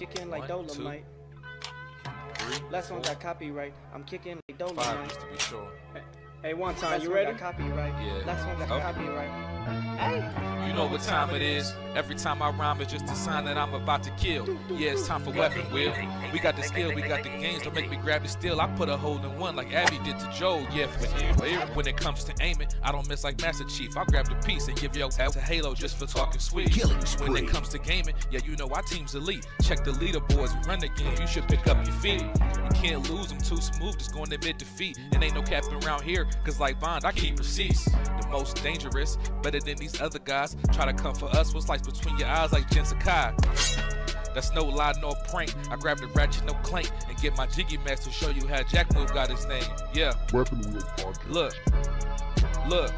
kicking like 1, 2, Dolomite. 3, Last one 4, got copyright. I'm kicking like 5 Dolomite. just to be sure. Hey, one time, Last you one ready? got Copyright. Yeah. Last one got Okay. copyright. Hey. You know what time it is. Every time I rhyme, it's just a sign that I'm about to kill. Yeah, it's time for weapon wheel. We got the skill, we got the games. Don't make me grab it still. I put a hole in one like Abby did to Joe. Yeah, when it comes to aiming, I don't miss like Master Chief. I grab the piece and give your ass to Halo just for talking sweet. When it comes to gaming, yeah, you know our team's elite. Check the leaderboards, we run the game. You should pick up your feet. You can't lose them too smooth, just going to admit defeat. And ain't no capping around here, cause like Bond, I keep receipts. The most dangerous, better than these other guys. Try to come for us, what's like between your eyes like Jen Sakai. That's no lie nor prank. I grab the ratchet, no clank, and get my jiggy mask to show you how Jack Move got his name. Yeah. Weapon Wheel Podcast. Look.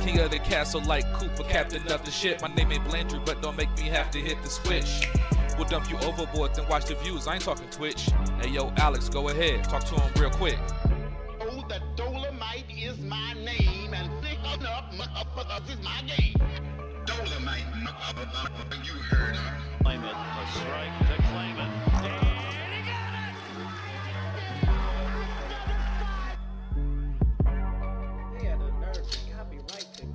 King of the castle like Cooper, captain of the ship. My name ain't Blandrew, but don't make me have to hit the switch. We'll dump you overboard, then watch the views. I ain't talking Twitch. Hey yo, Alex, go ahead. Talk to him real quick. Oh, the Dolomite is my name, and thick up is my game. Dolomite, you heard her. Claim it, a strike to claim it. And he got it! They had the nerve to copyright the game.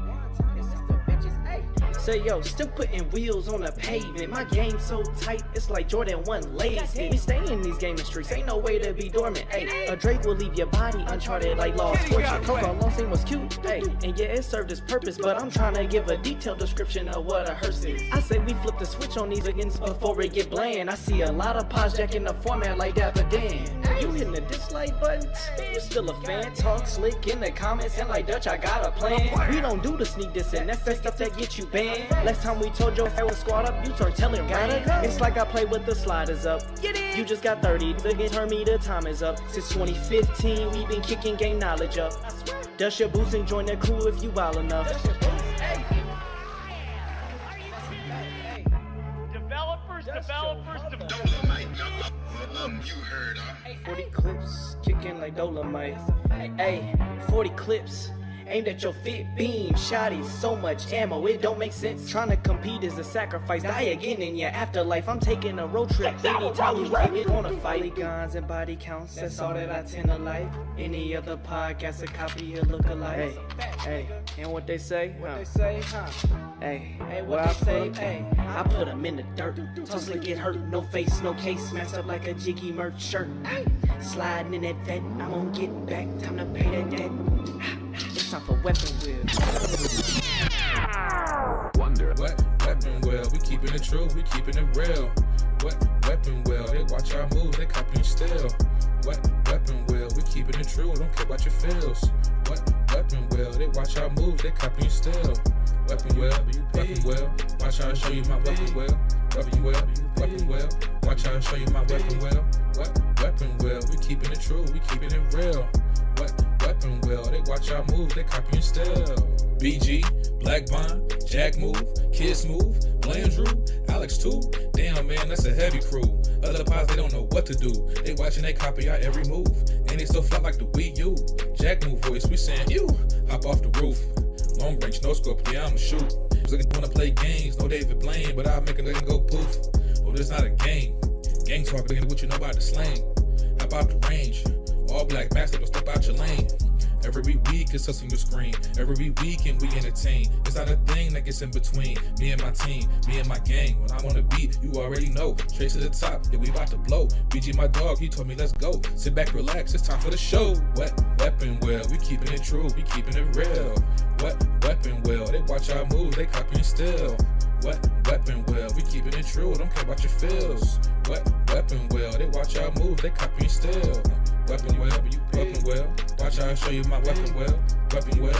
One time, it's just the bitches. Hey. Say yo, still putting wheels on the pavement. My game so tight, it's like Jordan 1 lazy. We stay in these gaming streets, ain't no way to be dormant. Hey, a Drake will leave your body uncharted like Lost Fortune. Coco Long thing was cute, hey, and yeah, it served its purpose. But I'm trying to give a detailed description of what a hearse is. I say we flip the switch on these against before it get bland. I see a lot of pods jacking the format like Dapper Dan. You hitting the dislike button? You still a fan? Talk slick in the comments and like Dutch, I got a plan. We don't do the sneak diss and that's that stuff that get you banned. Last time we told your was squad up, you start telling gotta go. It's like I play with the sliders up. You just got 30, again turn me, the time is up. Since 2015, we been kicking game knowledge up. Dust your boots and join the crew if you wild enough. Developers. Dolomite, you heard her. 40 clips, kicking like Dolomite. Hey, 40 clips. Aimed at your fit beam, shotties, so much ammo, it don't make sense. Trying to compete is a sacrifice, die again in your afterlife. I'm taking a road trip, anytime you get on a fight. Guns and body counts, that's all that I tend to like. Any other podcast, a copy or look alike. Hey, and what they say? Hey, what I say? Hey, I put them in the dirt. Tussle get hurt, no face, no case, messed up like a jiggy merch shirt. Sliding in that vet, I'm gonna get back, time to pay that debt. It's time for weapon wheel. What weapon wheel? We keeping it true, we keeping it real. What weapon wheel? They watch our moves, they copying still. What weapon wheel? We keeping it true, don't care about your feels. What weapon wheel? They watch our moves, they copying still. Weapon wheel, watch how I show you my weapon wheel. Weapon wheel, watch how I show you my weapon wheel. What weapon wheel? We keeping it true, we keeping it real. What weapon wheel? They watch our moves, they copying still. BG, Black Bond, Jack Move, Kids Move, Blandrew, Alex too. Damn man, that's a heavy crew. Other pods, they don't know what to do. They watching, they copy our every move. And they still fly like the Wii U. Jack Move voice, we saying you. Hop off the roof. Long range, no scope, yeah, I'ma shoot. Looking wanna play games, no David Blaine, but I'll make a nigga go poof. Oh, this not a game. Gang talk, looking at what you know about the slang. Hop out the range. All black master, don't step out your lane. Every week it's us on your screen. Every weekend we entertain. It's not a thing that gets in between me and my team, me and my gang. When I'm on the beat, you already know. Straight to the top, yeah, we about to blow. BG my dog, he told me let's go. Sit back, relax, it's time for the show. What weapon wheel? We keeping it true, we keeping it real. What weapon wheel? They watch our moves, they copying still. What weapon wheel? We keeping it true, don't care about your feels. What weapon wheel? They watch our moves, they copying still. Weapon wheel, watch how I show you my weapon wheel. Weapon wheel,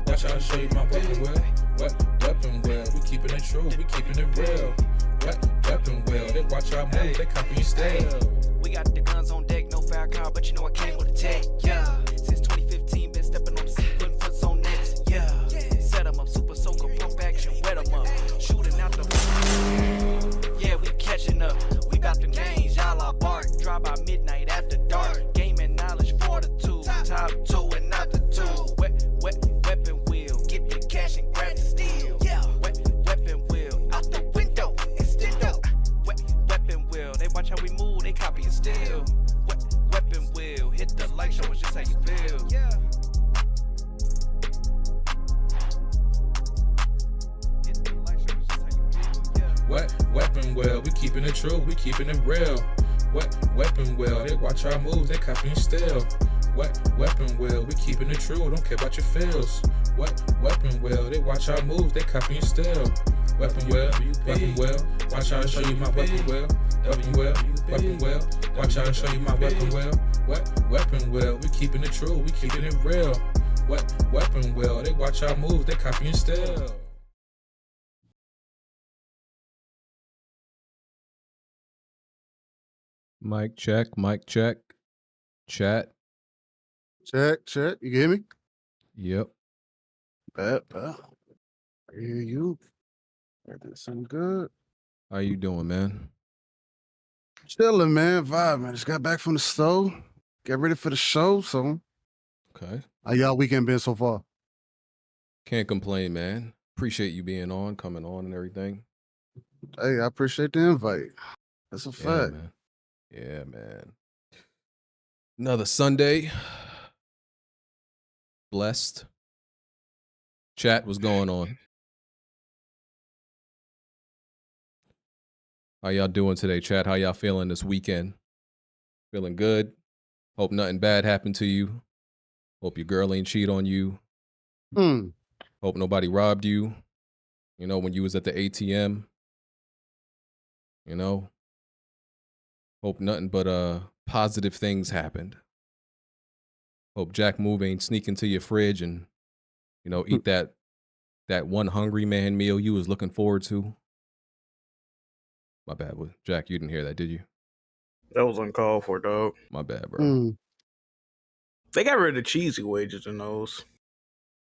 watch how I show you my weapon wheel. What weapon wheel? We keeping it true, we keeping it real. What weapon wheel? They watch our moves, they copying still. We got the guns on deck, no foul car, but you know I came with a tech. Yeah, since 2015, been stepping on the scene, putting foots on nets. Yeah, set 'em up, super soaker, pump action, wet 'em up, shooting out the. Yeah, we catching up. We got the names, y'all are bark. Drive by midnight after dark. Gaming knowledge, fortitude. Top two and not the two. Weapon wheel. Get the cash and grab the steel. Yeah. Weapon wheel. Out the window. What weapon well? We keeping it true, we keeping it real. What weapon well? They watch our moves, they copying still. What weapon well? We keeping it true, don't care about your feels. What weapon well? They watch our moves, they copying still. Weapon well, watch how I show you my weapon well. Weapon well, watch how I show you my weapon well. What weapon well? We keeping it true, we keeping it real. What weapon well? They watch our moves, they copying still. Mic check. Chat. Check. You hear me? Yep. Bet. I hear you. Everything sound good. How you doing, man? Chilling, man. Vibe, man. Just got back from the store. Get ready for the show. So, Okay. how y'all weekend been so far? Can't complain, man. Appreciate you being on, coming on and everything. Hey, I appreciate the invite. That's a fact. Yeah, man. Another Sunday. Blessed. Chat, what's going on? How y'all doing today, chat? How y'all feeling this weekend? Feeling good? Hope nothing bad happened to you. Hope your girl ain't cheat on you. Hope nobody robbed you. You know, when you was at the ATM. You know? Hope nothing but positive things happened. Hope Jack Move ain't sneak into your fridge and, you know, eat that one Hungry Man meal you was looking forward to. My bad. Jack, you didn't hear that, did you? That was uncalled for, dog. My bad, bro. They got rid of the cheesy wedges in those.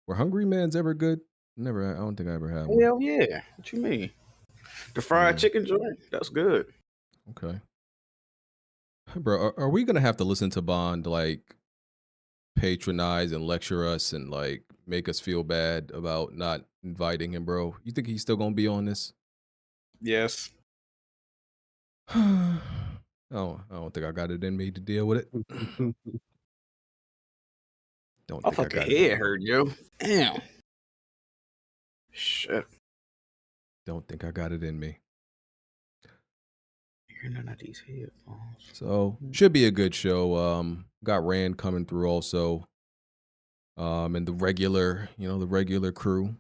Were Hungry Man's ever good? Never. I don't think I ever had one. Hell yeah. What you mean? The fried chicken joint? That's good. Okay. Bro, are we going to have to listen to Bond, like, patronize and lecture us and, like, make us feel bad about not inviting him, bro? You think he's still going to be on this? Yes. I don't think I got it in me to deal with it. Don't My think I fucking got head it. hurt, yo. Damn. Shit. Don't think I got it in me. Hear none of these headphones. So should be a good show. Got Rand coming through also. And the regular crew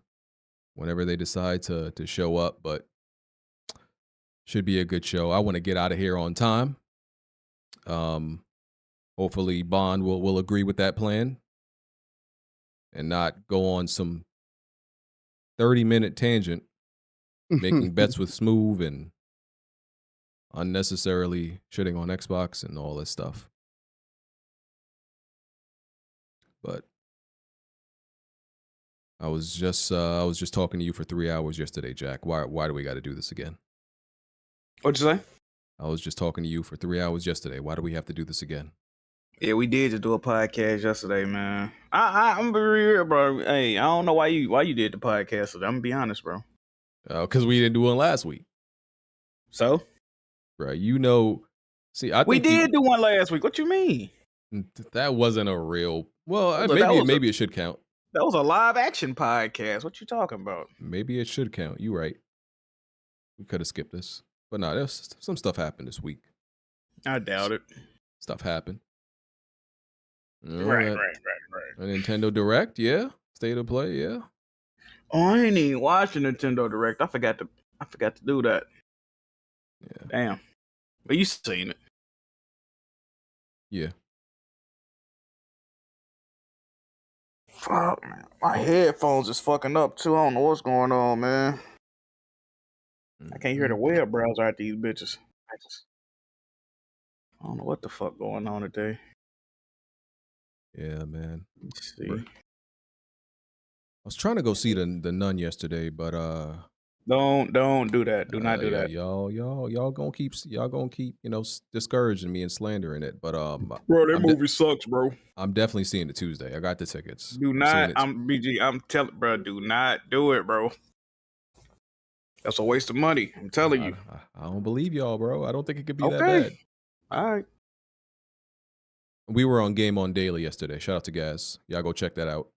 whenever they decide to show up, but should be a good show. I want to get out of here on time. Hopefully Bond will agree with that plan and not go on some 30-minute tangent making bets with Smooth and unnecessarily shitting on Xbox and all this stuff. But I was just talking to you for 3 hours yesterday, Jack. Why do we got to do this again? What'd you say? I was just talking to you for 3 hours yesterday. Why do we have to do this again? Yeah, we did just do a podcast yesterday, man. I'm gonna be real, bro. Hey, I don't know why you did the podcast today. I'm gonna be honest, bro. Because we didn't do one last week. So? Right, you know. See, I think we did do one last week. What you mean? That wasn't a real. Well, maybe it should count. That was a live action podcast. What you talking about? Maybe it should count. You right. We could have skipped this, but no, there's some stuff happened this week. I doubt it. Stuff happened. Right. A Nintendo Direct, yeah. State of Play, yeah. Oh, I ain't even watched the Nintendo Direct. I forgot to do that. Yeah. Damn. But you seen it. Yeah. Fuck, man. My headphones is fucking up too. I don't know what's going on, man. I can't hear the web browser out these bitches. I don't know what the fuck going on today. Yeah, man. Let's see. I was trying to go see the Nun yesterday, but don't do that. Do not do that. Y'all gonna keep discouraging me and slandering it. But bro, that movie sucks, bro. I'm definitely seeing it Tuesday. I got the tickets. Do not. I'm telling, bro. Do not do it, bro. That's a waste of money. I'm telling you. I don't believe y'all, bro. I don't think it could be that bad. All right. We were on Game On Daily yesterday. Shout out to Gaz. Y'all go check that out.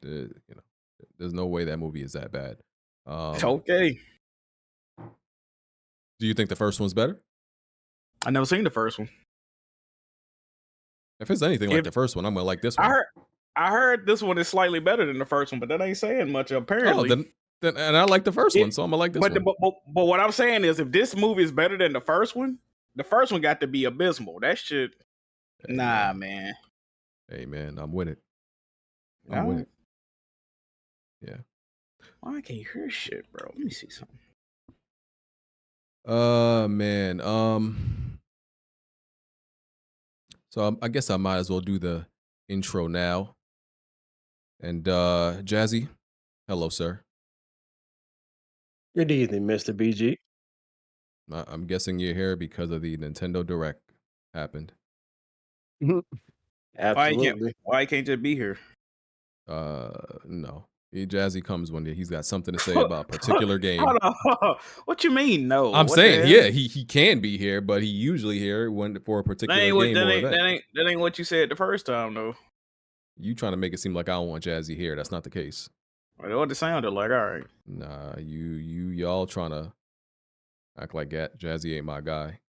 There's no way that movie is that bad. Okay. Do you think the first one's better? I never seen the first one. If it's anything like the first one, I'm gonna like this one. I heard this one is slightly better than the first one, but that ain't saying much apparently. Oh, then and I like the first one, so I'm gonna like this one. But what I'm saying is, if this movie is better than the first one got to be abysmal. That shit, nah, man. Hey, man, I'm with it. I'm with it. Yeah. Why I can't hear shit, bro? Let me see something. Man. So I guess I might as well do the intro now. And Jazzy, hello, sir. Good evening, Mr. BG. I'm guessing you're here because of the Nintendo Direct happened. Absolutely. Why can't you be here? No. Jazzy comes one day. He's got something to say about a particular game. Hold on. What you mean, no? I'm saying, yeah, he can be here, but he usually here for a particular game or event. That ain't what you said the first time, though. You trying to make it seem like I don't want Jazzy here. That's not the case. Well, what it sounded like, all right. Nah, y'all trying to act like Jazzy ain't my guy.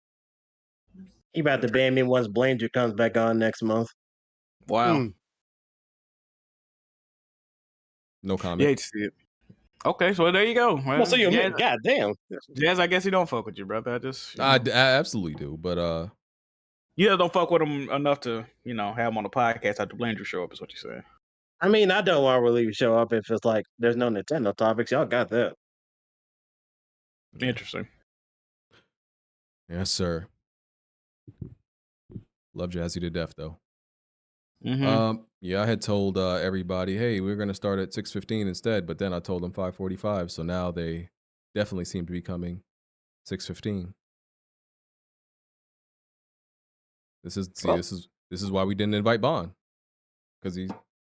He about to ban me once Blanger comes back on next month. Wow. No comment. You hate to see it. Okay, so there you go. Well, so you're goddamn. Jazz, I guess he don't fuck with you, brother. I absolutely do, but you just don't fuck with him enough to, have him on the podcast after Blanger show up, is what you're saying. I mean, I don't want to really show up if it's like there's no Nintendo topics. Y'all got that. Interesting. Yes, sir. Love Jazzy to death, though. Mm-hmm. Yeah, I had told everybody, hey, we're gonna start at 6:15 instead, but then I told them 5:45, so now they definitely seem to be coming 6:15. This is why we didn't invite Bond, because he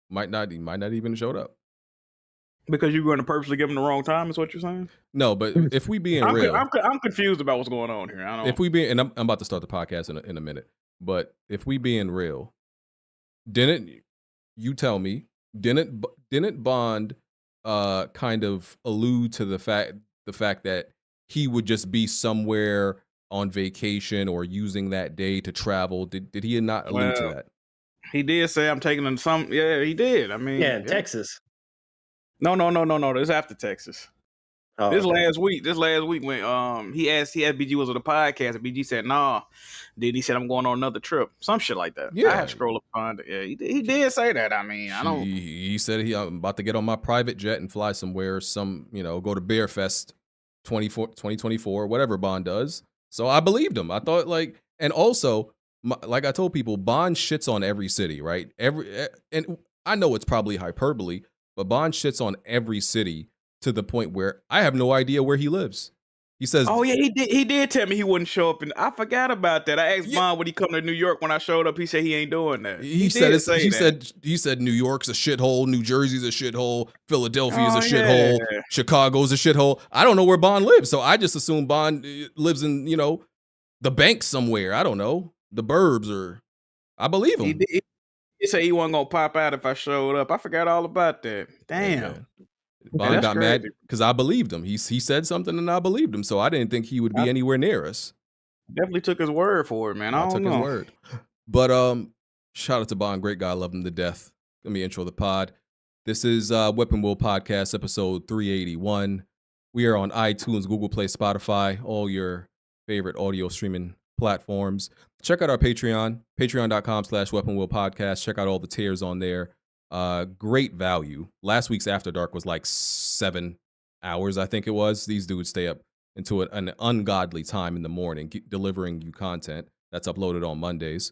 might not even showed up. Because you're going to purposely give him the wrong time, is what you're saying? No, but if we being real, I'm confused about what's going on here. If we being, and I'm about to start the podcast in a minute, but if we being real, didn't Bond kind of allude to the fact that he would just be somewhere on vacation or using that day to travel? Did he not allude to that? He did say I'm taking him some. Yeah, he did. I mean, in Texas. No. This is after Texas. Oh, this last week when he asked BG was on the podcast, and BG said nah. Then he said I'm going on another trip, some shit like that. Yeah, I had to scroll up and find it. Yeah, he did say that. I mean, I don't. He said I'm about to get on my private jet and fly somewhere. Go to Bear Fest 2024, whatever Bond does. So I believed him. I thought and also like I told people, Bond shits on every city, right? And I know it's probably hyperbole, but Bond shits on every city to the point where I have no idea where he lives. He says, "Oh yeah, he did tell me he wouldn't show up, and I forgot about that. I asked Bond would he come to New York when I showed up. He said he ain't doing that. He said New York's a shithole, New Jersey's a shithole, Philadelphia's a shithole, Chicago's a shithole. I don't know where Bond lives, so I just assume Bond lives in the bank somewhere. I don't know, the burbs, or I believe him. He said he wasn't gonna pop out if I showed up. I forgot all about that. Damn." Yeah. Bond got mad because I believed him. He said something and I believed him, so I didn't think he would be anywhere near us. Definitely took his word for it, man. I took his word. But shout out to Bond, great guy, love him to death. Let me intro the pod. This is Weapon Wheel Podcast, episode 381. We are on iTunes, Google Play, Spotify, all your favorite audio streaming platforms. Check out our Patreon, patreon.com/Weapon Wheel Podcast. Check out all the tiers on there. Great value. Last week's After Dark was like 7 hours, I think it was. These dudes stay up into an ungodly time in the morning, delivering you content that's uploaded on Mondays.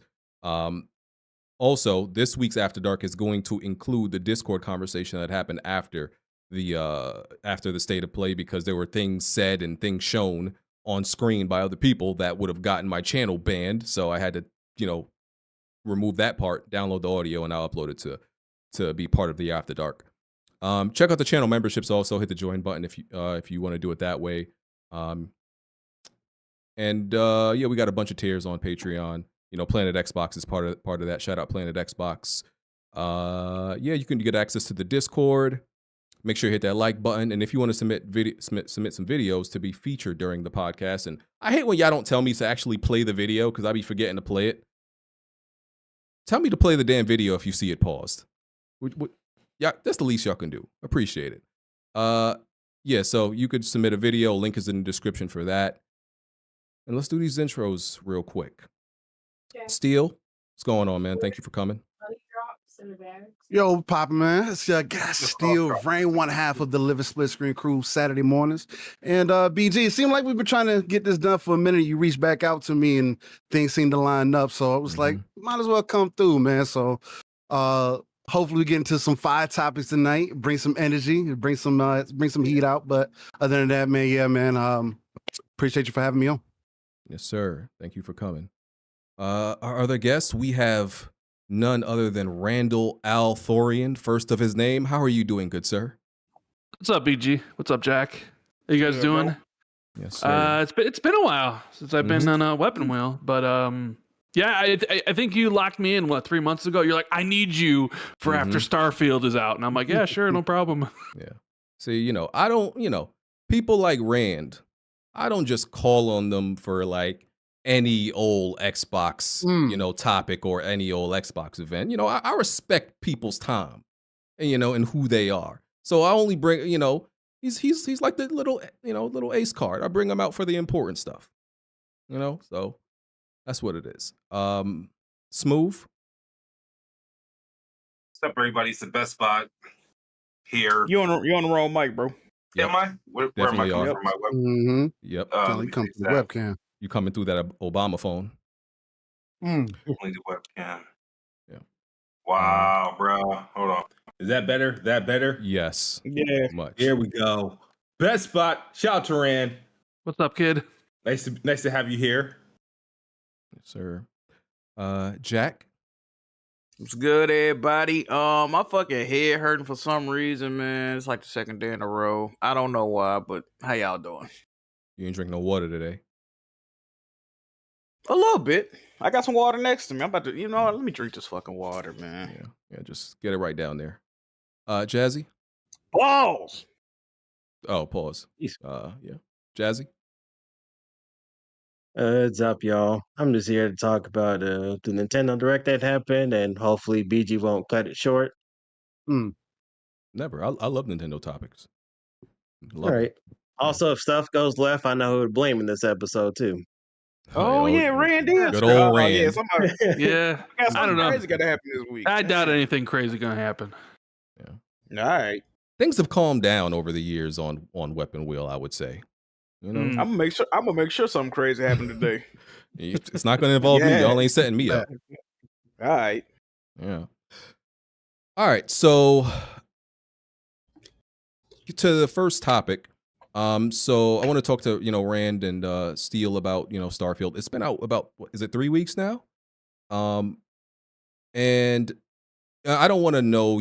Also, this week's After Dark is going to include the Discord conversation that happened after the state of play, because there were things said and things shown on screen by other people that would have gotten my channel banned. So I had to, remove that part, download the audio, and I'll upload it to be part of the After Dark. Check out the channel memberships also. Hit the join button if you want to do it that way. Yeah, we got a bunch of tiers on Patreon. Planet Xbox is part of that. Shout out Planet Xbox. Yeah, you can get access to the Discord. Make sure you hit that like button. And if you want to submit some videos to be featured during the podcast, and I hate when y'all don't tell me to actually play the video because I be forgetting to play it. Tell me to play the damn video if you see it paused. Yeah, that's the least y'all can do. Appreciate it. Yeah, so you could submit a video. Link is in the description for that. And let's do these intros real quick. Okay. Steel, what's going on, man? Thank you for coming. Yo, Papa, man. It's your guy, Steel, Rain, one half of the Living Split Screen crew Saturday mornings. And BG, it seemed like we've been trying to get this done for a minute. You reached back out to me and things seemed to line up. So I was like, might as well come through, man. So hopefully we get into some fire topics tonight, bring some energy, bring some heat out. But other than that, man, yeah, man, appreciate you for having me on. Yes, sir. Thank you for coming. Our other guests, we have none other than Randall Al Thorian, first of his name. How are you doing, good sir? What's up, BG? What's up, Jack? How you guys doing? Yes, sir. It's been a while since I've been on a Weapon Wheel, but yeah, I think you locked me in 3 months ago. You're like, I need you for after Starfield is out, and I'm like, yeah, sure, no problem. Yeah. See, I don't, people like Rand, I don't just call on them for like any old Xbox, topic or any old Xbox event. I respect people's time and, and who they are. So I only bring, he's like the little ace card. I bring him out for the important stuff, so that's what it is. Smooth. What's up, everybody? It's the best spot here. You on the wrong mic, bro. Yep. Am I? Where am I coming from? My web? Yep. You come through the webcam. You coming through that Obama phone? Only the webcam. Yeah. Wow, bro. Hold on. Is that better? That better? Yes. Yeah. Much. Here we go. Best spot. Shout out to Rand. What's up, kid? Nice to have you here. Yes, sir. Jack. What's good, everybody? My fucking head hurting for some reason, man. It's like the second day in a row. I don't know why, but how y'all doing? You ain't drink no water today. A little bit. I got some water next to me. I'm about to, let me drink this fucking water, man. Yeah, just get it right down there. Jazzy? Balls! Oh, pause. Yeah. Jazzy? What's up, y'all? I'm just here to talk about the Nintendo Direct that happened, and hopefully BG won't cut it short. Never. I love Nintendo topics. All right. Also, if stuff goes left, I know who to blame in this episode, too. Oh, yeah, Rand is. Good old Rand. Yeah, I don't know. Crazy got to happen this week. I doubt anything crazy gonna happen. Yeah. All right. Things have calmed down over the years on Weapon Wheel, I would say. I'm gonna make sure something crazy happened today. It's not gonna involve me. Y'all ain't setting me up. All right. Yeah. All right. So to the first topic. So I want to talk to, Rand and Steel about, Starfield. It's been out about, is it 3 weeks now? And I don't want to know,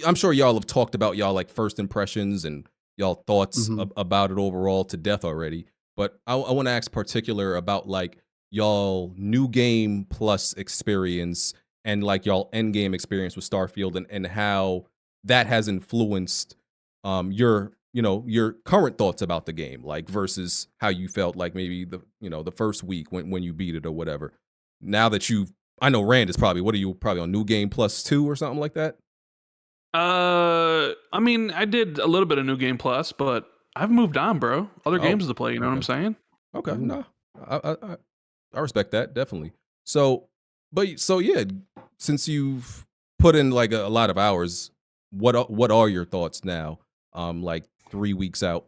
I'm sure y'all have talked about y'all like first impressions and y'all thoughts about it overall to death already. But I want to ask particular about like y'all new game plus experience and like y'all end game experience with Starfield and how that has influenced your current thoughts about the game, like versus how you felt like maybe the first week when you beat it or whatever. Now that I know Rand is probably on New Game Plus 2 or something like that? I mean, I did a little bit of New Game Plus, but I've moved on, bro. Other games to play, you know what I'm saying? Okay, no. I respect that, definitely. So yeah, since you've put in like a lot of hours, what are your thoughts now? Like 3 weeks out.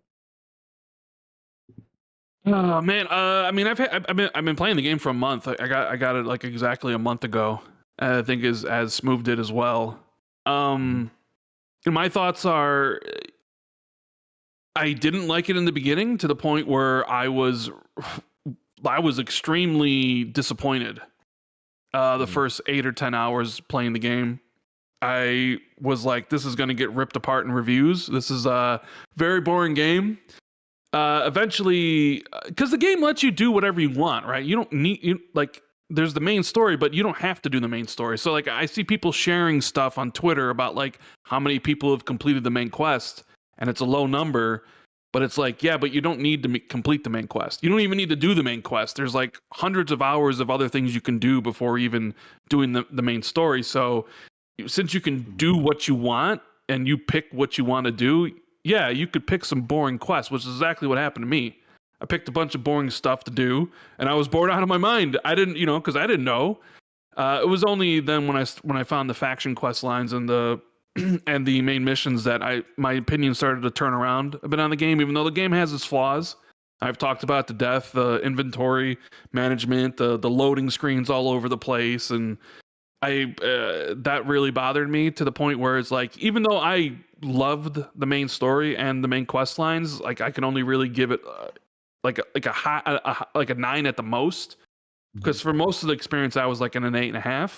Oh man, I mean, I've been playing the game for a month. I got it like exactly a month ago. I think as Smooth did as well. My thoughts are, I didn't like it in the beginning to the point where I was extremely disappointed. The first 8 or 10 hours playing the game, I was like, this is going to get ripped apart in reviews. This is a very boring game. Eventually, because the game lets you do whatever you want, right? You don't need there's the main story, but you don't have to do the main story. So like I see people sharing stuff on Twitter about like how many people have completed the main quest, and it's a low number, but it's like, yeah, but you don't need to complete the main quest. You don't even need to do the main quest. There's like hundreds of hours of other things you can do before even doing the main story. So since you can do what you want and you pick what you want to do, yeah, you could pick some boring quests, which is exactly what happened to me. I picked a bunch of boring stuff to do, and I was bored out of my mind. I didn't, because I didn't know. It was only then when I found the faction quest lines and the and the main missions that my opinion started to turn around a bit on the game. Even though the game has its flaws, I've talked about to death, the inventory management, the loading screens all over the place, and that really bothered me to the point where it's like, even though I loved the main story and the main quest lines, like I can only really give it like a 9 at the most, because for most of the experience I was like in an 8.5.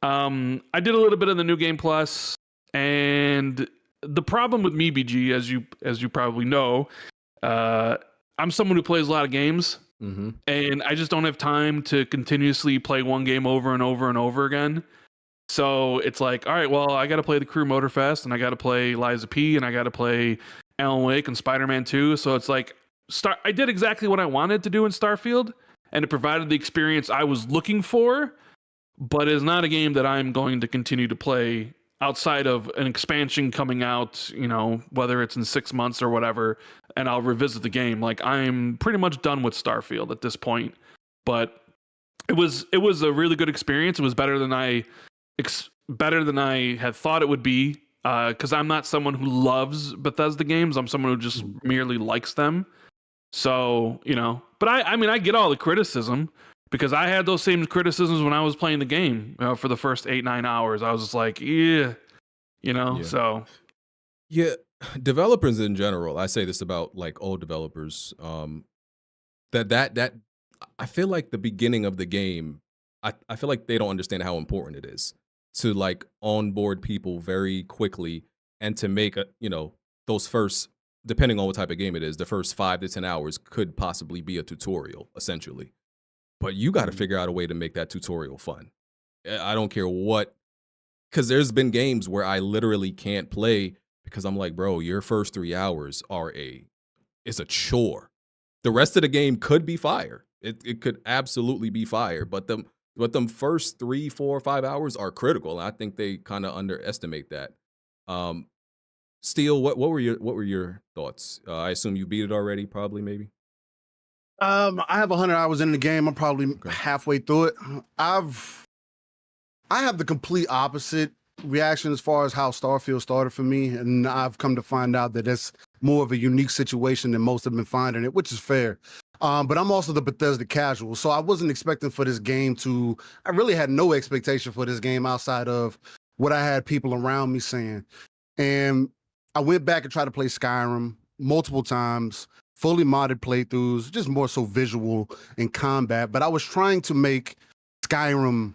I did a little bit of the New Game Plus, and the problem with me, BG, as you probably know, I'm someone who plays a lot of games, and I just don't have time to continuously play one game over and over and over again. So it's like, all right, well, I got to play the Crew Motorfest, and I got to play Liza P, and I got to play Alan Wake and Spider-Man 2. So it's like, I did exactly what I wanted to do in Starfield, and it provided the experience I was looking for, but it's not a game that I'm going to continue to play outside of an expansion coming out, whether it's in 6 months or whatever, and I'll revisit the game. Like, I'm pretty much done with Starfield at this point, but it was a really good experience. It was better than I had thought it would be, because I'm not someone who loves Bethesda games. I'm someone who just merely likes them. So, but I get all the criticism, because I had those same criticisms when I was playing the game for the first 8-9 hours. I was just like, so. Yeah, developers in general, I say this about like old developers, that I feel like the beginning of the game, I feel like they don't understand how important it is to like onboard people very quickly, and to make those first, depending on what type of game it is, the first 5 to 10 hours could possibly be a tutorial, essentially. But you got to figure out a way to make that tutorial fun. I don't care what, because there's been games where I literally can't play because I'm like, bro, your first 3 hours it's a chore. The rest of the game could be fire. It could absolutely be fire. But them first 3, 4, 5 hours are critical. And I think they kind of underestimate that. Steel, what were your thoughts? I assume you beat it already, probably, maybe. I have 100 hours in the game. I'm probably halfway through it. I have the complete opposite reaction as far as how Starfield started for me, and I've come to find out that it's more of a unique situation than most have been finding it, which is fair. But I'm also the Bethesda casual, so I wasn't expecting for this game I really had no expectation for this game outside of what I had people around me saying. And I went back and tried to play Skyrim multiple times, fully modded playthroughs, just more so visual and combat. But I was trying to make Skyrim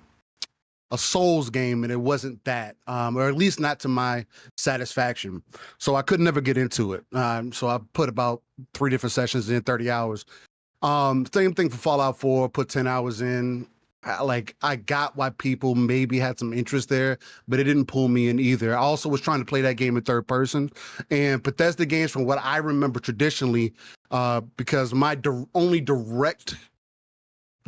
a Souls game, and it wasn't that, or at least not to my satisfaction. So I could never get into it. So I put about 3 different sessions in 30 hours. Same thing for Fallout 4, put 10 hours in. I got why people maybe had some interest there, but it didn't pull me in either. I also was trying to play that game in third person, and Bethesda games, from what I remember traditionally, because my only direct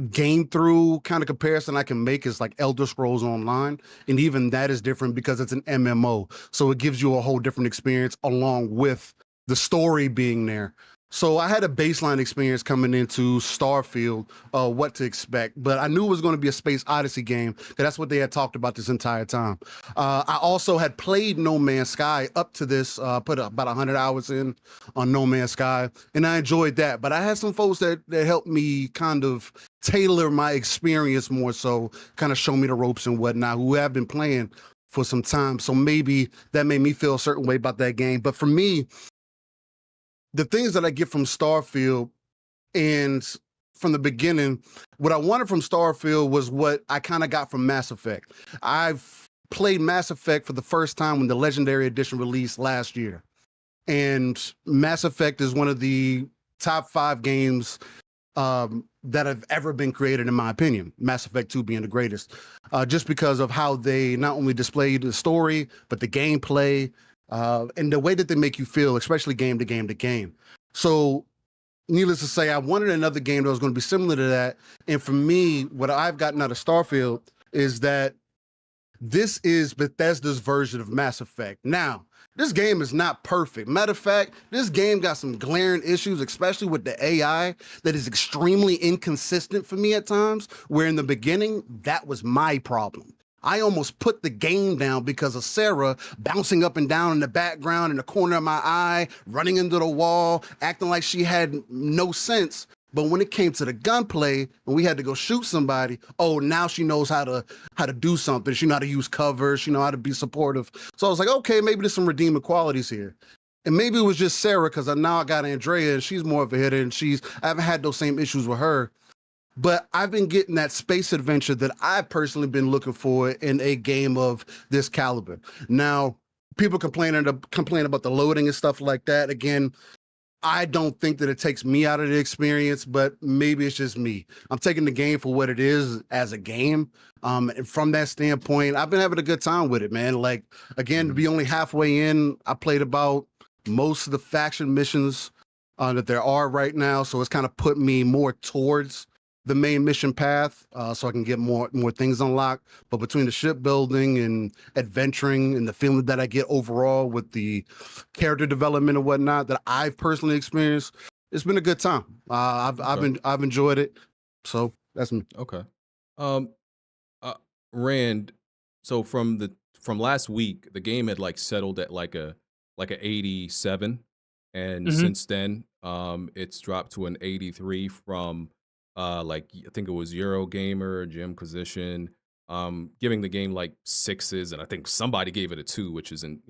game through kind of comparison I can make is like Elder Scrolls Online, and even that is different because it's an MMO, so it gives you a whole different experience along with the story being there. So I had a baseline experience coming into Starfield, what to expect, but I knew it was going to be a Space Odyssey game, because that's what they had talked about this entire time. I also had played No Man's Sky up to this, put about 100 hours in on No Man's Sky, and I enjoyed that. But I had some folks that helped me kind of tailor my experience more so, kind of show me the ropes and whatnot, who have been playing for some time. So maybe that made me feel a certain way about that game. But for me, the things that I get from Starfield, and from the beginning, what I wanted from Starfield was what I kind of got from Mass Effect. I've played Mass Effect for the first time when the Legendary Edition released last year. And Mass Effect is one of the top 5 games that have ever been created, in my opinion. Mass Effect 2 being the greatest, just because of how they not only display the story, but the gameplay, and the way that they make you feel, especially game to game to game. So, needless to say, I wanted another game that was going to be similar to that. And for me, what I've gotten out of Starfield is that this is Bethesda's version of Mass Effect. Now, this game is not perfect. Matter of fact, this game got some glaring issues, especially with the AI, that is extremely inconsistent for me at times, where in the beginning, that was my problem. I almost put the game down because of Sarah bouncing up and down in the background in the corner of my eye, running into the wall, acting like she had no sense. But when it came to the gunplay and we had to go shoot somebody, oh, now she knows how to do something. She know how to use cover. She know how to be supportive. So I was like, okay, maybe there's some redeeming qualities here. And maybe it was just Sarah, because now I got Andrea and she's more of a hitter, and I haven't had those same issues with her. But I've been getting that space adventure that I've personally been looking for in a game of this caliber. Now, people complain about the loading and stuff like that. Again, I don't think that it takes me out of the experience, but maybe it's just me. I'm taking the game for what it is as a game. And from that standpoint, I've been having a good time with it, man. Like, again, to be only halfway in, I played about most of the faction missions that there are right now. So it's kind of put me more towards the main mission path, so I can get more things unlocked. But between the shipbuilding and adventuring and the feeling that I get overall with the character development and whatnot that I've personally experienced, it's been a good time. I've enjoyed it. So that's me. Okay. Rand, so from last week, the game had like settled at like a 87, and since then, it's dropped to an 83 from like I think it was Eurogamer, Jim Position, giving the game like 6s, and I think somebody gave it a 2, which isn't,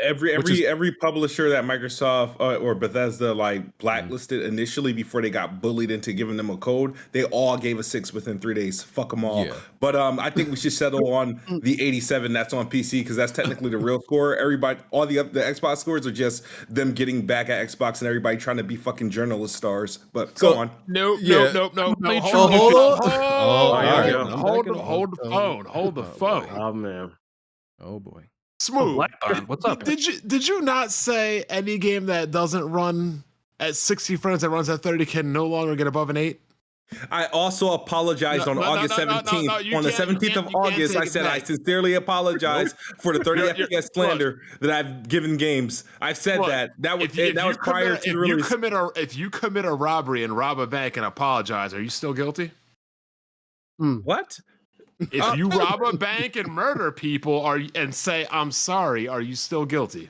Every publisher that Microsoft or Bethesda like blacklisted initially before they got bullied into giving them a code, they all gave a 6 within 3 days. Fuck them all. Yeah. But I think we should settle on the 87 that's on PC, because that's technically the real score. Everybody, all the Xbox scores are just them getting back at Xbox and everybody trying to be fucking journalist stars. But go on. Nope. Yeah. Hold the phone. Oh man. Oh boy. Smooth. What's up? Did you not say any game that doesn't run at 60 frames that runs at 30 can no longer get above an 8? I also apologized on August 17th. On the 17th of August, I said I sincerely apologize for the 30 FPS slander that I've given games. I've said that. That was prior to the release. If you commit a robbery and rob a bank and apologize, are you still guilty? What? If you rob a bank and murder people and say, I'm sorry, are you still guilty?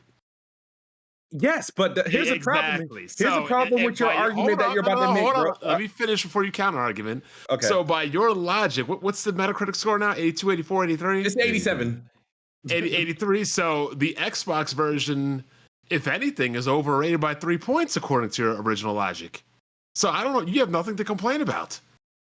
Yes, but here's the problem. Here's the problem with your argument that you're about to make, bro. Let me finish before you counter argument. Okay. So by your logic, what's the Metacritic score now? 82, 84, 83? It's 87. 83. So the Xbox version, if anything, is overrated by 3 points according to your original logic. So I don't know. You have nothing to complain about.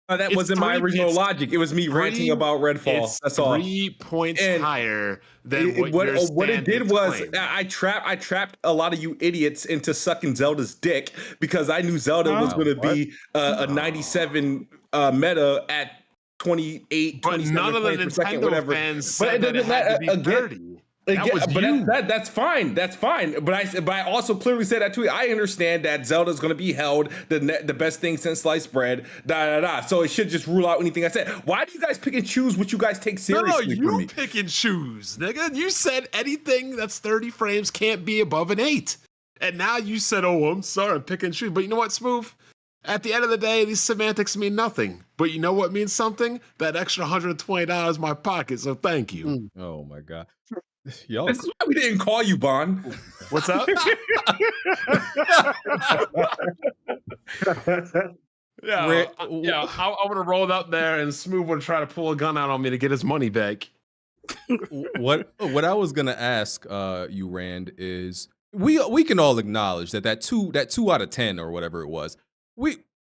That wasn't my original logic. It was me ranting about Redfall. That's all. 3 points higher than what it did was I trapped a lot of you idiots into sucking Zelda's dick, because I knew Zelda was going to be a 97 meta at 28, 27 none of the frames per second, Nintendo whatever. fans said that it had to be 30. That's fine. That's fine. But I also clearly said that too. I understand that Zelda's going to be held the best thing since sliced bread. So it should just rule out anything I said. Why do you guys pick and choose what you guys take seriously? No, you pick and choose, nigga. You said anything that's 30 frames can't be above an 8, and now you said, "Oh, I'm sorry, I'm pick and choose." But you know what, Smooth? At the end of the day, these semantics mean nothing. But you know what means something? That extra $120 in my pocket. So thank you. Oh my god. Yo, this is why we didn't call you, Bon. What's up? I would have rolled up there and Smooth would have tried to pull a gun out on me to get his money back. What I was gonna ask you, Rand, is we can all acknowledge that 2 out of 10 or whatever it was.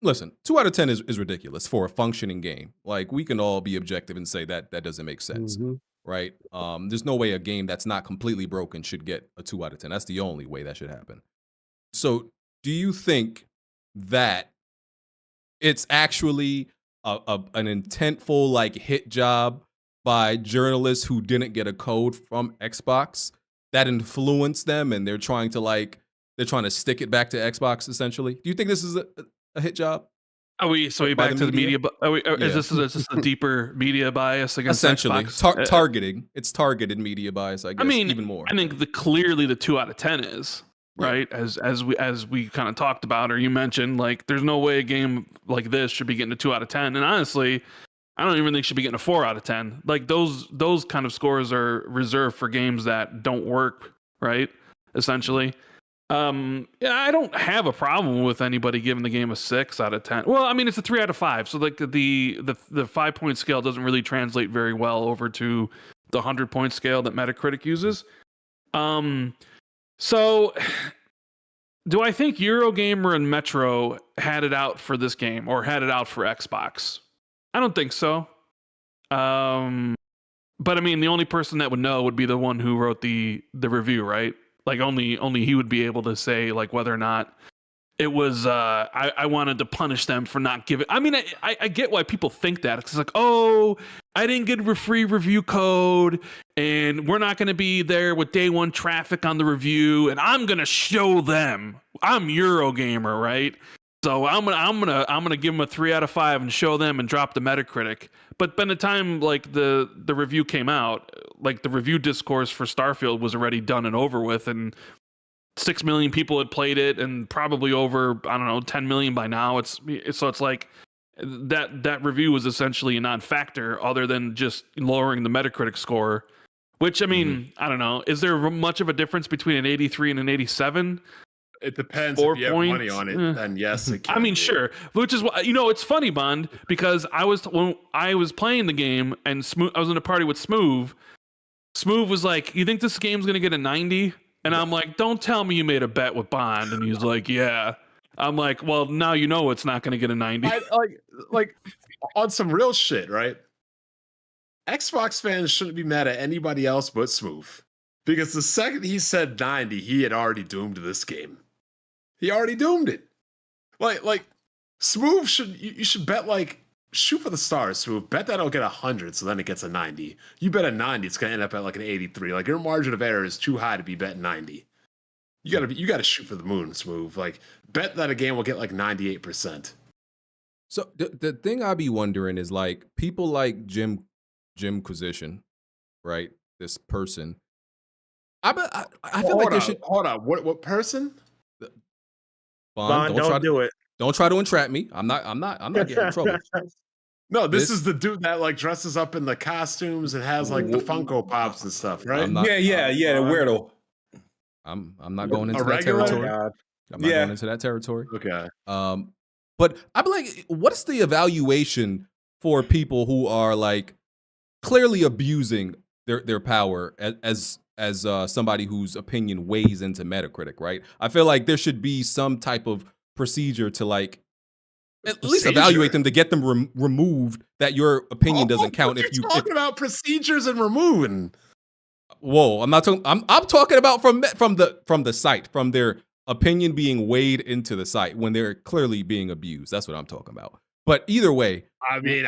Listen, 2 out of 10 is ridiculous for a functioning game. Like, we can all be objective and say that doesn't make sense. Right? There's no way a game that's not completely broken should get a 2 out of 10. That's the only way that should happen. So, do you think that it's actually an intentful like hit job by journalists who didn't get a code from Xbox that influenced them, and they're trying to stick it back to Xbox essentially. Do you think this is a hit job? Are we back to the media? Is this a deeper media bias against essentially Xbox? targeting? It's targeted media bias, I guess. Even more. I think clearly the 2 out of 10 is right, as we kind of talked about, or you mentioned, like there's no way a game like this should be getting a 2 out of 10, and honestly, I don't even think it should be getting a 4 out of 10. Like those kind of scores are reserved for games that don't work, right? Essentially. I don't have a problem with anybody giving the game a 6 out of 10. Well, I mean, it's a 3 out of 5. So like the 5-point scale doesn't really translate very well over to the 100-point scale that Metacritic uses. So do I think Eurogamer and Metro had it out for this game or had it out for Xbox? I don't think so. But I mean, the only person that would know would be the one who wrote the review, right? Like only he would be able to say like whether or not it was I wanted to punish them for not giving. I mean, I get why people think that. It's like, oh, I didn't get a free review code, and we're not going to be there with day one traffic on the review, and I'm going to show them. I'm Eurogamer, right? So I'm gonna give them a 3 out of 5 and show them and drop the Metacritic. But by the time like the review came out, like the review discourse for Starfield was already done and over with, and 6 million people had played it, and probably over 10 million by now. It's like that review was essentially a non-factor, other than just lowering the Metacritic score. Which I mean, I don't know. Is there much of a difference between an 83 and an 87? It depends. 4 if you have points, money on it, then yes, it can. I mean, sure. Which is why, it's funny, Bond, because when I was playing the game and I was in a party with Smooth. Smooth was like, "You think this game's gonna get a 90?" And I'm like, "Don't tell me you made a bet with Bond." And he's like, "Yeah." I'm like, "Well, now you know it's not gonna get a 90." Like on some real shit, right? Xbox fans shouldn't be mad at anybody else but Smooth, because the second he said 90, he had already doomed this game. He already doomed it. Like Smooth you should bet, like, shoot for the stars, Smooth. Bet that it'll get 100, so then it gets a 90. You bet a 90, it's gonna end up at like an 83. Like, your margin of error is too high to be betting 90. You gotta shoot for the moon, Smooth. Like, bet that a game will get like 98%. So the thing I be wondering is, like, people like Jimquisition, right? This person. I feel like they should hold on. What person? Bond, don't do it. Don't try to entrap me. I'm not getting in trouble. No, this is the dude that like dresses up in the costumes and has like the Funko Pops and stuff, right? Yeah, the weirdo. I'm not going into that territory. I'm not going into that territory. Okay. But I'm like, what's the evaluation for people who are like clearly abusing their power as somebody whose opinion weighs into Metacritic, right? I feel like there should be some type of procedure to like at least evaluate them, to get them removed, that your opinion doesn't count. If you talking about procedures and removing. Whoa, I'm not talking. I'm talking about from the site, from their opinion being weighed into the site when they're clearly being abused. That's what I'm talking about. But either way, I mean,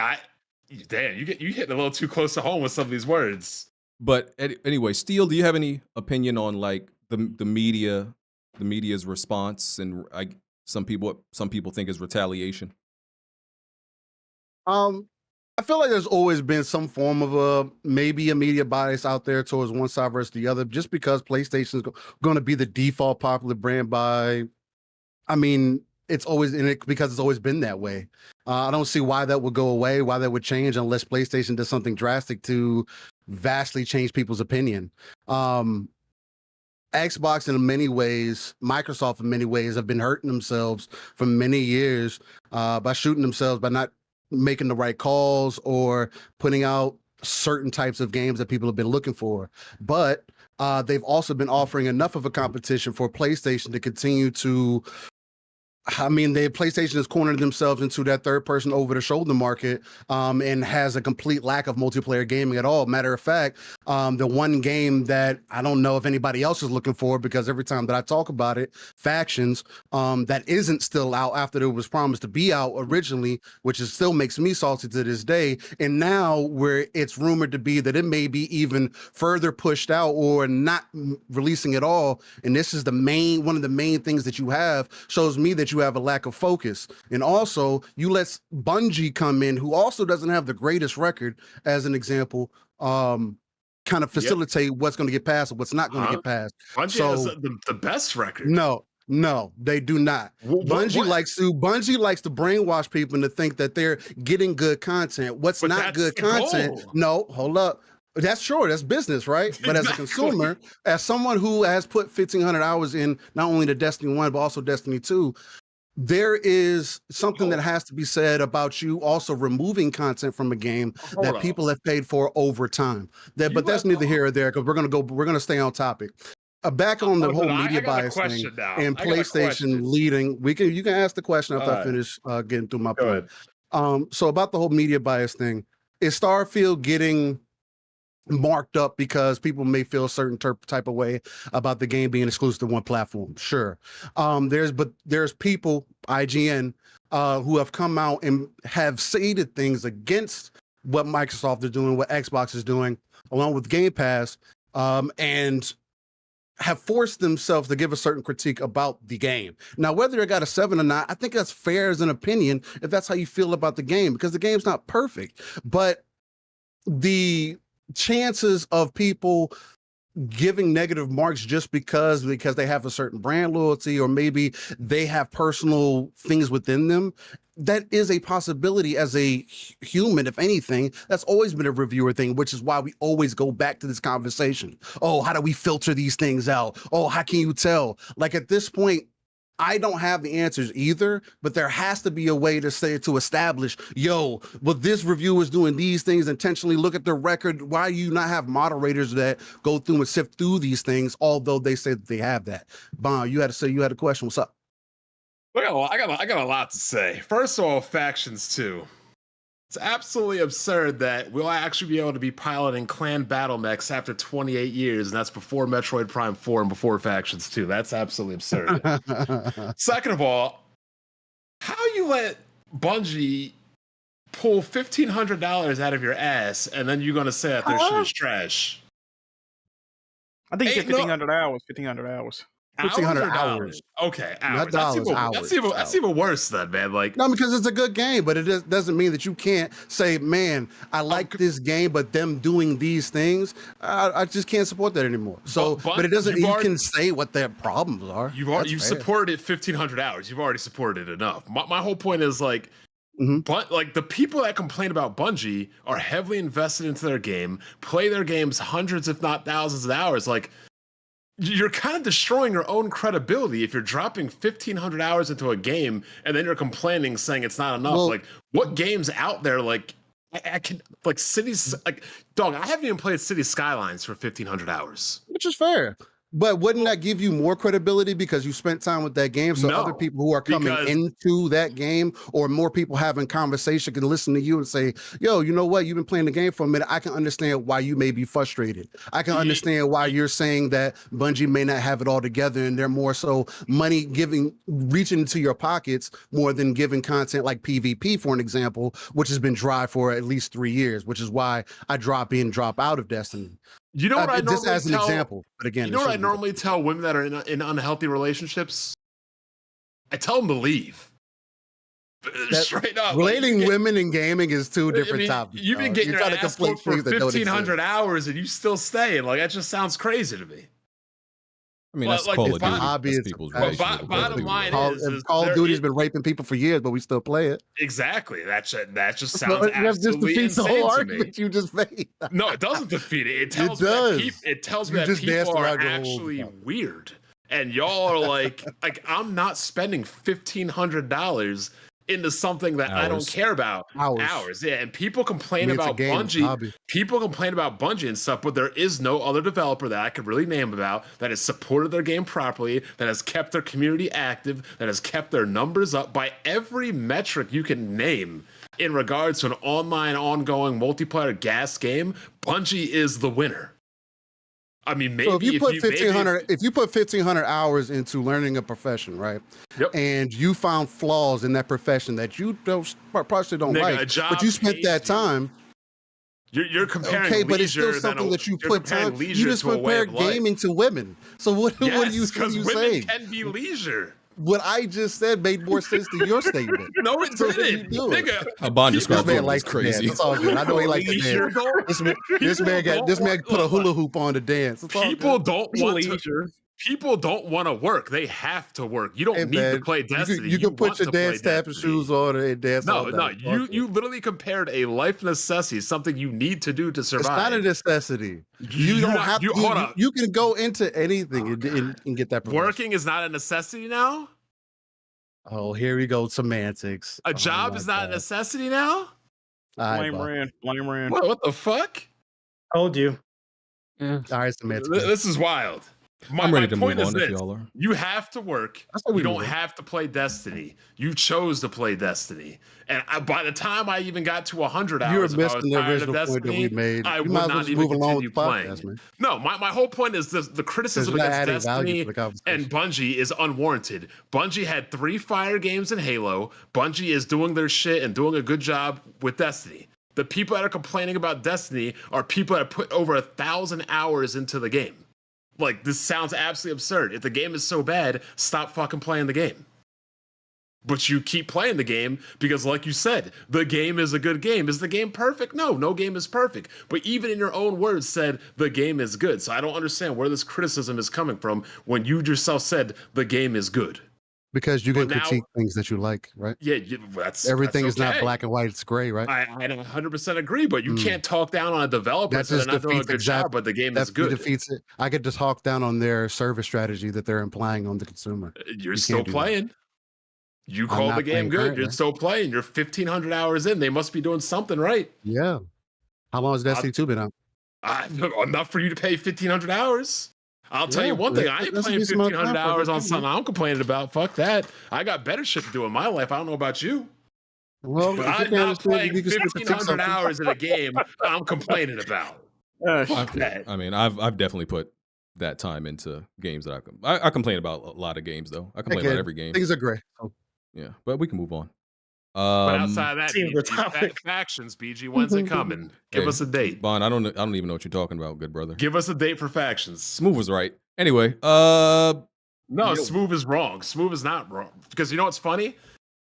damn, you hitting a little too close to home with some of these words. But anyway, Steele, do you have any opinion on like the media's response, and some people think is retaliation? I feel like there's always been some form of maybe a media bias out there towards one side versus the other, just because PlayStation is going to be the default popular brand by, I mean, it's always in it because it's always been that way. I don't see why that would go away, why that would change, unless PlayStation does something drastic to vastly change people's opinion. Xbox in many ways, Microsoft in many ways have been hurting themselves for many years by shooting themselves, by not making the right calls or putting out certain types of games that people have been looking for. But they've also been offering enough of a competition for PlayStation to continue to I mean, PlayStation has cornered themselves into that third-person over-the-shoulder market, and has a complete lack of multiplayer gaming at all. Matter of fact, the one game that I don't know if anybody else is looking for, because every time that I talk about it, Factions, that isn't still out after it was promised to be out originally, which still makes me salty to this day. And now where it's rumored to be that it may be even further pushed out or not releasing at all. And this is one of the main things that you have, shows me that you have a lack of focus. And also you let Bungie come in, who also doesn't have the greatest record, as an example, kind of facilitate what's going to get passed and what's not going to get passed. Bungie has the best record. No, they do not. Bungie likes to brainwash people into think that they're getting good content. What's not good content? Goal. No, hold up. That's sure. That's business, right? But as a consumer, as someone who has put 1,500 hours in not only to Destiny 1, but also Destiny 2, there is something that has to be said about you also removing content from a game that people have paid for over time. But that's neither here or there, because we're going to stay on topic. Back on the whole media bias thing and PlayStation leading. You can ask the question after I finish getting through my point. So about the whole media bias thing, is Starfield getting marked up because people may feel a certain type of way about the game being exclusive to one platform? Sure. There's people, IGN, who have come out and have stated things against what Microsoft is doing, what Xbox is doing, along with Game Pass, and have forced themselves to give a certain critique about the game. Now, whether it got a 7 or not, I think that's fair as an opinion if that's how you feel about the game, because the game's not perfect. But the chances of people giving negative marks just because they have a certain brand loyalty, or maybe they have personal things within them, that is a possibility as a human. If anything, that's always been a reviewer thing, which is why we always go back to this conversation. Oh, how do we filter these things out? Oh, how can you tell? Like, at this point, I don't have the answers either, but there has to be a way to establish, well, this reviewer is doing these things intentionally. Look at the record. Why do you not have moderators that go through and sift through these things, although they say that they have that? Bon, you had a question. What's up? I got a lot to say. First of all, Factions 2. It's absolutely absurd that we'll actually be able to be piloting clan battle mechs after 28 years, and that's before Metroid Prime 4 and before Factions 2. That's absolutely absurd. Second of all, how you let Bungie pull $1,500 out of your ass, and then you're going to say that their shit is trash? I think you said 1,500 hours. 1,500 hours. 1,500 hours. Okay, hours. Not dollars. That's even worse then, man. Like, no, because it's a good game, but it doesn't mean that you can't say, man, I like this game, but them doing these things, I just can't support that anymore. So, but it doesn't. You can say what their problems are. You've supported it 1,500 hours. You've already supported it enough. My whole point is like. But like, the people that complain about Bungie are heavily invested into their game, play their games hundreds, if not thousands of hours. Like, you're kind of destroying your own credibility if you're dropping 1,500 hours into a game and then you're complaining, saying it's not enough. Like, what games out there, like, I can, like, cities, like, dog, I haven't even played City Skylines for 1,500 hours. Which is fair. But wouldn't that give you more credibility because you spent time with that game? So other people who are coming into that game, or more people having conversation, can listen to you and say, yo, you know what? You've been playing the game for a minute. I can understand why you may be frustrated. I can understand why you're saying that Bungie may not have it all together, and they're more so money reaching into your pockets more than giving content like PvP, for an example, which has been dry for at least 3 years, which is why I drop out of Destiny. You know what I normally just as an example, but again, you know what I normally tell women that are in unhealthy relationships? I tell them to leave. Straight up. Relating women and gaming is two different topics. You've been getting your ass whooped for 1,500 hours and you still stay. Like, that just sounds crazy to me. I mean, that's Call of Duty. That's people's relationship. Bottom line is Call of Duty's been raping people for years, but we still play it. Exactly. That just sounds absolutely defeats the whole insane to argument me. you just made. No, it doesn't defeat it. It tells me that people are actually weird, and y'all are like I'm not spending $1,500 into something that I don't Hours. care about. Hours. Yeah. And people complain I mean, it's a about game, it's a Bungie. hobby. People complain about Bungie and stuff, but there is no other developer that I could really name about that has supported their game properly, that has kept their community active, that has kept their numbers up by every metric you can name in regards to an online, ongoing, multiplayer gas game. Bungie is the winner. I mean, maybe so if you put 1,500 hours into learning a profession, right? Yep. And you found flaws in that profession that you probably don't Nigga, a like, job but you spent pays that time. You're comparing Okay, but it's still leisure something that you you're put comparing time. leisure You just to a way compared of life. gaming to women. So what are you Because women saying? can be leisure. What I just said made more sense to your statement. No, it So what are you didn't. doing? Nigga, Bond This described man it likes as to dance. crazy. It's all good. I know he likes to Leisure dance. don't- This man put a hula hoop on to dance. It's all people good. don't want to. People don't want to work. They have to work. You don't Hey, need man, to play Destiny. You can put want your to play dance tap and Destiny. shoes on and dance all No, night. no. You literally compared a life necessity, something you need to do to survive. It's not a necessity. You don't have to. Hold up. You can go into anything and get that. Profession. Working is not a necessity now. Oh, here we go. Semantics. A job is not a necessity now. Blame Rand. What the fuck? Told you. All right, semantics. This is wild. I'm ready to move point is on if this. y'all are. You have to work. You don't have to play Destiny. You chose to play Destiny. And by the time I even got to 100 You're hours, if I was missing the tired of original point that Destiny, we made. I You would might as well not just even move along with continue the podcast, playing. man. No, my whole point is this: the criticism Because you're not against adding value Destiny to the conversation. and Bungie is unwarranted. Bungie had 3 fire games in Halo. Bungie is doing their shit and doing a good job with Destiny. The people that are complaining about Destiny are people that put over 1,000 hours into the game. Like, this sounds absolutely absurd. If the game is so bad, stop fucking playing the game. But you keep playing the game because, like you said, the game is a good game. Is the game perfect? No, no game is perfect. But even in your own words said the game is good. So I don't understand where this criticism is coming from when you yourself said the game is good. Because you can But now- critique things that you like, right? Yeah, that's Everything that's is not okay. black and white; it's gray, right? I 100% agree, but you can't talk down on a developer That that they're just not doing a defeats good exact- job, but the game that is good. defeats it. I get to talk down on their service strategy that they're implying on the consumer. You're You still can't do that. playing. You I'm call not the game playing good. currently. You're still playing. You're 1,500 hours in. They must be doing something right. Yeah. How long has Destiny 2 been out? Enough for you to pay 1,500 hours. I'll tell you one thing. I ain't that's a playing decent amount of 1,500 time for hours on everything, something I'm complaining about. Fuck that. I got better shit to do in my life. I don't know about you. Well, But if you I'm can't not understand, playing you can still critique 1,500 something. hours in a game I'm complaining about. Fuck that. I mean, I've definitely put that time into games that I complain about a lot of games though. I complain about every game. Things are gray. So. Yeah, but we can move on. But outside of that, seems the BG, topic. factions, BG, when's it coming? Give Hey, us a date. Bond, I don't even know what you're talking about, good brother. Give us a date for factions. Smooth was right. Anyway, No, Yo. Smooth is wrong. Smooth is not wrong. Because you know what's funny?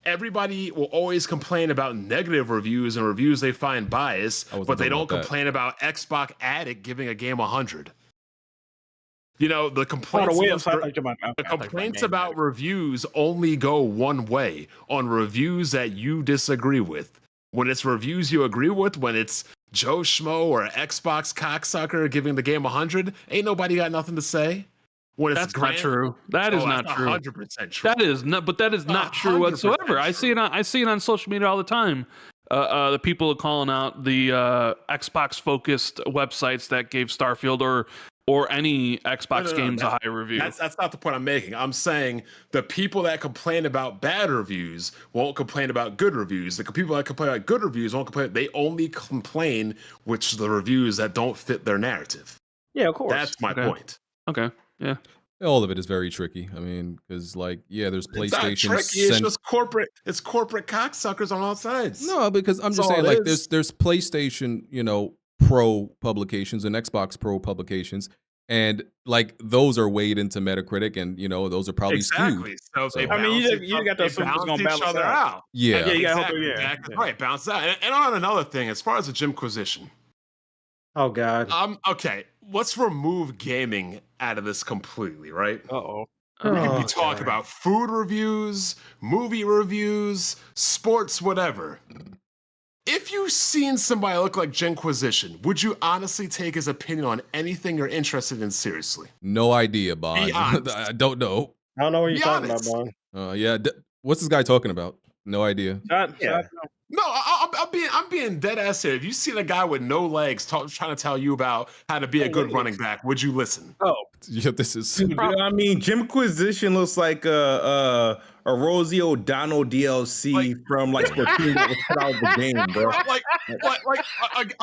Everybody will always complain about negative reviews and reviews they find biased, I wasn't but they talking don't about that. complain about Xbox Addict giving a game 100. You know, the complaints, about reviews only go one way on reviews that you disagree with. When it's reviews you agree with, when it's Joe Schmo or Xbox cocksucker giving the game 100, ain't nobody got nothing to say. When it's That's not true. That is not true. 100% true. That is not, but that is not true 100% whatsoever. I see it on social media all the time. The people are calling out the Xbox focused websites that gave Starfield or any Xbox games a high review. That's not the point I'm making. I'm saying the people that complain about bad reviews won't complain about good reviews. The people that complain about good reviews won't complain. They only complain which the reviews that don't fit their narrative. Yeah, of course. That's my point. Okay. Yeah. all of it is very tricky. I mean, because like, yeah, there's It's not PlayStation. tricky. It's just corporate. It's corporate cocksuckers on all sides. No, because I'm That's just all saying, it like, is. there's PlayStation, Pro publications and Xbox Pro publications, and like those are weighed into Metacritic, and those are probably Exactly. skewed. So they I mean, you got to they assume it's balance gonna each balance other out. out. Yeah. Yeah, you gotta hope exactly. it- yeah. Exactly. Right, balance out. And on another thing, as far as the Jimquisition, Oh God. okay, let's remove gaming out of this completely, right? Uh-oh. We could Oh, be talking God. about food reviews, movie reviews, sports, whatever. If you've seen somebody look like Jimquisition, would you honestly take his opinion on anything you're interested in seriously? No idea, Bond. Be honest. I don't know. I don't know what you're Be talking honest. about, Bond. Yeah, what's this guy talking about? No idea. No, I'm being dead ass here. If you seen a guy with no legs trying to tell you about how to be a good running back, would you listen? Oh, yeah, this is. Dude, you know what I mean? Jimquisition looks like a Rosie O'Donnell DLC from like Splatoon that was put out of the game, bro.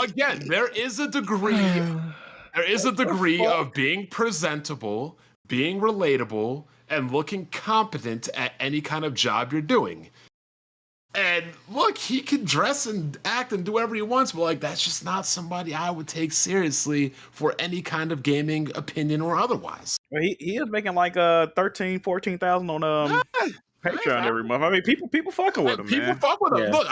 Again, there is a degree. There is a degree of being presentable, being relatable, and looking competent at any kind of job you're doing. And look, he can dress and act and do whatever he wants, but like that's just not somebody I would take seriously for any kind of gaming opinion or otherwise. Well, he is making like 14,000 on Patreon every month. I mean, people fucking with him. People man. fuck with him. Look,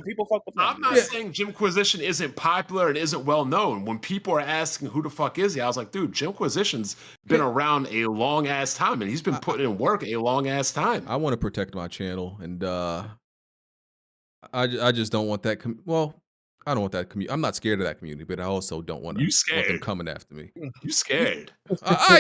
People fuck with them. I'm not saying Jimquisition isn't popular and isn't well known. When people are asking who the fuck is he, I was like, dude, Jimquisition's been around a long ass time, and he's been putting in work a long ass time. I want to protect my channel, and I just don't want that. I don't want that community. I'm not scared of that community, but I also don't want them coming after me. You scared?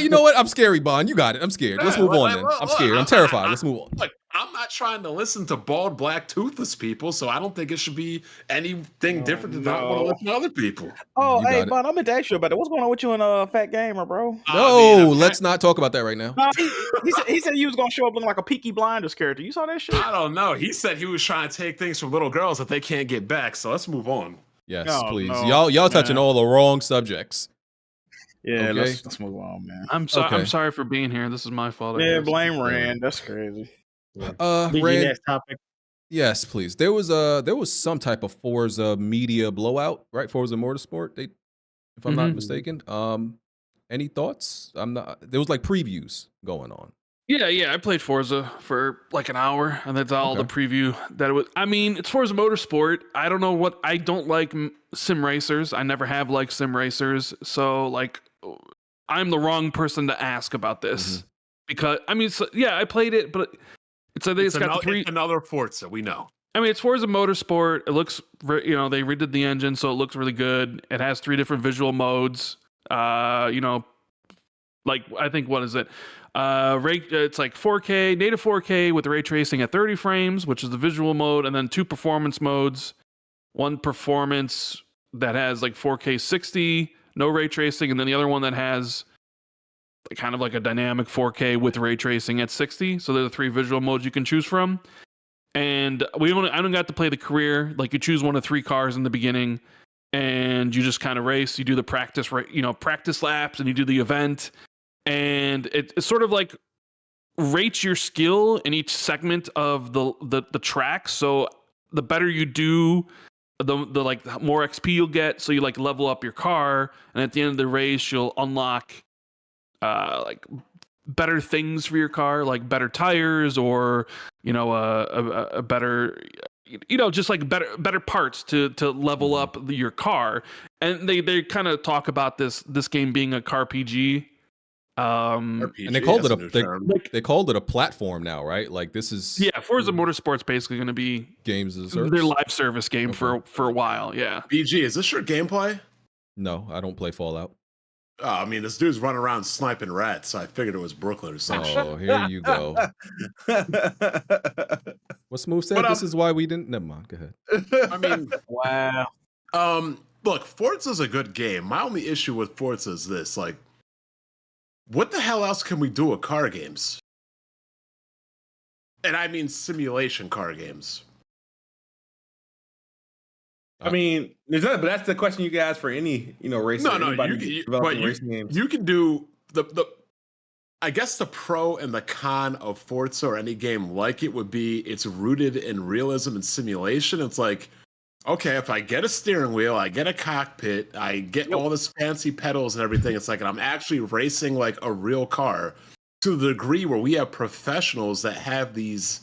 You know what? I'm scary, Bond. You got it. I'm scared. Let's move on then. I'm scared. I'm terrified. Let's move on. Look, I'm not trying to listen to bald, black, toothless people, so I don't think it should be anything different than not want to listen to other people. Oh, hey, Bud, I'm gonna ask you about it. What's going on with you and Fat Gamer, bro? No, let's not talk about that right now. No, he said he was gonna show up looking like a Peaky Blinders character. You saw that shit? I don't know. He said he was trying to take things from little girls that they can't get back. So let's move on. Yes, please. Y'all touching all the wrong subjects. Yeah, okay? let's move on, man. I'm sorry for being here. This is my fault. Yeah, blame Rand. That's crazy. Rand, next topic. Yes, please. There was some type of Forza media blowout, right? Forza Motorsport. If I'm not mistaken. Any thoughts? There was like previews going on. Yeah, I played Forza for like an hour, and that's all the preview that it was. I mean, it's Forza Motorsport. I don't know what I don't like sim racers. I never have liked sim racers, so like, I'm the wrong person to ask about this because I mean, I played it, but it's got another Forza. We know. I mean, it's Forza Motorsport. It looks, they redid the engine, so it looks really good. It has 3 different visual modes. Like I think what is it? It's like 4K, native 4K with ray tracing at 30 frames, which is the visual mode, and then 2 performance modes. One performance that has like 4K 60, no ray tracing, and then the other one that has kind of like a dynamic 4K with ray tracing at 60. So there are 3 visual modes you can choose from. And I don't got to play the career. Like you choose one of 3 cars in the beginning, and you just kind of race. You do the practice laps, and you do the event. And it's sort of like rates your skill in each segment of the track. So the better you do, the like more XP you'll get. So you like level up your car, and at the end of the race, you'll unlock like better things for your car, like better tires, or a better, just like better parts to level up your car. And they kind of talk about this game being a car PG. RPG, and they called it a platform now, right? Like this is Forza Motorsport's basically going to be games as a service, their live service game for a while. Yeah. BG, is this your gameplay? No, I don't play Fallout. I mean, this dude's running around sniping rats, so I figured it was Brooklyn or something. Oh, here you go. What Smooth said. This is why we didn't. Never mind. Go ahead. I mean, wow. Look, Forza's a good game. My only issue with Forza is this: like, what the hell else can we do with car games? And I mean simulation car games. I mean, but that's the question you can ask for any, racer. No, you can do I guess the pro and the con of Forza or any game like it would be it's rooted in realism and simulation. It's like, okay, if I get a steering wheel, I get a cockpit, I get all this fancy pedals and everything, it's like I'm actually racing like a real car to the degree where we have professionals that have these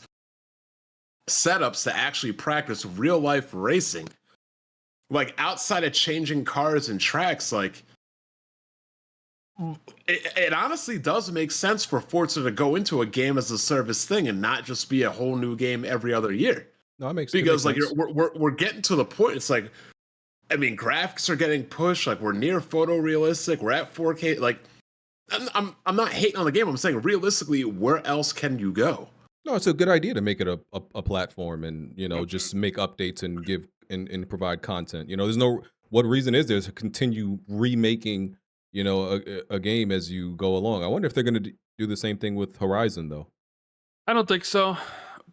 setups to actually practice real life racing. Like outside of changing cars and tracks, like it honestly does make sense for Forza to go into a game as a service thing and not just be a whole new game every other year. No, it makes because like sense. we're getting to the point. It's like, I mean, graphics are getting pushed. Like we're near photorealistic. We're at 4K. Like I'm not hating on the game. I'm saying realistically, where else can you go? No, it's a good idea to make it a platform and, just make updates and give and provide content. There's what reason is there to continue remaking, a game as you go along? I wonder if they're going to do the same thing with Horizon, though. I don't think so,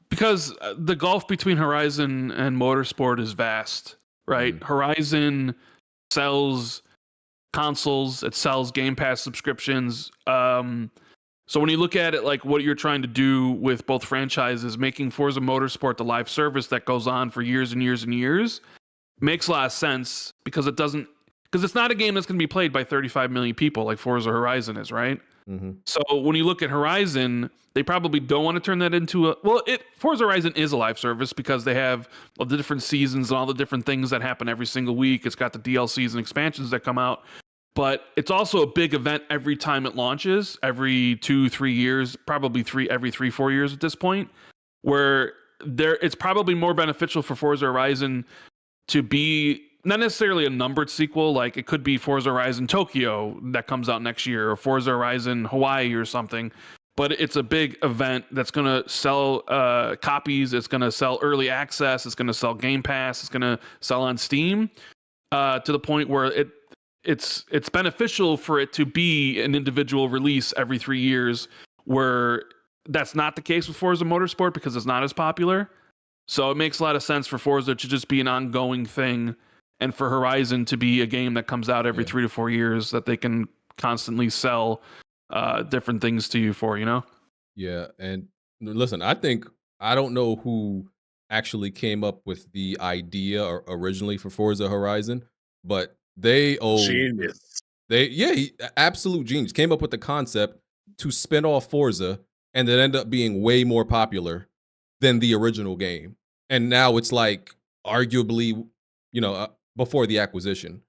because the gulf between Horizon and Motorsport is vast, right? Horizon sells consoles, it sells Game Pass subscriptions. So when you look at it, like what you're trying to do with both franchises, making Forza Motorsport the live service that goes on for years and years and years, makes a lot of sense because it's not a game that's going to be played by 35 million people like Forza Horizon is, right? So when you look at Horizon, they probably don't want to turn that into Forza Horizon is a live service because they have all the different seasons and all the different things that happen every single week. It's got the DLCs and expansions that come out. But it's also a big event every time it launches, every 2-3 years, probably every 3-4 years at this point, where it's probably more beneficial for Forza Horizon to be not necessarily a numbered sequel, like it could be Forza Horizon Tokyo that comes out next year, or Forza Horizon Hawaii or something. But it's a big event that's going to sell copies, it's going to sell early access, it's going to sell Game Pass, it's going to sell on Steam, to the point where it's beneficial for it to be an individual release every 3 years, where that's not the case with Forza Motorsport because it's not as popular. So it makes a lot of sense for Forza to just be an ongoing thing, and for Horizon to be a game that comes out every 3 to 4 years that they can constantly sell different things to you for, Yeah, and listen, I don't know who actually came up with the idea originally for Forza Horizon, but they Genius. Absolute genius. Came up with the concept to spin off Forza and then end up being way more popular than the original game. And now it's like arguably, before the acquisition,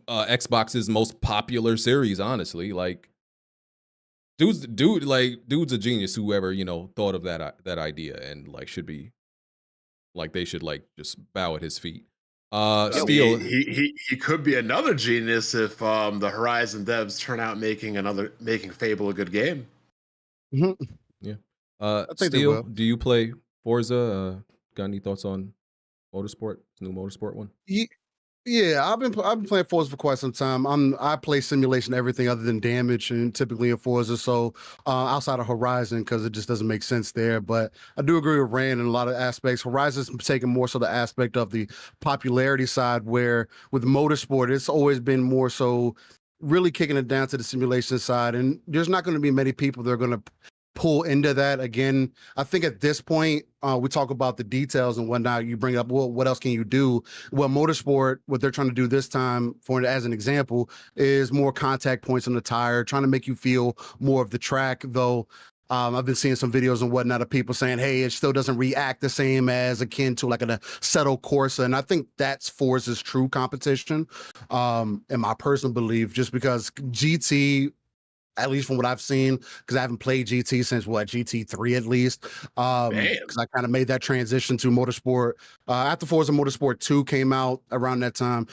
Xbox's most popular series, honestly. Like dude's a genius, whoever, thought of that idea, and they should just bow at his feet. Steel, he could be another genius if the Horizon devs turn out making Fable a good game. Yeah. I think they Steel, will. do you play Forza? Got any thoughts on Motorsport? New Motorsport one? Yeah, I've been playing Forza for quite some time. I play simulation, everything other than damage, and typically in Forza. So outside of Horizon, because it just doesn't make sense there. But I do agree with Rand in a lot of aspects. Horizon's taking more so the aspect of the popularity side, where with Motorsport, it's always been more so really kicking it down to the simulation side. And there's not going to be many people that are going to pull into that. Again, I think at this point, we talk about the details and whatnot. You bring up, well, what else can you do? Well, Motorsport, what they're trying to do this time, as an example, is more contact points on the tire, trying to make you feel more of the track, though. I've been seeing some videos and whatnot of people saying, hey, it still doesn't react the same as akin to like a Assetto Corsa. And I think that's Forza's true competition, in my personal belief, just because GT, at least from what I've seen, because I haven't played GT since GT3 at least. Because I kind of made that transition to Motorsport after Forza Motorsport 2 came out around that time.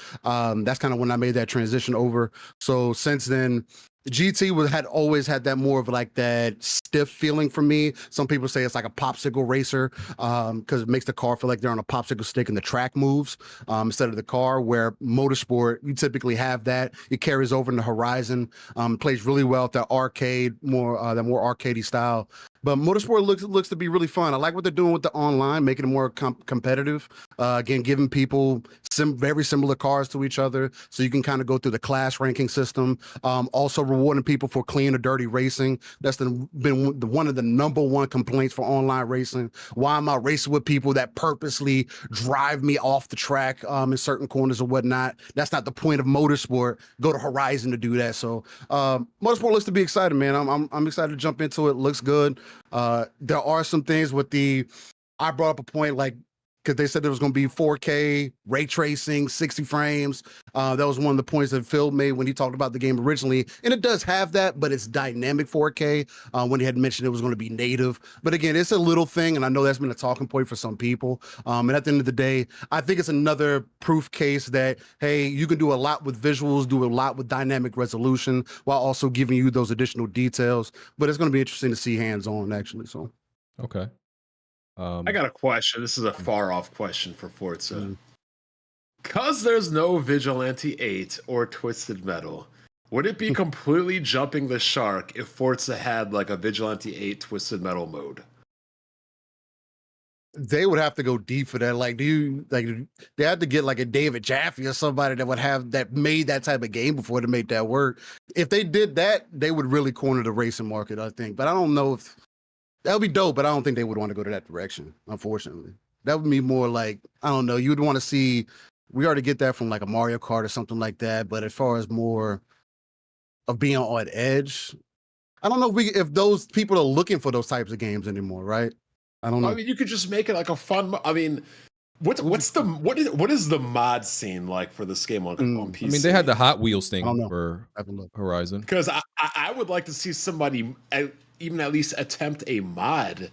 That's kind of when I made that transition over. So since then, GT had always had that more of like that stiff feeling for me. Some people say it's like a popsicle racer because it makes the car feel like they're on a popsicle stick and the track moves instead of the car. Where Motorsport, you typically have that. It carries over into Horizon. Plays really well with that arcade, more arcadey style. But Motorsport looks to be really fun. I like what they're doing with the online, making it more competitive. Again, giving people very similar cars to each other, so you can kind of go through the class ranking system. Also rewarding people for clean or dirty racing. That's been one of the number one complaints for online racing. Why am I racing with people that purposely drive me off the track in certain corners or whatnot? That's not the point of Motorsport. Go to Horizon to do that. So Motorsport looks to be exciting, man. I'm excited to jump into it. Looks good. There are some things with I brought up a point, like, because they said there was going to be 4K, ray tracing, 60 frames. That was one of the points that Phil made when he talked about the game originally. And it does have that, but it's dynamic 4K when he had mentioned it was going to be native. But again, it's a little thing, and I know that's been a talking point for some people. And at the end of the day, I think it's another proof case that, hey, you can do a lot with visuals, do a lot with dynamic resolution, while also giving you those additional details. But it's going to be interesting to see hands-on, actually. So, okay. I got a question. This is a far-off question for Forza. Because there's no Vigilante 8 or Twisted Metal, would it be completely jumping the shark if Forza had like a Vigilante 8 Twisted Metal mode? they would have to go deep for that. Like, they had to get like a David Jaffe or somebody that would have that made that type of game before to make that work. If they did that, they would really corner the racing market, I think. But I don't know if that would be dope, but I don't think they would want to go to that direction, unfortunately. That would be more like, I don't know, you would want to see, we already get that from like a Mario Kart or something like that. But as far as more of being on edge, I don't know if those people are looking for those types of games anymore, right? I don't know. I mean, you could just make it like a fun. I mean, what is the mod scene like for this game on PC? I mean, they had the Hot Wheels thing for Horizon. Because I would like to see somebody even at least attempt a mod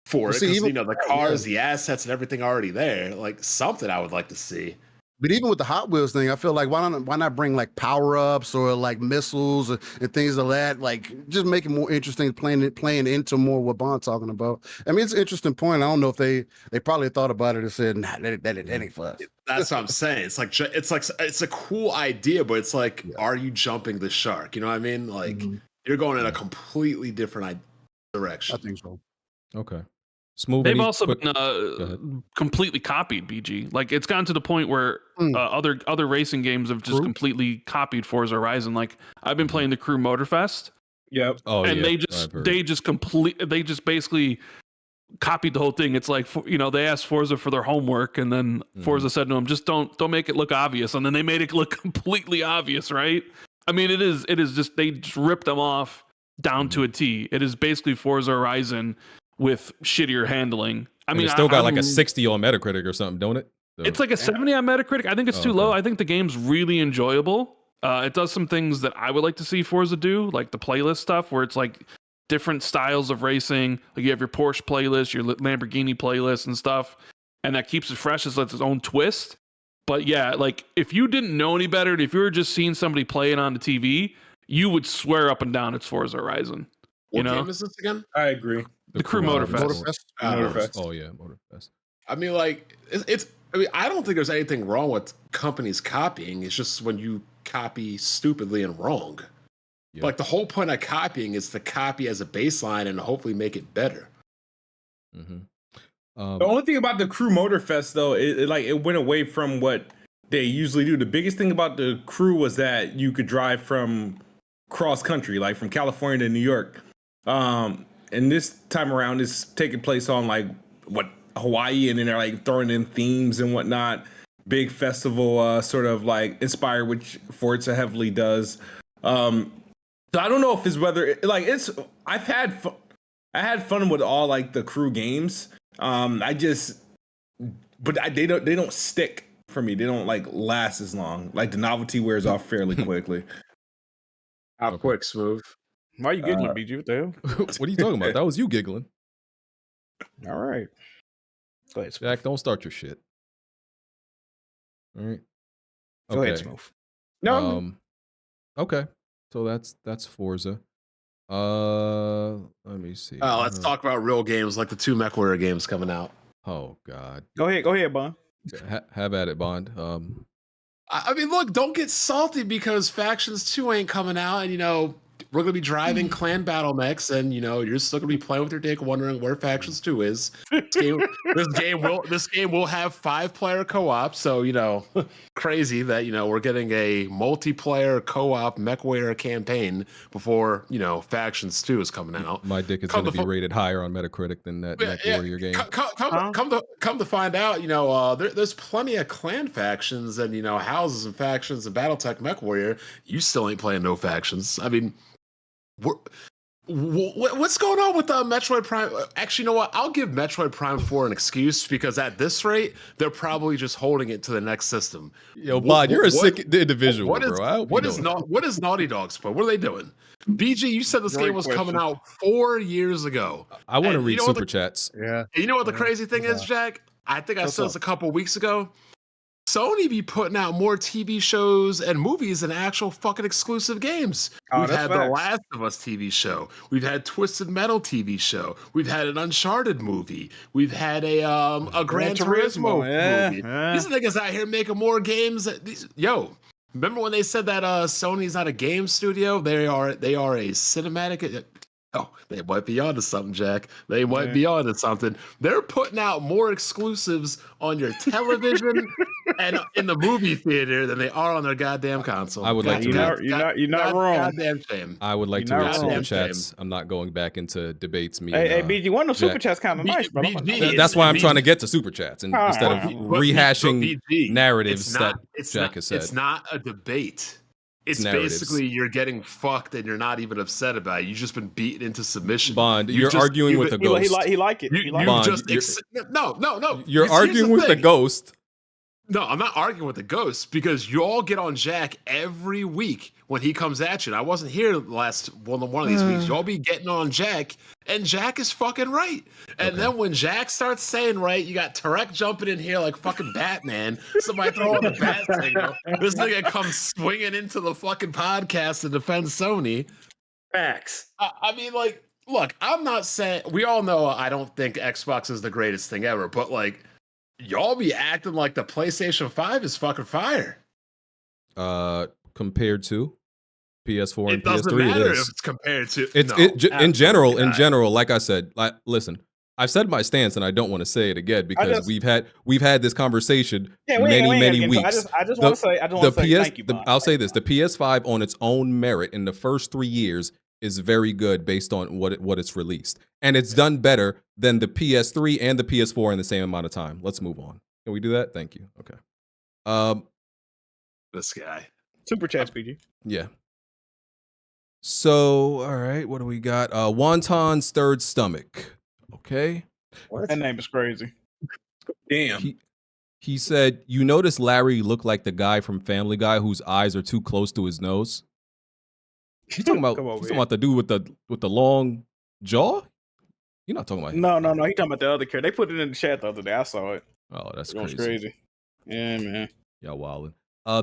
for it. Because the cars, the assets, and everything already there. Like something I would like to see. But even with the Hot Wheels thing, I feel like why not bring like power-ups or like missiles and things like that? Like just make it more interesting, playing into more what Bond's talking about. I mean, it's an interesting point. I don't know if they probably thought about it and said, nah, that ain't for us. That's what I'm saying. It's a cool idea, but it's like, are you jumping the shark? You know what I mean? Like you're going in a completely different direction. I think so. Okay. Smooth. They've also been completely copied BG. Like it's gotten to the point where other racing games have just completely copied Forza Horizon. Like I've been playing the Crew Motorfest. Yep. And they just basically copied the whole thing. It's like, they asked Forza for their homework, and then Forza said to them, just don't make it look obvious. And then they made it look completely obvious, right? I mean, it is just, they just ripped them off down to a T. It is basically Forza Horizon with shittier handling. I mean, it's still got like a 60 on Metacritic or something, don't it? So, it's like a 70 on Metacritic. I think it's too low. I think the game's really enjoyable. It does some things that I would like to see Forza do, like the playlist stuff, where it's like different styles of racing. Like you have your Porsche playlist, your Lamborghini playlist and stuff, and that keeps it fresh. It's its own twist. But yeah, like if you didn't know any better, and if you were just seeing somebody play it on the TV, you would swear up and down it's Forza Horizon. What game is this again? I agree. The Crew Motorfest. Motorfest. Oh yeah, Motorfest. I mean, like I mean, I don't think there's anything wrong with companies copying. It's just when you copy stupidly and wrong. Yep. Like the whole point of copying is to copy as a baseline and hopefully make it better. The only thing about the Crew Motorfest though, it went away from what they usually do. The biggest thing about the Crew was that you could drive from cross country, like from California to New York. And this time around, it's taking place on like Hawaii, and then they're like throwing in themes and whatnot. Big festival, sort of like inspired, which Forza heavily does. So I don't know if it's whether I had fun with all like the Crew games. They don't stick for me. They don't like last as long. Like the novelty wears off fairly quickly. How quick, Smooth? Why are you giggling, BG? What the hell? What are you talking about? That was you giggling. All right. Go ahead, Smooth. Jack, don't start your shit. All right. Go ahead, Smooth. No. Okay. So that's Forza. Let me see. Let's talk about real games like the 2 MechWarrior games coming out. Oh God. Go ahead, Bond. Have at it, Bond. I mean, look, don't get salty because Factions 2 ain't coming out, and we're gonna be driving clan battle mechs, and you're still gonna be playing with your dick, wondering where Factions 2 is. This game will have 5-player co-op, so crazy that we're getting a multiplayer co-op MechWarrior campaign before Factions 2 is coming out. My dick is gonna be rated higher on Metacritic than that MechWarrior game. Come to find out, there's plenty of clan factions and houses and factions and BattleTech MechWarrior. You still ain't playing no factions. I mean, What's going on with Metroid Prime? Actually, you know what? I'll give Metroid Prime 4 an excuse because at this rate, they're probably just holding it to the next system. Yo, Bod, you're a sick individual, bro. What is Naughty Dog's plan? What are they doing? BG, you said this game was coming out 4 years ago. I want to read super chats. Yeah. You know what the crazy thing is, Jack? I think I said this a couple weeks ago. Sony be putting out more TV shows and movies than actual fucking exclusive games. We've had The Last of Us TV show. We've had Twisted Metal TV show. We've had an Uncharted movie. We've had a Gran Turismo movie. These niggas out here making more games. Remember when they said that Sony's not a game studio? They are a cinematic. Oh, they might be onto something, Jack. They might be onto something. They're putting out more exclusives on your television and in the movie theater than they are on their goddamn console. I would like to read. You're not wrong. Goddamn shame. I would like to read super chats. I'm not going back into debates. Hey, BG, one of the super chats kind of nice, bro. That's why I'm trying to get to super chats and instead of rehashing narratives that Jack has said. It's not a debate. It's basically you're getting fucked and you're not even upset about it. You've just been beaten into submission. Bond, you're arguing with a ghost. He like it. No. You're arguing with the ghost. No, I'm not arguing with the ghost because you all get on Jack every week when he comes at you. And I wasn't here last one of these weeks. Y'all be getting on Jack, and Jack is fucking right. And then when Jack starts saying right, you got Tarek jumping in here like fucking Batman. Somebody throw on the bat signal. This nigga comes swinging into the fucking podcast to defend Sony. Facts. I mean, like, look, I'm not saying we all know I don't think Xbox is the greatest thing ever, but like, y'all be acting like the PlayStation 5 is fucking fire. Compared to PS4 and it doesn't PS3, matter it is. if it's compared to. In general, like I said, listen, I've said my stance, and I don't want to say it again because we've had this conversation many weeks. I just want to say thank you. I'll say this: the PS5 on its own merit in the first 3 years is very good based on what it's released, and it's done better than the PS3 and the PS4 in the same amount of time. Let's move on. Can we do that? Thank you. Okay. This guy. Super chats, PG. Yeah. So, all right, what do we got? Wonton's third stomach. Okay. What? That name is crazy. Damn. He said, "You notice Larry looked like the guy from Family Guy whose eyes are too close to his nose." You talking about the dude with the long jaw? You're not talking about him. No. He talking about the other character. They put it in the chat the other day. I saw it. Oh, that's crazy. Yeah, man. Y'all wildin'.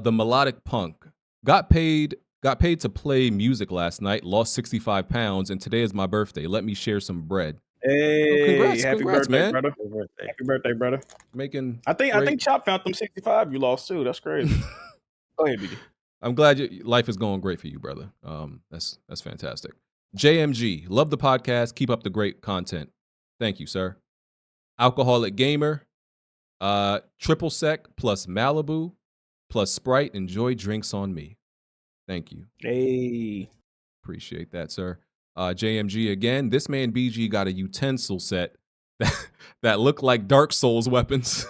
The melodic punk got paid to play music last night. Lost 65 pounds, and today is my birthday. Let me share some bread. Hey, happy birthday, man. brother. Happy birthday, brother. I think Chop found them 65 you lost too. That's crazy. Go ahead, BG. I'm glad life is going great for you, brother. That's fantastic. JMG, love the podcast. Keep up the great content. Thank you, sir. Alcoholic Gamer, triple sec plus Malibu plus Sprite. Enjoy drinks on me. Thank you. Hey. Appreciate that, sir. JMG again. This man BG got a utensil set that looked like Dark Souls weapons.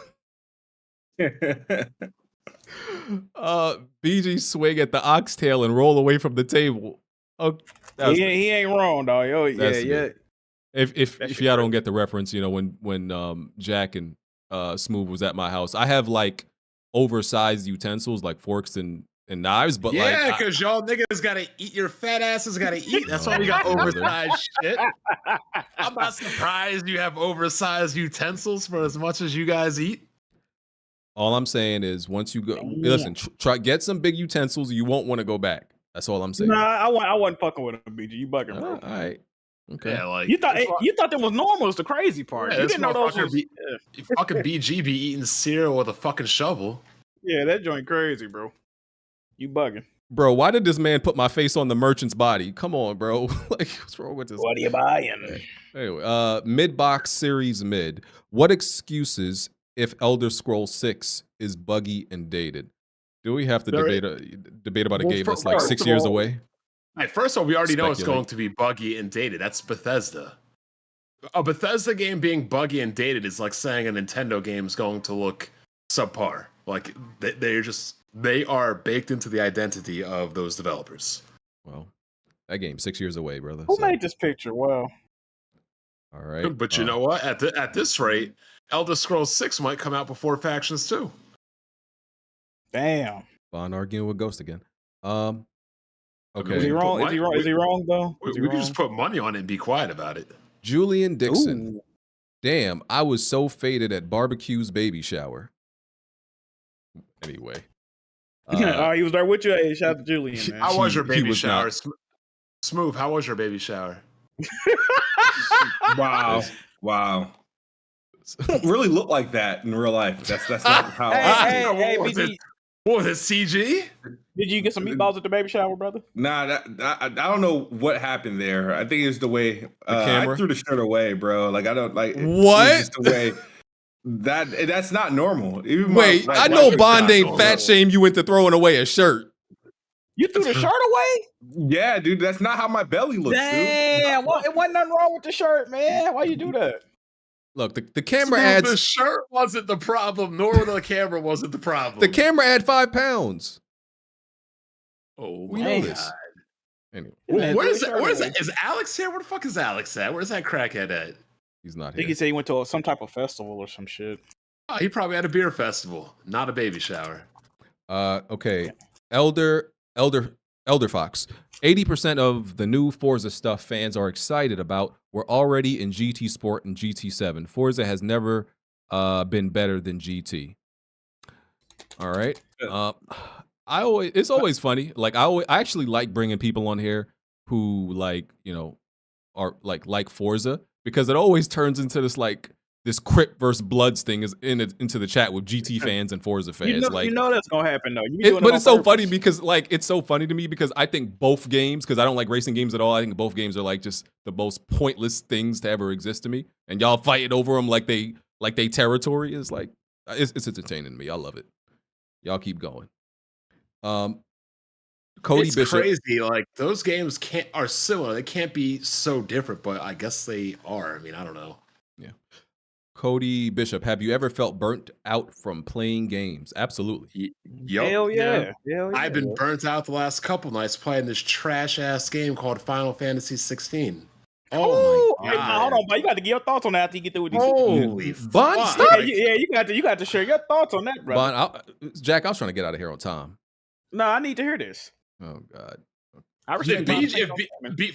BG swing at the oxtail and roll away from the table. Oh, he ain't wrong, dog. Yo, yeah. If y'all don't get the reference, when Jack and Smooth was at my house, I have like oversized utensils like forks and knives, but because y'all niggas gotta eat. Your fat asses gotta eat. That's why we got oversized shit. I'm not surprised you have oversized utensils for as much as you guys eat. All I'm saying is, once you go, listen, try get some big utensils. You won't want to go back. That's all I'm saying. Nah, I wasn't fucking with him, BG. You bugging, bro. All right. Okay. Yeah, like you thought that was normal. Is the crazy part. Yeah, you didn't know those was, fucking BG be eating cereal with a fucking shovel. Yeah, that joint crazy, bro. You bugging. Bro, why did this man put my face on the merchant's body? Come on, bro. Like, what's wrong with this? What are you buying? Anyway, mid-box series mid. What excuses if Elder Scrolls 6 is buggy and dated? Do we have to debate about a game that's like 6 years away? Right, first of all, we already know it's going to be buggy and dated. That's Bethesda. A Bethesda game being buggy and dated is like saying a Nintendo game is going to look subpar. Like they are baked into the identity of those developers. Well, That game's 6 years away, brother. Who made this picture? Wow. All right. But you know what? At this rate, Elder Scrolls 6 might come out before Factions 2. Damn. Bond arguing with Ghost again. Okay. Is he wrong? Is he wrong though? We could just put money on it and be quiet about it. Julian Dixon. Ooh. Damn, I was so faded at barbecue's baby shower. Anyway. Oh, he was there with you. Hey, shout out to Julian, man. How was your baby shower? Smooth, how was your baby shower? Wow. Don't really look like that in real life. That's not how. Hey, BG. What was it, CG? Did you get some meatballs at the baby shower, brother? Nah, I don't know what happened there. I think it's the way I threw the shirt away, bro. Like I don't like what? It's just the way that's not normal. Even wait, I know Bond ain't fat shame you into throwing away a shirt. You threw the shirt away? Yeah, dude. That's not how my belly looks, Damn, dude. It wasn't nothing wrong with the shirt, man. Why you do that? Look, the camera adds... The shirt wasn't the problem, nor the camera wasn't the problem. The camera had 5 pounds. Oh, we know this. Anyway. Where's that? Is Alex here? Where the fuck is Alex at? Where's that crackhead at? He's not I here. think he said he went to some type of festival or some shit. Oh, he probably had a beer festival, not a baby shower. Okay. Elder Fox. 80% of the new Forza stuff fans are excited about were already in GT Sport and GT7. Forza has never been better than GT. All right. It's always funny. Like I actually like bringing people on here who are like Forza, because it always turns into this Crip versus Bloods thing into the chat with GT fans and Forza fans. You know that's gonna happen though. But it's so funny because it's so funny to me because I think both games, because I don't like racing games at all, I think both games are like just the most pointless things to ever exist to me. And y'all fighting over them like they territory is like it's entertaining to me. I love it. Y'all keep going. Cody it's Bishop. Crazy. Like those games are similar. They can't be so different, but I guess they are. I mean, I don't know. Yeah. Cody Bishop, have you ever felt burnt out from playing games? Absolutely. Yep. Hell yeah. I've been burnt out the last couple nights playing this trash ass game called Final Fantasy 16. Oh my god! Hold on, but you got to give your thoughts on that after you get through with these. Holy Bond, stop. Yeah, you got to share your thoughts on that, brother. Bond, Jack, I was trying to get out of here on time. No, I need to hear this. Oh god. I respect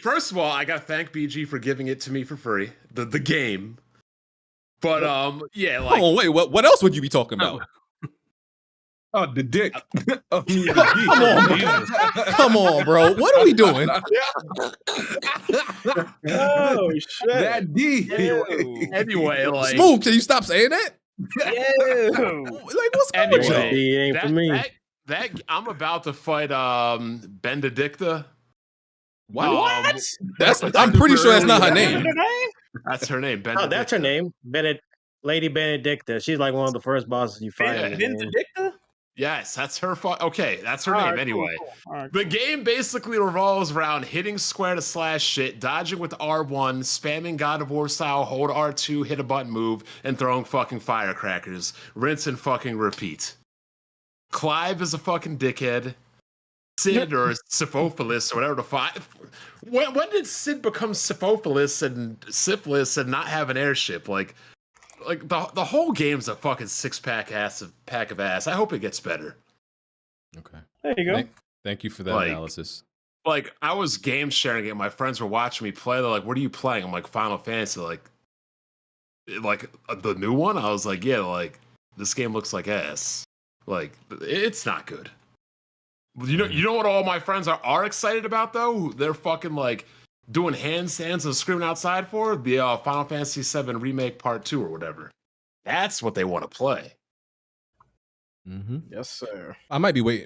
first of all, I gotta thank BG for giving it to me for free. The game. But yeah, like oh wait, what else would you be talking about? Oh, the dick. Come on, bro. What are we doing? Oh shit. That D. Anyway, like Smooth, can you stop saying that? Like what's going on? D ain't for me. That I'm about to fight Benedicta. What? I'm pretty sure that's not her name. That's her name. Oh, that's her name. Lady Benedicta. She's like one of the first bosses you fight. Benedicta? Yes, that's her. Okay, that's her name. Anyway, cool. The game basically revolves around hitting square to slash shit, dodging with R1, spamming God of War style, hold R2, hit a button move, and throwing fucking firecrackers. Rinse and fucking repeat. Clive is a fucking dickhead. Sid or Syphophilus or whatever the fuck. When did Sid become Syphophilus and syphilis and not have an airship? Like the whole game's a fucking pack of ass. I hope it gets better. Okay. There you go. Thank you for that analysis. Like I was game sharing it. My friends were watching me play. They're like, "What are you playing?" I'm like, "Final Fantasy." Like the new one. I was like, "Yeah." Like this game looks like ass. Like it's not good. You know what all my friends are excited about though? They're fucking like doing handstands and screaming outside for the Final Fantasy 7 Remake Part 2 or whatever. That's what they want to play. Mm-hmm. Yes, sir. I might wait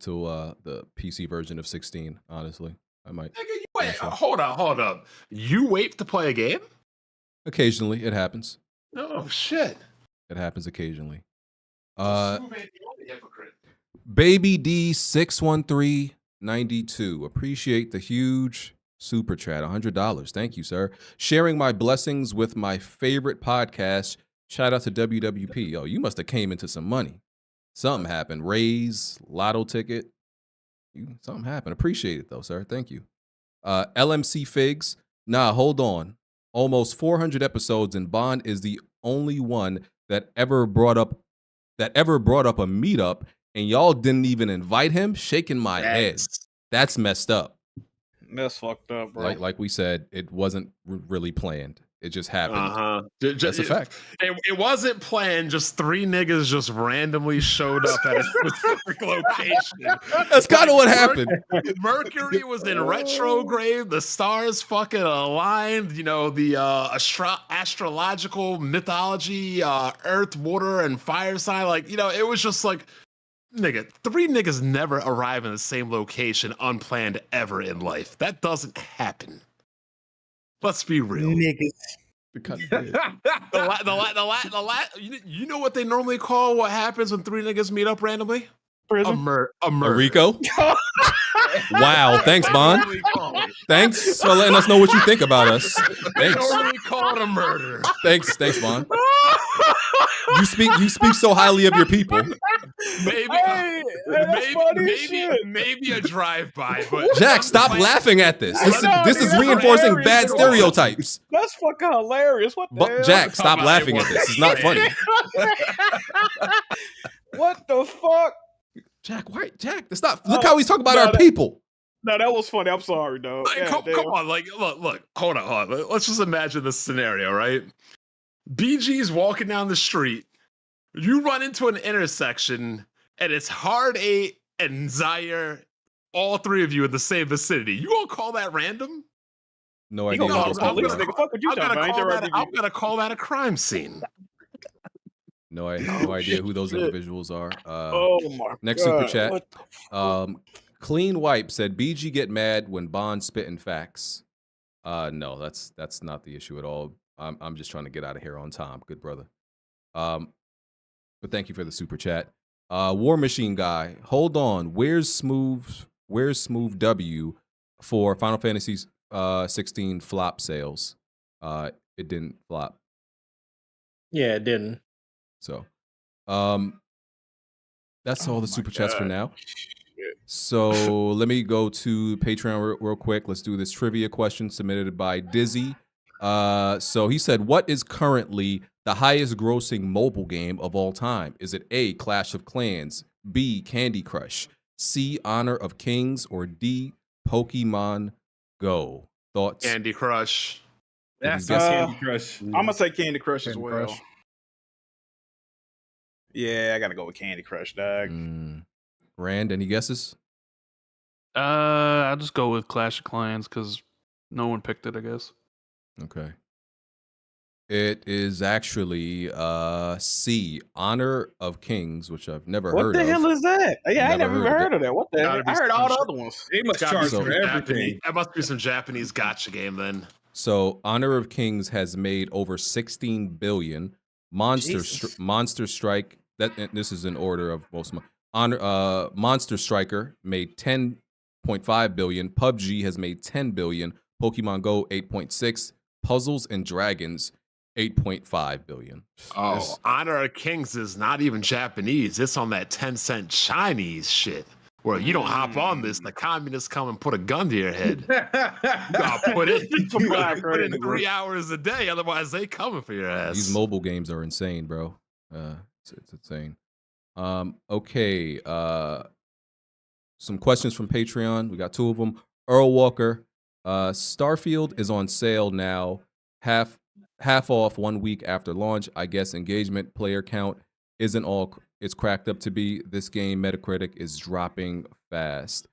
till the PC version of 16. Honestly, I might. Wait, hold up. You wait to play a game? Occasionally, it happens. Oh shit! It happens occasionally. Baby D61392. Appreciate the huge super chat. $100. Thank you, sir. Sharing my blessings with my favorite podcast. Shout out to WWP. Yo, you must have came into some money. Something happened. Raise, lotto ticket. Something happened. Appreciate it though, sir. Thank you. LMC Figs. Nah, hold on. Almost 400 episodes, and Bond is the only one that ever brought up a meetup, and y'all didn't even invite him. Shaking my head. That's messed up. That's fucked up, bro. Like we said, it wasn't really planned. It just happened. That's a fact. It wasn't planned. Just 3 niggas just randomly showed up at a specific location. That's kind of what happened. Mercury was in retrograde. The stars fucking aligned. You know, the astrological mythology, earth, water, and fire sign. Like, you know, it was just like, nigga, 3 niggas never arrive in the same location unplanned ever in life. That doesn't happen. Let's be real. Niggas. You know what they normally call what happens when 3 niggas meet up randomly? A murder. Rico? Wow, thanks, Bond. Thanks for letting us know what you think about us. Thanks. Normally called a murder. Thanks, Bond. You speak so highly of your people. Maybe a drive-by, but Jack, stop laughing at this. This is reinforcing bad stereotypes. That's fucking hilarious. What the hell? Jack, stop laughing at this. It's not funny. What the fuck? Jack, why? Jack, that's not. Look how he's talking about our people. No, that was funny. I'm sorry, dog. Like, come on, like, look, hold on. Let's just imagine this scenario, right? BG's walking down the street. You run into an intersection, and it's Hard 8 and Zaire, all 3 of you in the same vicinity. You gonna call that random? No idea. I'm gonna call that a crime scene. No idea who those individuals are. Oh my next God. super chat. Clean Wipe said BG get mad when Bond spitting facts. No, that's not the issue at all. I'm just trying to get out of here on time, good brother. But thank you for the super chat. War Machine Guy, hold on. Where's Smooth W for Final Fantasy 16 flop sales? It didn't flop. Yeah, it didn't. So, that's all the super chats for now. So let me go to Patreon real quick. Let's do this trivia question submitted by Dizzy. So he said, what is currently the highest grossing mobile game of all time? Is it A, Clash of Clans, B, Candy Crush, C, Honor of Kings, or D, Pokemon Go? Thoughts? Candy Crush. That's Candy Crush. I'm gonna say Candy Crush as Candy well. Crush. Yeah, I gotta go with Candy Crush, dog. Rand, any guesses? I'll just go with Clash of Clans because no one picked it, I guess. Okay. It is actually C, Honor of Kings, which I've never heard of. What the hell is that? Yeah, I never even heard of that. What the hell? Gotta be I heard all the some other ones. They must charge for everything. That must be some Japanese gotcha game then. So Honor of Kings has made over 16 billion. Monster Strike, this is in order of most. Monster Striker made 10.5 billion. PUBG has made 10 billion. Pokemon Go 8.6. Puzzles and Dragons 8.5 billion. Oh, Honor of Kings is not even Japanese. It's on that 10-cent Chinese shit. Where you don't hop on this, the communists come and put a gun to your head. You gotta put in 3 hours a day, otherwise they coming for your ass. These mobile games are insane, bro. It's insane. Okay. Some questions from Patreon. We got 2 of them. Earl Walker. Starfield is on sale now. Half off 1 week after launch. I guess engagement player count isn't all it's cracked up to be. This game, Metacritic, is dropping fast.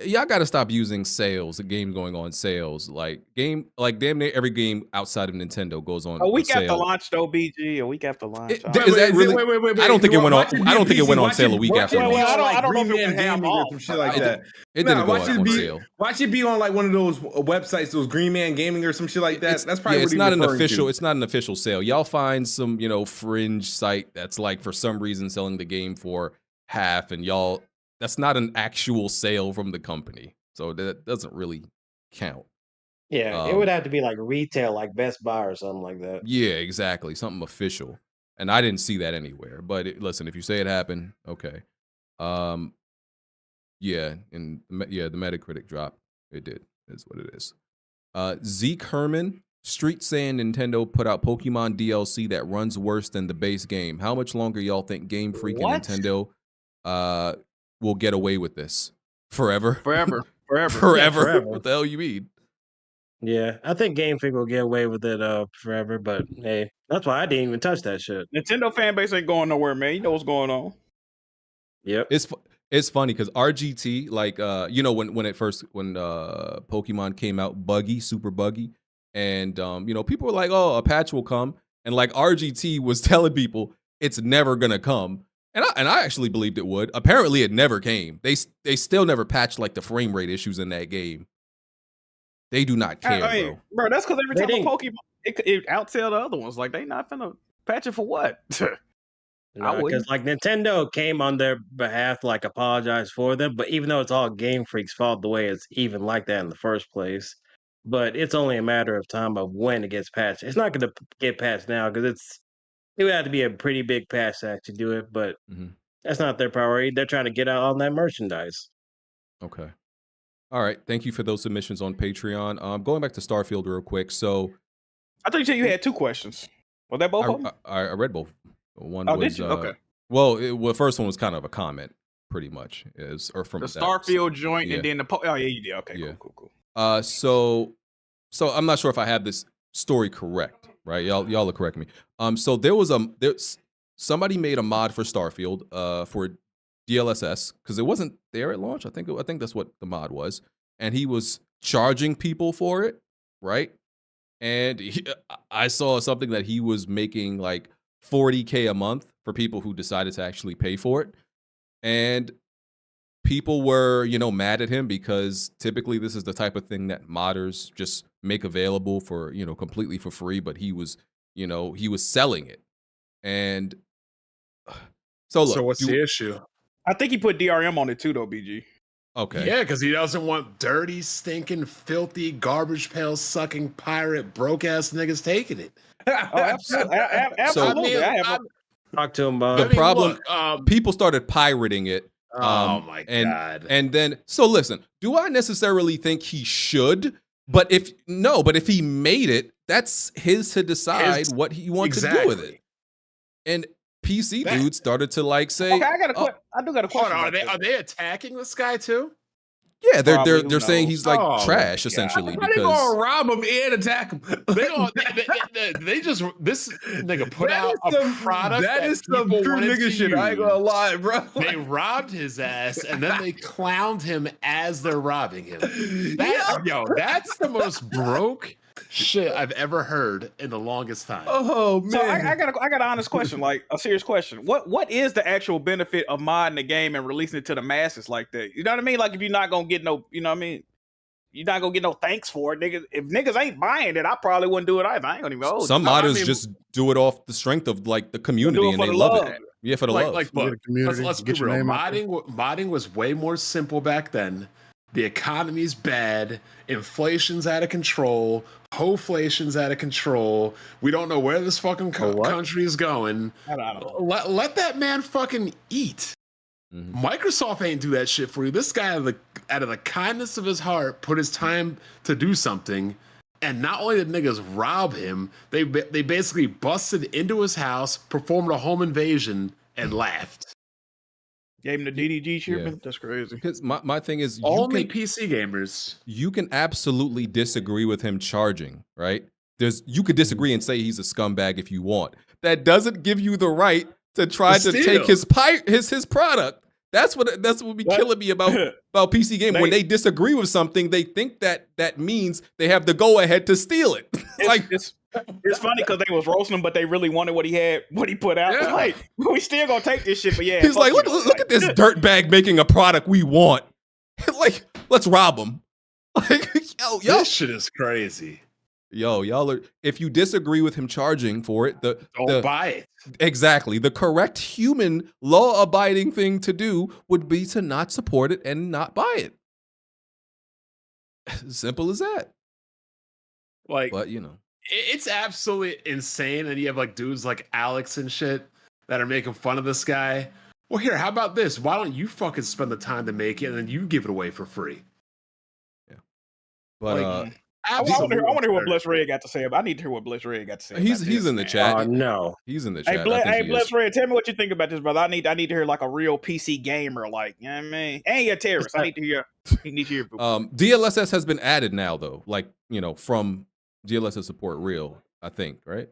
Y'all got to stop using sales. The game going on sales. Like damn near every game outside of Nintendo goes on. A week sale. after launch, though, BG. A week after launch. Is that really? Wait. I don't think it went on. I don't think it went on sale a week after launch. I don't know if it went Gaming or some shit like that. It didn't go on sale. Watch it be on like one of those websites, those Green Man Gaming or some shit like that. That's probably it's what not an referring official. to. It's not an official sale. Y'all find some fringe site that's like for some reason selling the game for half, and y'all that's not an actual sale from the company. So that doesn't really count. Yeah, it would have to be like retail, like Best Buy or something like that. Yeah, exactly. Something official. And I didn't see that anywhere. But listen, if you say it happened, okay. The Metacritic drop. It did. Is what it is. Zeke Herman, Street saying Nintendo put out Pokemon DLC that runs worse than the base game. How much longer y'all think Game Freak and Nintendo will get away with this? Forever? Forever. Forever. What the hell you mean? Yeah, I think Game Freak will get away with it forever, but hey, that's why I didn't even touch that shit. Nintendo fan base ain't going nowhere, man. You know what's going on. Yep. It's funny because RGT, like when Pokemon came out, super buggy, and people were like, oh, a patch will come, and like RGT was telling people it's never gonna come, and I actually believed it would. Apparently, it never came. They still never patched like the frame rate issues in that game. They do not care, bro. That's because every time a Pokemon it outsell the other ones. Like they not finna patch it for what? Because like Nintendo came on their behalf, like apologize for them, but even though it's all Game Freak's fault, the way it's even like that in the first place, but it's only a matter of time of when it gets patched. It's not going to get patched now because it would have to be a pretty big patch to actually do it, but that's not their priority. They're trying to get out on that merchandise. Okay. All right. Thank you for those submissions on Patreon. Going back to Starfield real quick. So I thought you said you had two questions. Was that both of them? I read both. One was did you? Okay. Well, the first one was kind of a comment, pretty much, or from the Starfield joint, and then the yeah, you did. Okay, yeah. Cool. So I'm not sure if I have this story correct, right? Y'all will correct me. So there's somebody made a mod for Starfield, for DLSS, because it wasn't there at launch. I think that's what the mod was, and he was charging people for it, right? And I saw something that he was making like $40K a month for people who decided to actually pay for it. And people were, mad at him because typically this is the type of thing that modders just make available for, completely for free, but he was selling it. And so look. So what's the issue? I think he put DRM on it too though, BG. Okay. Yeah, because he doesn't want dirty, stinking, filthy, garbage pail sucking, pirate, broke ass niggas taking it. Absolutely. Talk to him. The problem, people started pirating it. Oh my god! And then, so listen, do I necessarily think he should? But if he made it, that's his to decide what he wants to do with it. And PC dudes started to like say, okay, I do got a question. Are they attacking this guy too? Yeah, they're saying he's like trash essentially. How they gonna rob him and attack him? They just this nigga put out a product that is some true nigga shit. I ain't gonna lie, bro. They robbed his ass and then they clowned him as they're robbing him. That's the most broke shit I've ever heard in the longest time. Oh man! So I got an honest question, like a serious question. What is the actual benefit of modding the game and releasing it to the masses like that? You know what I mean? Like if you're not gonna get no, you know what I mean? You're not gonna get no thanks for it, nigga. If niggas ain't buying it, I probably wouldn't do it either. I ain't gonna even hold. Some modders just do it off the strength of like the community and they love it. Yeah, for the love. Let's be real. Modding was way more simple back then. The economy's bad. Inflation's out of control. Hoflation's out of control. We don't know where this fucking country is going. Let that man fucking eat. Mm-hmm. Microsoft ain't do that shit for you. This guy, out of the kindness of his heart, put his time to do something. And not only did niggas rob him, they basically busted into his house, performed a home invasion, and laughed. Gave him the DDG shipment. Yeah. That's crazy. Because my thing is, only PC gamers. You can absolutely disagree with him charging, right? You could disagree and say he's a scumbag if you want. That doesn't give you the right to try to take his product. That's what be killing me about PC gaming. When they disagree with something, they think that means they have the go ahead to steal it. It's funny because they was roasting him, but they really wanted what he put out. Yeah. Like, we still gonna take this shit, but yeah. He's like, look at this dirtbag making a product we want. Like, let's rob him. Like, yo, this shit is crazy. Yo, y'all are. If you disagree with him charging for it, don't buy it. Exactly. The correct human law-abiding thing to do would be to not support it and not buy it. Simple as that. Like, but it's absolutely insane. And you have like dudes like Alex and shit that are making fun of this guy. Well, here, how about this? Why don't you fucking spend the time to make it and then you give it away for free? Yeah. But I want to hear what Bless Red got to say. I need to hear what Bless Red got to say. he's in the chat. No, he's in the chat. Hey, Bless Red, tell me what you think about this, brother. I need to hear like a real PC gamer, like, you know what I mean? And you're a terrorist. I need to hear. DLSS has been added now, though. Like, from DLSS support, real. I think, right?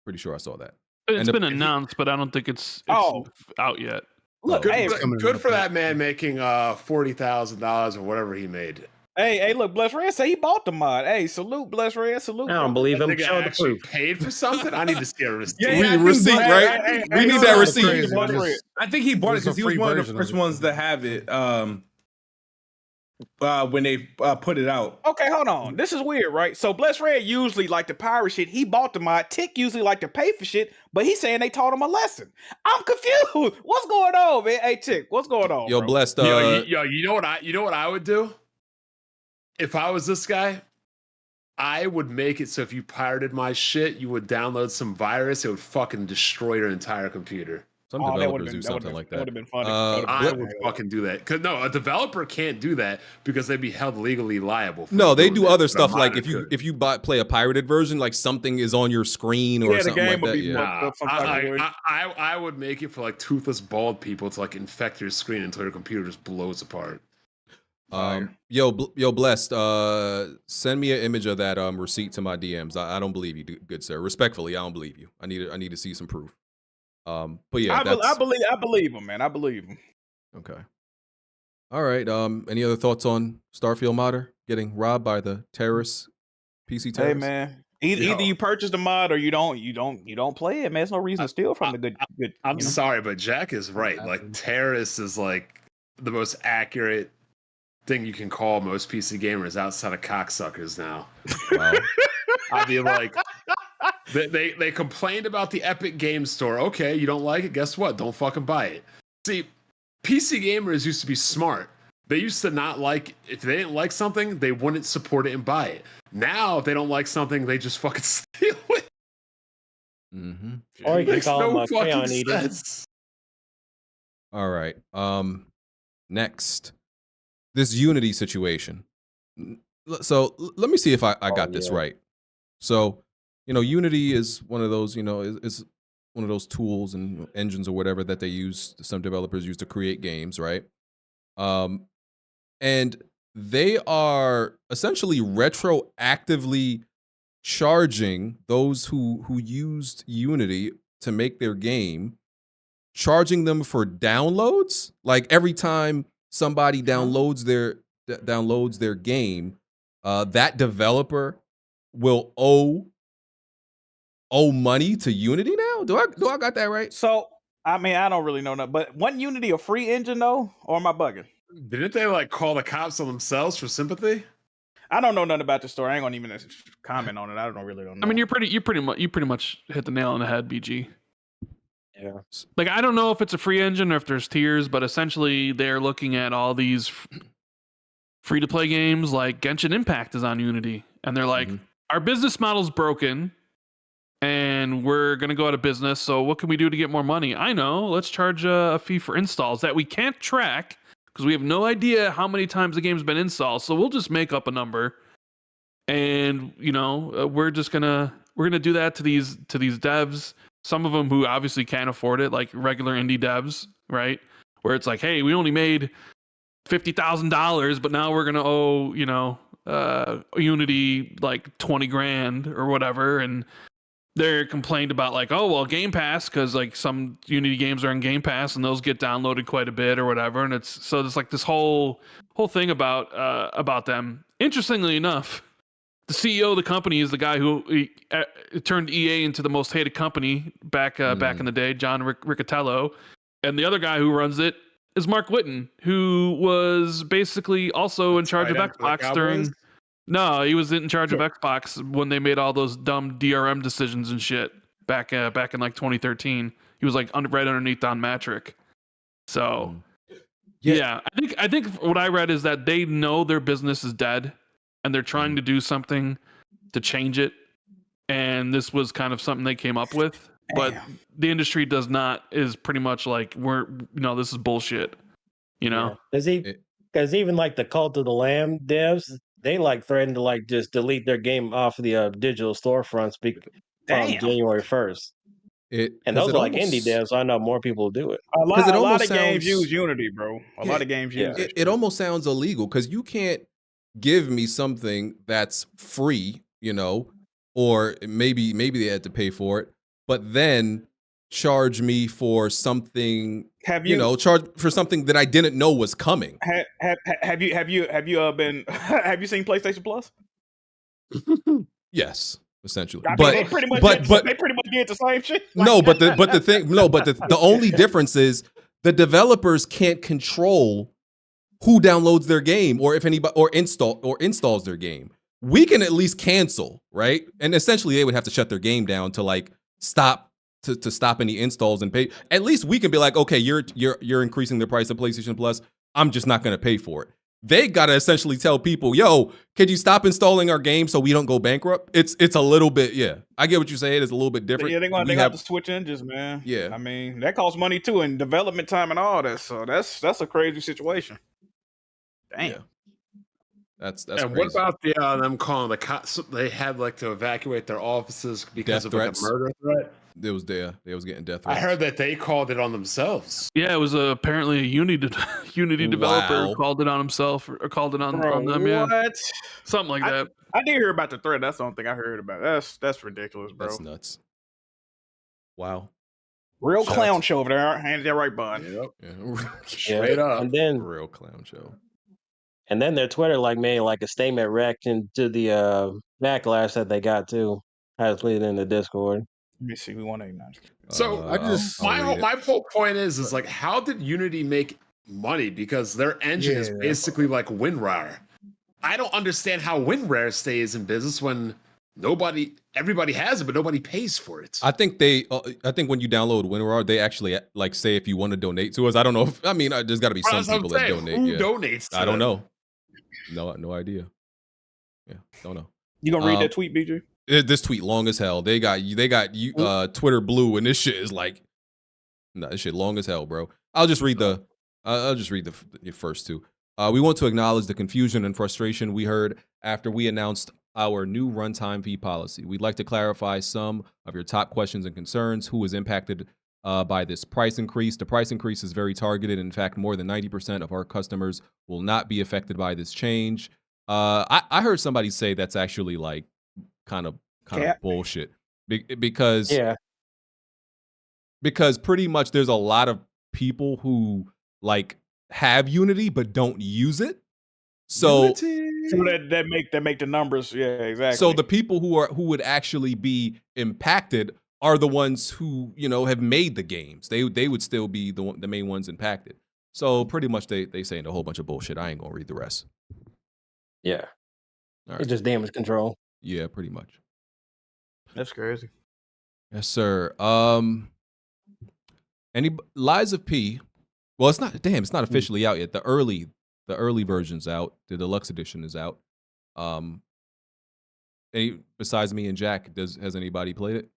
Pretty sure I saw that. It's been announced, but I don't think it's out yet. Look, good for that man making $40,000 or whatever he made. Hey, look, Bless Red say he bought the mod. Hey, salute, Bless Red, salute. I don't believe him. Show the proof. Paid for something? I need to see a receipt. Receipt, right? We need that receipt. I think he bought it because he was one of the first ones to have it when they put it out. Okay, hold on. This is weird, right? So Bless Red usually like to pirate shit. He bought the mod. Tick usually like to pay for shit, but he's saying they taught him a lesson. I'm confused. What's going on, man? Hey, Tick, what's going on? Yo, bro? Blessed. You know what I would do? If I was this guy, I would make it so if you pirated my shit, you would download some virus, it would fucking destroy your entire computer. Some developers do something like that. That would have been funny. I would fucking do that. Cause no, a developer can't do that because they'd be held legally liable. No, they do other stuff like if you play a pirated version, like something is on your screen or something like that. I would make it for like toothless bald people to like infect your screen until your computer just blows apart. Yo, Blessed, send me an image of that receipt to my DMs. I don't believe you, good sir. Respectfully, I don't believe you. I need to see some proof. But yeah, I believe him, man. I believe him. Okay. All right. Any other thoughts on Starfield modder getting robbed by the terrorists, PC terrorists? Hey, man. Either you purchase the mod or you don't play it, man. There's no reason to steal from the good. I'm sorry, but Jack is right. Like terrorists is like the most accurate thing you can call most PC gamers outside of cocksuckers now. Wow. I mean, like, they complained about the Epic Game Store. Okay, you don't like it? Guess what? Don't fucking buy it. See, PC gamers used to be smart. They used to not like, if they didn't like something, they wouldn't support it and buy it. Now, if they don't like something, they just fucking steal it. Mm-hmm. Or you can call them a crayon eater. All right. Next. This Unity situation. So let me see if I got this right. So, Unity is one of those, is one of those tools and engines or whatever that they use, some developers use to create games, right? And they are essentially retroactively charging those who used Unity to make their game, charging them for downloads. Like every time somebody downloads their game, that developer will owe money to Unity now. Do I got that right? So I mean, I don't really know that, but wasn't Unity a free engine though, or am I bugging? Didn't they like call the cops on themselves for sympathy? I don't know nothing about the story. I ain't gonna even comment on it. I don't know. I mean, you pretty much hit the nail on the head, BG. Yeah. Like, I don't know if it's a free engine or if there's tiers, but essentially they're looking at all these free-to-play games like Genshin Impact is on Unity. And they're like, our business model's broken and we're going to go out of business. So what can we do to get more money? I know. Let's charge a fee for installs that we can't track because we have no idea how many times the game's been installed. So we'll just make up a number. And, we're going to do that to these devs. Some of them who obviously can't afford it, like regular indie devs, right? Where it's like, hey, we only made $50,000, but now we're going to owe, Unity like 20 grand or whatever. And they're complained about like, oh, well, Game Pass, because like some Unity games are in Game Pass and those get downloaded quite a bit or whatever. And it's like this whole thing about them. Interestingly enough, the CEO of the company is the guy who turned EA into the most hated company back in the day, John Riccatello. And the other guy who runs it is Mark Whitten, who was basically also in charge of Xbox during... No, he was in charge of Xbox when they made all those dumb DRM decisions and shit back in like 2013. He was like right underneath Don Matrick. So, yeah, I think what I read is that they know their business is dead and they're trying to do something to change it. And this was kind of something they came up with. But the industry is pretty much like, this is bullshit. Because even like the Cult of the Lamb devs, they like threatened to like just delete their game off of the digital storefronts from January 1st. And those are like indie devs, so I know more people will do it. A lot of games use Unity, bro. A lot of games use it. It almost sounds illegal because you can't give me something that's free, you know, or maybe they had to pay for it, but then charge me for something. Charge for something that I didn't know was coming. Have you seen PlayStation Plus? Yes. Essentially, I mean, but they pretty much did the same shit. The only difference is the developers can't control who downloads their game or if anybody installs their game. We can at least cancel, right? And essentially, they would have to shut their game down to like stop any installs and pay. At least we can be like, okay, you're increasing the price of PlayStation Plus. I'm just not going to pay for it. They got to essentially tell people, yo, could you stop installing our game so we don't go bankrupt? It's a little bit, yeah. I get what you're saying. It's a little bit different. Yeah, they got to switch engines, man. Yeah. I mean, that costs money too, and development time and all that. So that's a crazy situation. Damn. Yeah. That's and crazy. What about them calling the cops? They had like to evacuate their offices because Death of like, a murder threat. They was getting death threats. I heard that they called it on themselves. Yeah, it was apparently a Unity developer who called it on himself or called it on them. Yeah, What? Something like that. I did hear about the threat. That's the only thing I heard about. That's ridiculous, bro. That's nuts. Wow. Real clown show over there. Ain't that right, Bun? Yep. Yeah. Straight up. And then real clown show. And then their Twitter like made like a statement reaction to the backlash that they got too. I was playing in the Discord. Let me see. We 189. So my whole point is like, how did Unity make money? Because their engine is basically like WinRAR. I don't understand how WinRAR stays in business when everybody has it, but nobody pays for it. I think when you download WinRAR, they actually like say if you want to donate to us. I don't know. There's got to be some people that donate. Who donates? I don't know. No idea. Yeah, don't know. You gonna read that tweet, BJ? This tweet long as hell. They got Twitter blue, and this shit is like, this shit long as hell, bro. I'll just read the first two. We want to acknowledge the confusion and frustration we heard after we announced our new runtime fee policy. We'd like to clarify some of your top questions and concerns. Who is impacted by this price increase? The price increase is very targeted. In fact, more than 90% of our customers will not be affected by this change. I heard somebody say that's actually like kind of bullshit because pretty much there's a lot of people who like have Unity but don't use it. So that make the numbers, yeah, exactly. So the people who would actually be impacted are the ones who, you know, have made the games. They would still be the main ones impacted. So pretty much they saying a whole bunch of bullshit. I ain't gonna read the rest. Yeah. All right. It's just damage control. Yeah, pretty much. That's crazy. Yes, sir. Lies of P. Well, it's not officially out yet. The early version's out. The deluxe edition is out. Besides me and Jack, has anybody played it?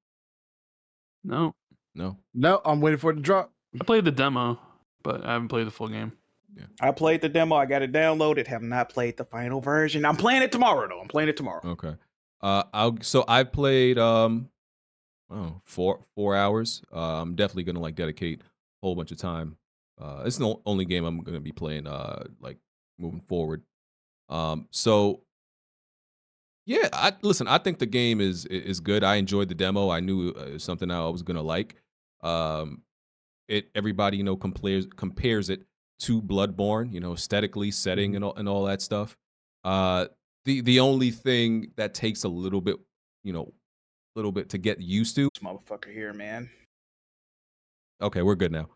No. I'm waiting for it to drop. I played the demo, but I haven't played the full game. Yeah. I played the demo. I got it downloaded. Have not played the final version. I'm playing it tomorrow, though. Okay. I've played 4 hours. I'm definitely gonna like dedicate a whole bunch of time. It's the only game I'm gonna be playing like moving forward. So yeah, I think the game is good. I enjoyed the demo. I knew it was something I was gonna like. Everybody compares it to Bloodborne, aesthetically, setting and all that stuff. The only thing that takes a little bit to get used to. This motherfucker here, man. Okay, we're good now.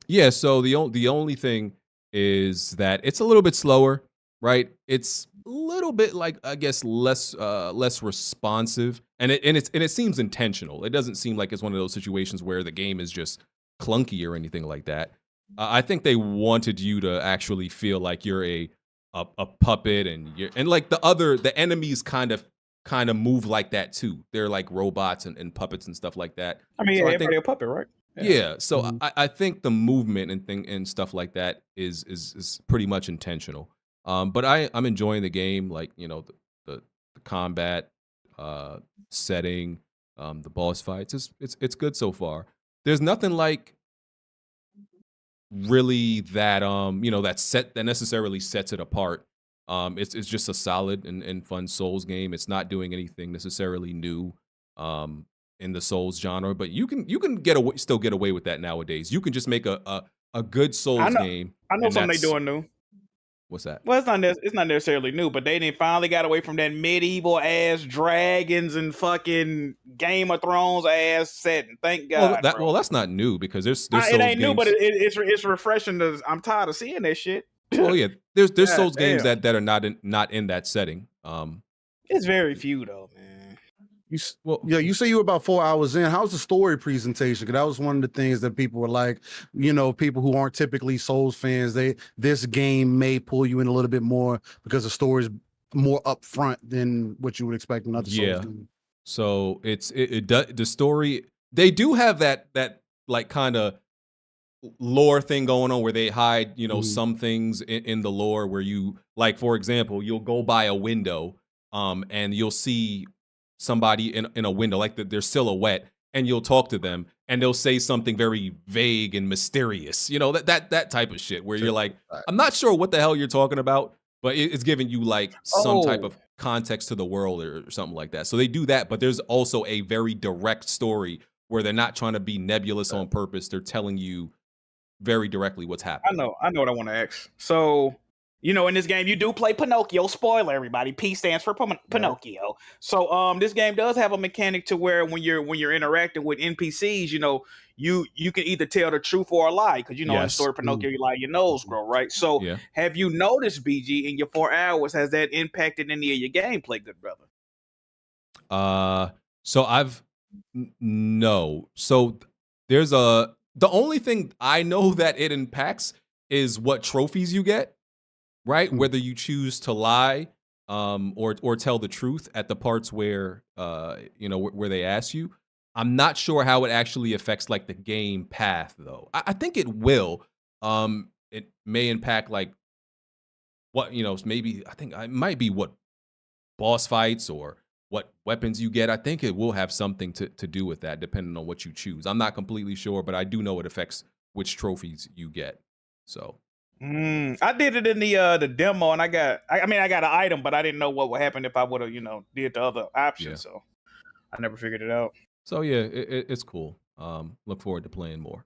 Yeah, so the only thing is that it's a little bit slower, right? It's a little bit like, I guess, less responsive, and it seems intentional. It doesn't seem like it's one of those situations where the game is just clunky or anything like that. I think they wanted you to actually feel like you're a puppet, and like the enemies kind of move like that too. They're like robots and puppets and stuff like that. I mean, everybody a puppet, right? Yeah. So I think the movement and stuff like that is pretty much intentional. But I'm enjoying the game, like, you know, the combat setting, the boss fights. It's good so far. There's nothing like really that you know, that necessarily sets it apart. It's just a solid and fun Souls game. It's not doing anything necessarily new in the Souls genre, but you can still get away with that nowadays. You can just make a good Souls game. I know something they doing new. What's that? Well, it's not necessarily new, but they finally got away from that medieval ass dragons and fucking Game of Thrones ass setting. Thank God. Well, that's not new because there's it Souls ain't new, games. but it's refreshing. I'm tired of seeing that shit. Oh yeah, there's God Souls games damn. that are not in that setting. It's very few though, man. You say you were about 4 hours in. How's the story presentation? Because that was one of the things that people were like, you know, people who aren't typically Souls fans, this game may pull you in a little bit more because the story's more upfront than what you would expect in other Souls games. So the story, they do have that like kind of lore thing going on where they hide, you know, some things in the lore where you, like, for example, you'll go by a window and you'll see somebody in a window, like their silhouette, and you'll talk to them and they'll say something very vague and mysterious, you know, that type of shit where you're like, I'm not sure what the hell you're talking about, but it's giving you like some type of context to the world or something like that. So they do that, but there's also a very direct story where they're not trying to be nebulous on purpose. They're telling you very directly what's happening. I know what I want to ask. So, you know, in this game, you do play Pinocchio. Spoiler, everybody. P stands for Pinocchio. So, this game does have a mechanic to where when you're interacting with NPCs, you know, you can either tell the truth or a lie, because you know in the story of Pinocchio, you lie, your nose grow, right? So, have you noticed, BG, in your 4 hours, has that impacted any of your gameplay, good brother? So no. So there's the only thing I know that it impacts is what trophies you get. Right, whether you choose to lie or tell the truth at the parts where you know, where they ask you. I'm not sure how it actually affects like the game path though. I think it will. It may impact like what, you know, maybe I think it might be what boss fights or what weapons you get. I think it will have something to do with that, depending on what you choose. I'm not completely sure, but I do know it affects which trophies you get. So. I did it in the demo, and I got an item, but I didn't know what would happen if I would have, you know, did the other option. So I never figured it out. So yeah, it's cool. Look forward to playing more.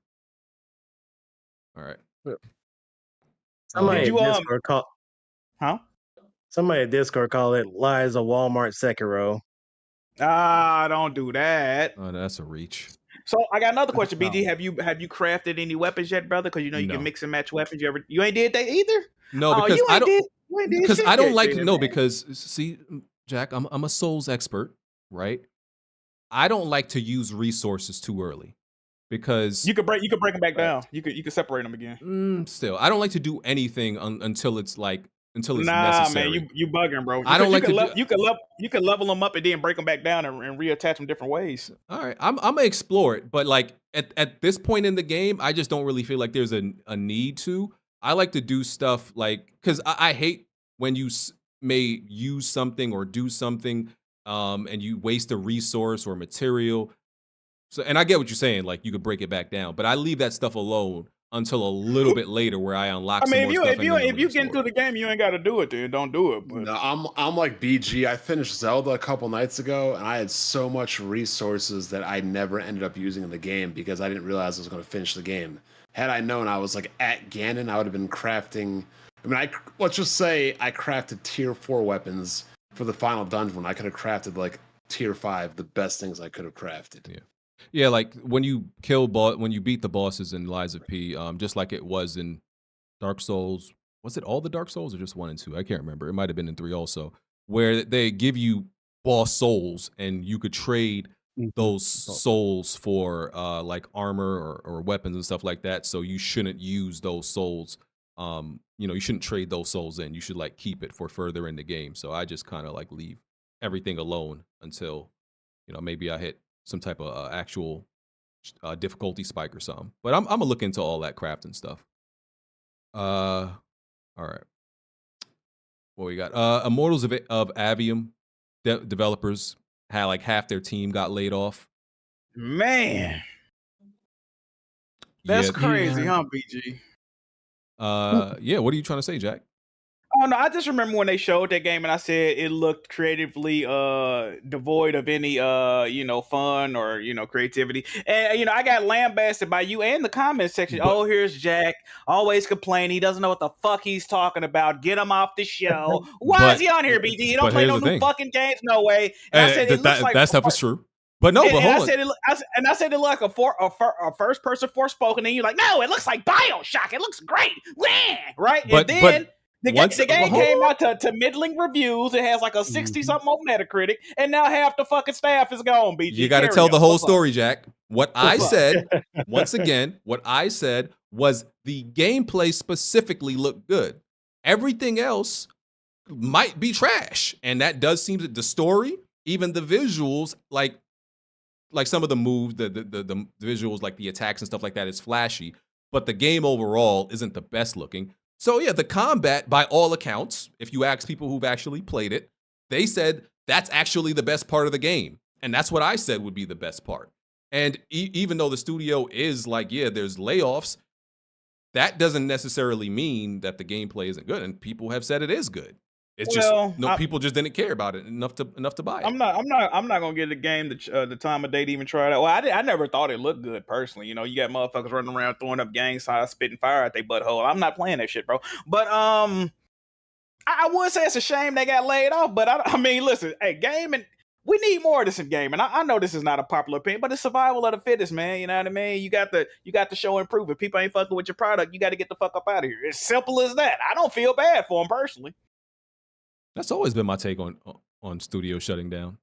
All right. Somebody at Discord Somebody at Discord call it Lies of Walmart Sekiro. Don't do that. Oh, that's a reach. So I got another question, BG. Have you crafted any weapons yet, brother? Because you know you can mix and match weapons. You ain't did that either? No, because I don't. Because I don't like no. Because see, Jack, I'm a Souls expert, right? I don't like to use resources too early because you could break them back down. You could separate them again. Still, I don't like to do anything until it's necessary. Man, you bugging, bro. I don't like you can level them up and then break them back down and reattach them different ways. All right, I'm gonna explore it, but like at this point in the game, I just don't really feel like there's a need to. I like to do stuff like, because I hate when you may use something or do something and you waste a resource or material. So, and I get what you're saying, like you could break it back down, but I leave that stuff alone until a little bit later where I unlock. I mean, if you get into the game, you ain't got to do it. Then don't do it. But. No, I'm like BG. I finished Zelda a couple nights ago, and I had so much resources that I never ended up using in the game because I didn't realize I was going to finish the game. Had I known I was like at Ganon, I would have been crafting. I mean, let's just say I crafted tier 4 weapons for the final dungeon. I could have crafted like tier 5, the best things I could have crafted. Yeah, like when you when you beat the bosses in Lies of P, just like it was in Dark Souls. Was it all the Dark Souls or just 1 and 2? I can't remember. It might have been in 3 also, where they give you boss souls and you could trade those souls for like armor or weapons and stuff like that. So you shouldn't use those souls. You know, you shouldn't trade those souls in. You should like keep it for further in the game. So I just kind of like leave everything alone until, you know, maybe I hit some type of actual difficulty spike or something. But I'm gonna look into all that crafting stuff. All right. What we got? Immortals of Aveum developers had like half their team got laid off. Man, that's crazy, huh, BG? Yeah. What are you trying to say, Jack? Oh no, I just remember when they showed that game and I said it looked creatively devoid of any fun or creativity. And I got lambasted by you and the comment section. Oh, here's Jack, always complaining. He doesn't know what the fuck he's talking about. Get him off the show. Why is he on here, BG? He don't play no new fucking games, no way. And I said it looks like that stuff is true. But no, but hold on. I said it looked like a first person Forspoken, and you're like, no, it looks like BioShock. It looks great. Right? And then the game came out to middling reviews. It has like a 60-something on Metacritic, and now half the fucking staff is gone, BG. You got to tell the whole story, Jack. What I said, once again, what I said was the gameplay specifically looked good. Everything else might be trash. And that does seem that the story, even the visuals, like some of the moves, the visuals, like the attacks and stuff like that is flashy, but the game overall isn't the best looking. So yeah, the combat, by all accounts, if you ask people who've actually played it, they said that's actually the best part of the game. And that's what I said would be the best part. And even though the studio is like, yeah, there's layoffs, that doesn't necessarily mean that the gameplay isn't good. And people have said it is good. It's people just didn't care about it enough to buy it. I'm not gonna give the game the time of day to even try it out. Well, I never thought it looked good personally. You got motherfuckers running around throwing up gang signs, spitting fire at their butthole. I'm not playing that shit, bro. But I would say it's a shame they got laid off. But I mean, listen, hey, gaming, we need more of this in gaming. I know this is not a popular opinion, but it's survival of the fittest, man. You know what I mean? You got to show and prove. If people ain't fucking with your product, you got to get the fuck up out of here. It's simple as that. I don't feel bad for them personally. That's always been my take on studio shutting down.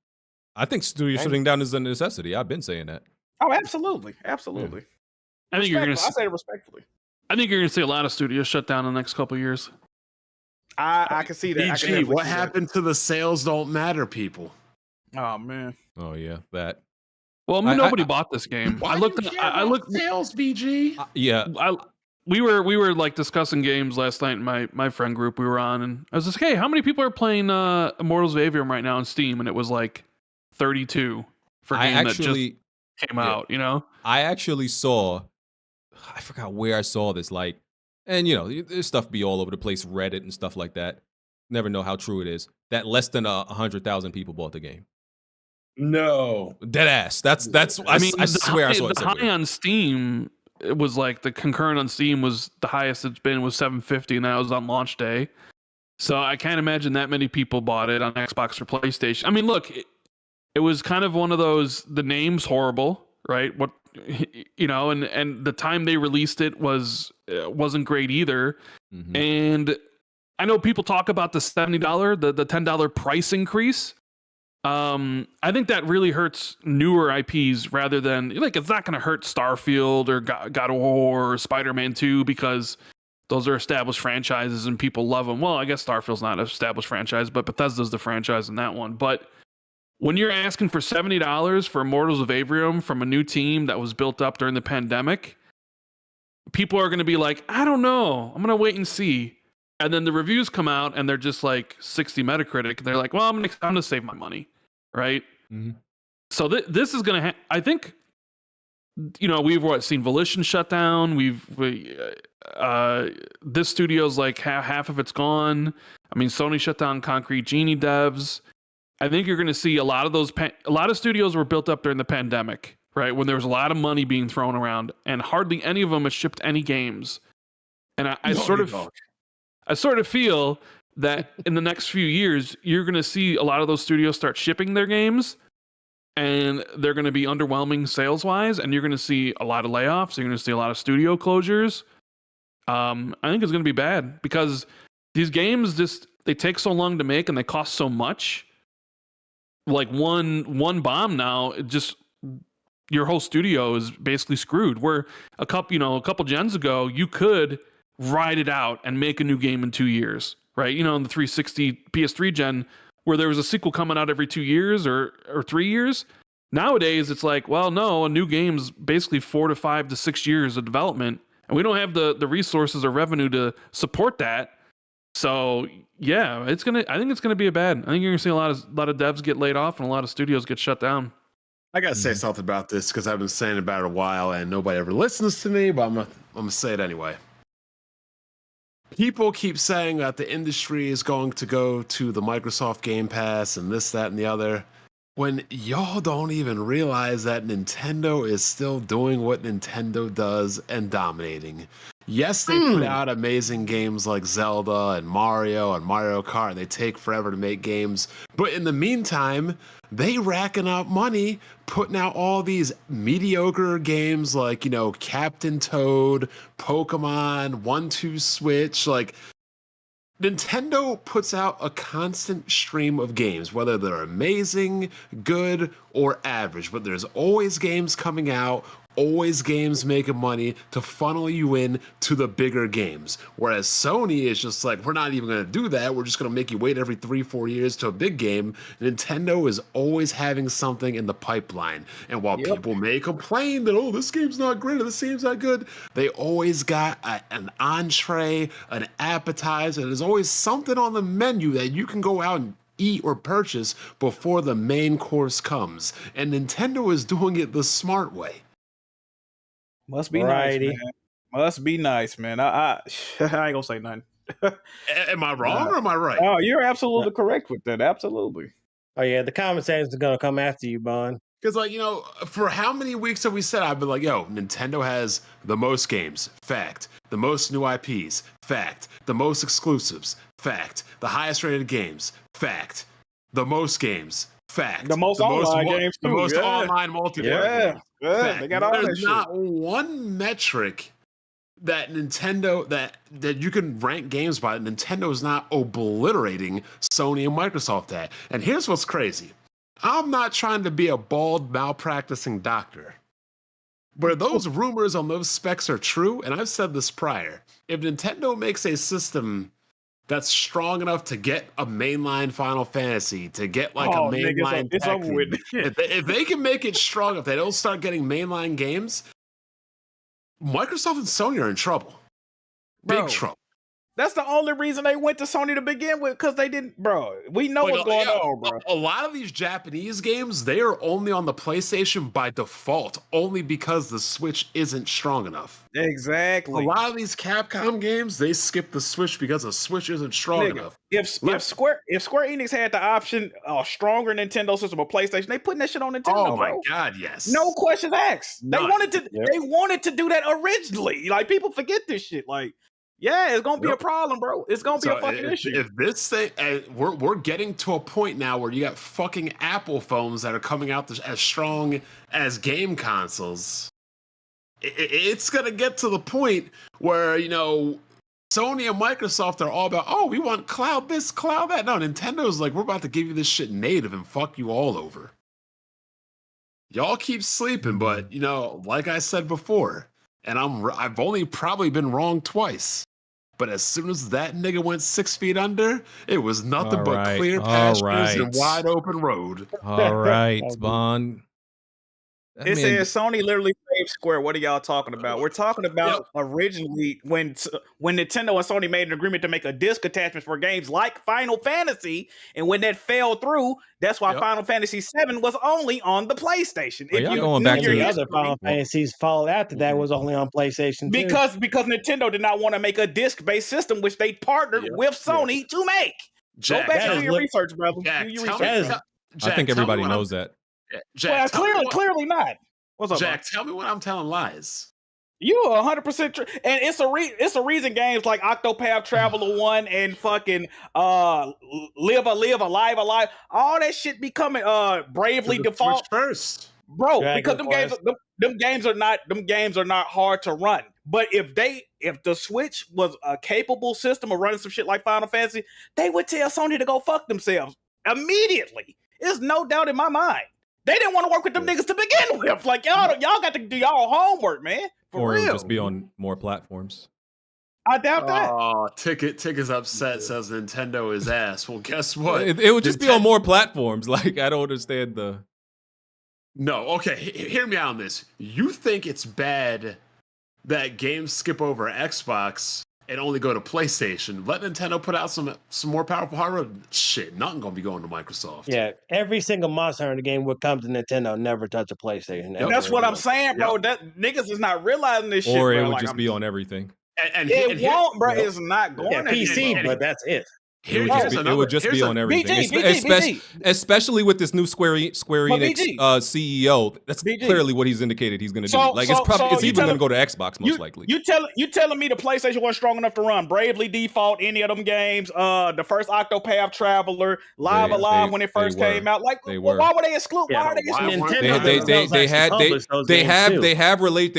I think studio shutting down is a necessity. I've been saying that. Oh, absolutely. Absolutely. Yeah. I think you're going to I say it respectfully. I think you're going to see a lot of studios shut down in the next couple of years. I can see that. BG, what happened to the sales don't matter, people? Oh, man. Oh, yeah, that. Well, nobody bought this game. I looked sales, BG. Yeah. We were like discussing games last night in my friend group we were on, and I was just, hey, how many people are playing Immortals of Aveum right now on Steam? And it was like 32 for a game that just came out, I actually saw, I forgot where I saw this, and this stuff be all over the place, Reddit and stuff like that. Never know how true it is. That less than 100,000 people bought the game. No. Dead ass. That's I swear I saw it somewhere. The high on Steam, it was like the concurrent on Steam was the highest it's been was 750, and that was on launch day. So I can't imagine that many people bought it on Xbox or PlayStation. I mean, look, it was kind of one of those, the name's horrible, right? And the time they released it wasn't great either. Mm-hmm. And I know people talk about the $70, the $10 price increase. I think that really hurts newer IPs rather than, it's not going to hurt Starfield or God of War or Spider-Man 2 because those are established franchises and people love them. Well, I guess Starfield's not an established franchise, but Bethesda's the franchise in that one. But when you're asking for $70 for Immortals of Aveum from a new team that was built up during the pandemic, people are going to be like, I don't know, I'm going to wait and see. And then the reviews come out and they're just like 60 Metacritic. They're like, well, I'm gonna save my money, right? Mm-hmm. So this is gonna. I think, we've seen Volition shut down. This studio's like half of it's gone. I mean, Sony shut down Concrete Genie devs. I think you're gonna see a lot of those. A lot of studios were built up during the pandemic, right? When there was a lot of money being thrown around, and hardly any of them have shipped any games. And I sort of feel that in the next few years, you're going to see a lot of those studios start shipping their games, and they're going to be underwhelming sales-wise, and you're going to see a lot of layoffs. You're going to see a lot of studio closures. I think it's going to be bad because these games they take so long to make and they cost so much. Like one bomb now, your whole studio is basically screwed. Where a couple gens ago, you could ride it out and make a new game in 2 years, right? In the 360 PS3 gen, where there was a sequel coming out every 2 years or 3 years. Nowadays, it's like, well, no, a new game's basically 4 to 5 to 6 years of development, and we don't have the resources or revenue to support that. So yeah, I think it's gonna be bad. I think you're gonna see a lot of devs get laid off and a lot of studios get shut down. I gotta say something about this because I've been saying about it a while and nobody ever listens to me, but I'm gonna say it anyway. People keep saying that the industry is going to go to the Microsoft Game Pass and this, that, and the other, when y'all don't even realize that Nintendo is still doing what Nintendo does and dominating. Yes, they put out amazing games like Zelda and Mario Kart, and they take forever to make games. But in the meantime, they racking up money, putting out all these mediocre games like, Captain Toad, Pokemon, 1-2 Switch. Like, Nintendo puts out a constant stream of games, whether they're amazing, good, or average. But there's always games coming out, always games making money to funnel you in to the bigger games. Whereas Sony is just like, we're not even going to do that. We're just going to make you wait every 3-4 years to a big game. Nintendo is always having something in the pipeline. And while people may complain that, oh, this game's not great or this game's not good, they always got an entree, an appetizer. There's always something on the menu that you can go out and eat or purchase before the main course comes. And Nintendo is doing it the smart way. Must be nice, man. Must be nice, man. I ain't gonna say nothing. Am I wrong or am I right? Oh, you're absolutely correct with that. Absolutely. Oh yeah, the commentators are gonna come after you, Bond. Because for how many weeks have we said, I've been like, yo, Nintendo has the most games, fact. The most new IPs, fact. The most exclusives, fact. The highest rated games, fact. The most games, fact. The most online games too. The most online multiplayer games. Yeah, they got all that There's shit. not one metric that Nintendo that you can rank games by. Nintendo is not obliterating Sony and Microsoft at. And here's what's crazy. I'm not trying to be a bald, malpracticing doctor. But those rumors on those specs are true, and I've said this prior. If Nintendo makes a system that's strong enough to get a mainline Final Fantasy, to get like a mainline it's over with. if they can make it strong enough, they don't start getting mainline games, Microsoft and Sony are in trouble. Big trouble. That's the only reason they went to Sony to begin with, because they didn't, bro. We know what's going on, bro. A lot of these Japanese games, they are only on the PlayStation by default, only because the Switch isn't strong enough. Exactly. A lot of these Capcom games, they skip the Switch because the Switch isn't strong enough. If Square Enix had the option, a stronger Nintendo system or PlayStation, they putting that shit on Nintendo. Oh my bro. God, yes. No questions asked. None. They wanted to do that originally. Like, people forget this shit. Like, yeah, it's gonna be a problem, bro. It's gonna be a fucking issue. If this thing, we're getting to a point now where you got fucking Apple phones that are coming out as strong as game consoles. It's gonna get to the point where Sony and Microsoft are all about, oh, we want cloud this, cloud that. No, Nintendo's like, we're about to give you this shit native and fuck you all over. Y'all keep sleeping, but like I said before, and I've only probably been wrong twice. But as soon as that nigga went 6 feet under, it was nothing but clear pastures and wide open road. All right, Bond. It says Sony literally saved Square. What are y'all talking about? We're talking about originally when Nintendo and Sony made an agreement to make a disc attachment for games like Final Fantasy, and when that fell through, that's why Final Fantasy VII was only on the PlayStation. If you going back to the other Final Fantasies fall after that was only on PlayStation too. Because Nintendo did not want to make a disc-based system, which they partnered with Sony to make. Go back and do your research, brother. Do your research. I think everybody knows that. Jack, clearly not. What's up, Jack? Tell me when I'm telling lies. You are 100% true, and it's a reason games like Octopath Traveler 1 and fucking Live Alive, all that shit be coming Bravely Default first, bro. Because them games are not hard to run. But if the Switch was a capable system of running some shit like Final Fantasy, they would tell Sony to go fuck themselves immediately. There's no doubt in my mind. They didn't want to work with them niggas to begin with. Like, y'all got to do y'all homework, man. For real. Or just be on more platforms. I doubt that. Oh, Tick is upset, says Nintendo is ass. Well, guess what? It would just be on more platforms. Like, I don't understand the... No, okay, hear me out on this. You think it's bad that games skip over Xbox and only go to PlayStation. Let Nintendo put out some more powerful hardware. Shit, nothing gonna be going to Microsoft. Yeah, every single Monster Hunter game would come to Nintendo, never touch a PlayStation. And that's what I'm saying, bro. That niggas is not realizing this shit. Or it bro. would Like, just be on everything. And it won't, bro. It's not going to PC, but that's it. It would just be on everything, especially with this new Square Enix CEO. That's clearly what he's indicated he's going to do. Like it's even going to go to Xbox most likely. You telling me the PlayStation wasn't strong enough to run Bravely Default, any of them games? The first Octopath Traveler, Live Alive when it first came out. Like, why were they exclude? Why are they They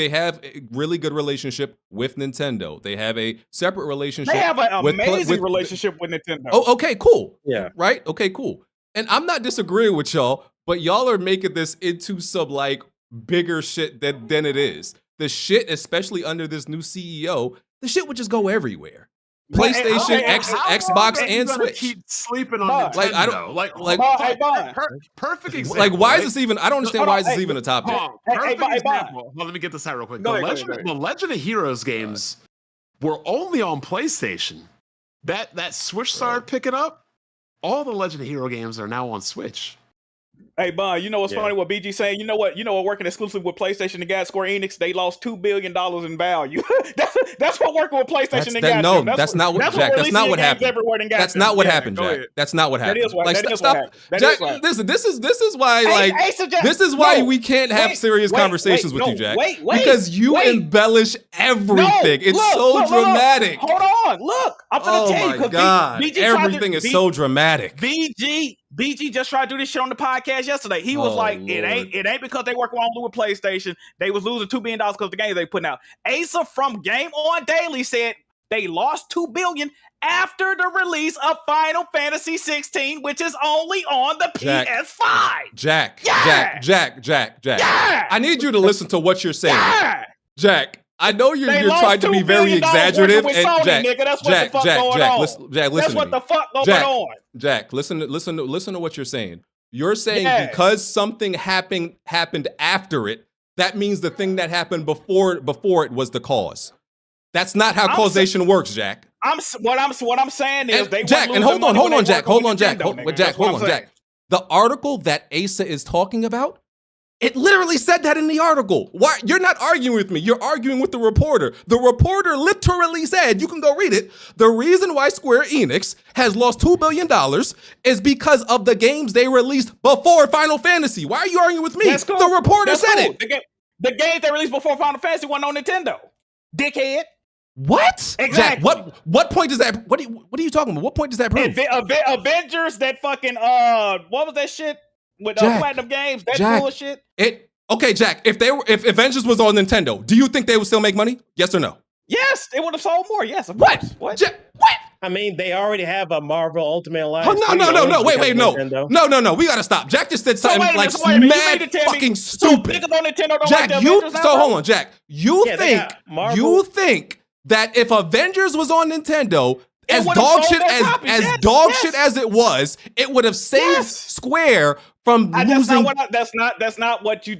have really good relationship with Nintendo. They have a separate relationship. They have an amazing relationship with Nintendo. Oh, okay, cool. Yeah. Right? Okay, cool. And I'm not disagreeing with y'all, but y'all are making this into some like bigger shit than it is. The shit, especially under this new CEO, the shit would just go everywhere. PlayStation, Xbox, and Switch. Keep sleeping on Nintendo. Like I don't perfect example. Like why is this even? I don't understand why is this even a topic. Perfect example. Well, let me get this out real quick. The Legend of Heroes games were only on PlayStation. That Switch started picking up. All the Legend of Hero games are now on Switch. Hey, Bond, you know what's funny? What BG saying? You know what? Working exclusively with PlayStation and got Square Enix, they lost $2 billion in value. that's what working with PlayStation and got. No, that's not what Jack. That's not what happened. That's not what happened, Jack. That's not what happened. Stop. Jack, listen. This is why this is why we can't have serious conversations with you, Jack. Because you embellish everything. It's so dramatic. Hold on. Look, I'm gonna tell you. Oh my God, everything is so dramatic. BG just tried to do this shit on the podcast yesterday. He was like, Lord. It ain't because they work only with PlayStation. They was losing $2 billion because of the games they putting out. Asa from Game On Daily said they lost $2 billion after the release of Final Fantasy 16, which is only on the PS5. Jack. I need you to listen to what you're saying. Jack. I know you're trying to be very exaggerative, and Jack, listen that's what the fuck going on. Jack, listen to what you're saying. You're saying because something happened after it, that means the thing that happened before it was the cause. That's not how causation works, Jack. What I'm saying is they Jack, and hold on, Jack. The article that Asa is talking about. It literally said that in the article. Why? You're not arguing with me. You're arguing with the reporter. The reporter literally said, you can go read it, the reason why Square Enix has lost $2 billion is because of the games they released before Final Fantasy. Why are you arguing with me? Cool. The reporter said it. The games they released before Final Fantasy wasn't on Nintendo. Dickhead. What? Exactly. Jack, what point does that, what are you talking about? What point does that prove? Avengers, that fucking, what was that shit? With Platinum Games, that bullshit. Okay, Jack. If Avengers was on Nintendo, do you think they would still make money? Yes or no? Yes, it would have sold more. Yes, of course. What? What? I mean, they already have a Marvel Ultimate Alliance. Oh, no. Wait, no. We gotta stop. Jack just said something mad fucking stupid. Jack, hold on, Jack. You think that if Avengers was on Nintendo, as dog shit as it was, it would have saved Square from losing. That's not what you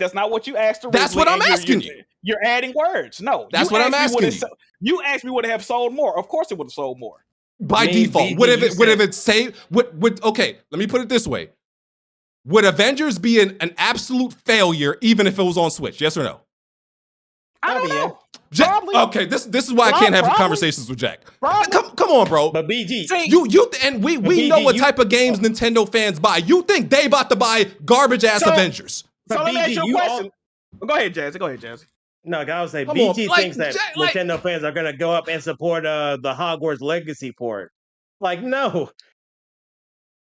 asked. That's what I'm asking you. You're adding words. No, that's what I'm asking you. You asked me would it have sold more? Of course, it would have sold more by default. Would it saved? Okay, let me put it this way: would Avengers be an absolute failure even if it was on Switch? Yes or no? I don't know. Jack, okay, this is why I can't have conversations with Jack. Come on, bro. But BG, we know what type of games Nintendo fans buy. You think they about to buy garbage ass Avengers? So let me ask you a question. Go ahead, Jazzy. No, I was saying BG thinks that Nintendo fans are gonna go up and support the Hogwarts Legacy port. Like, no.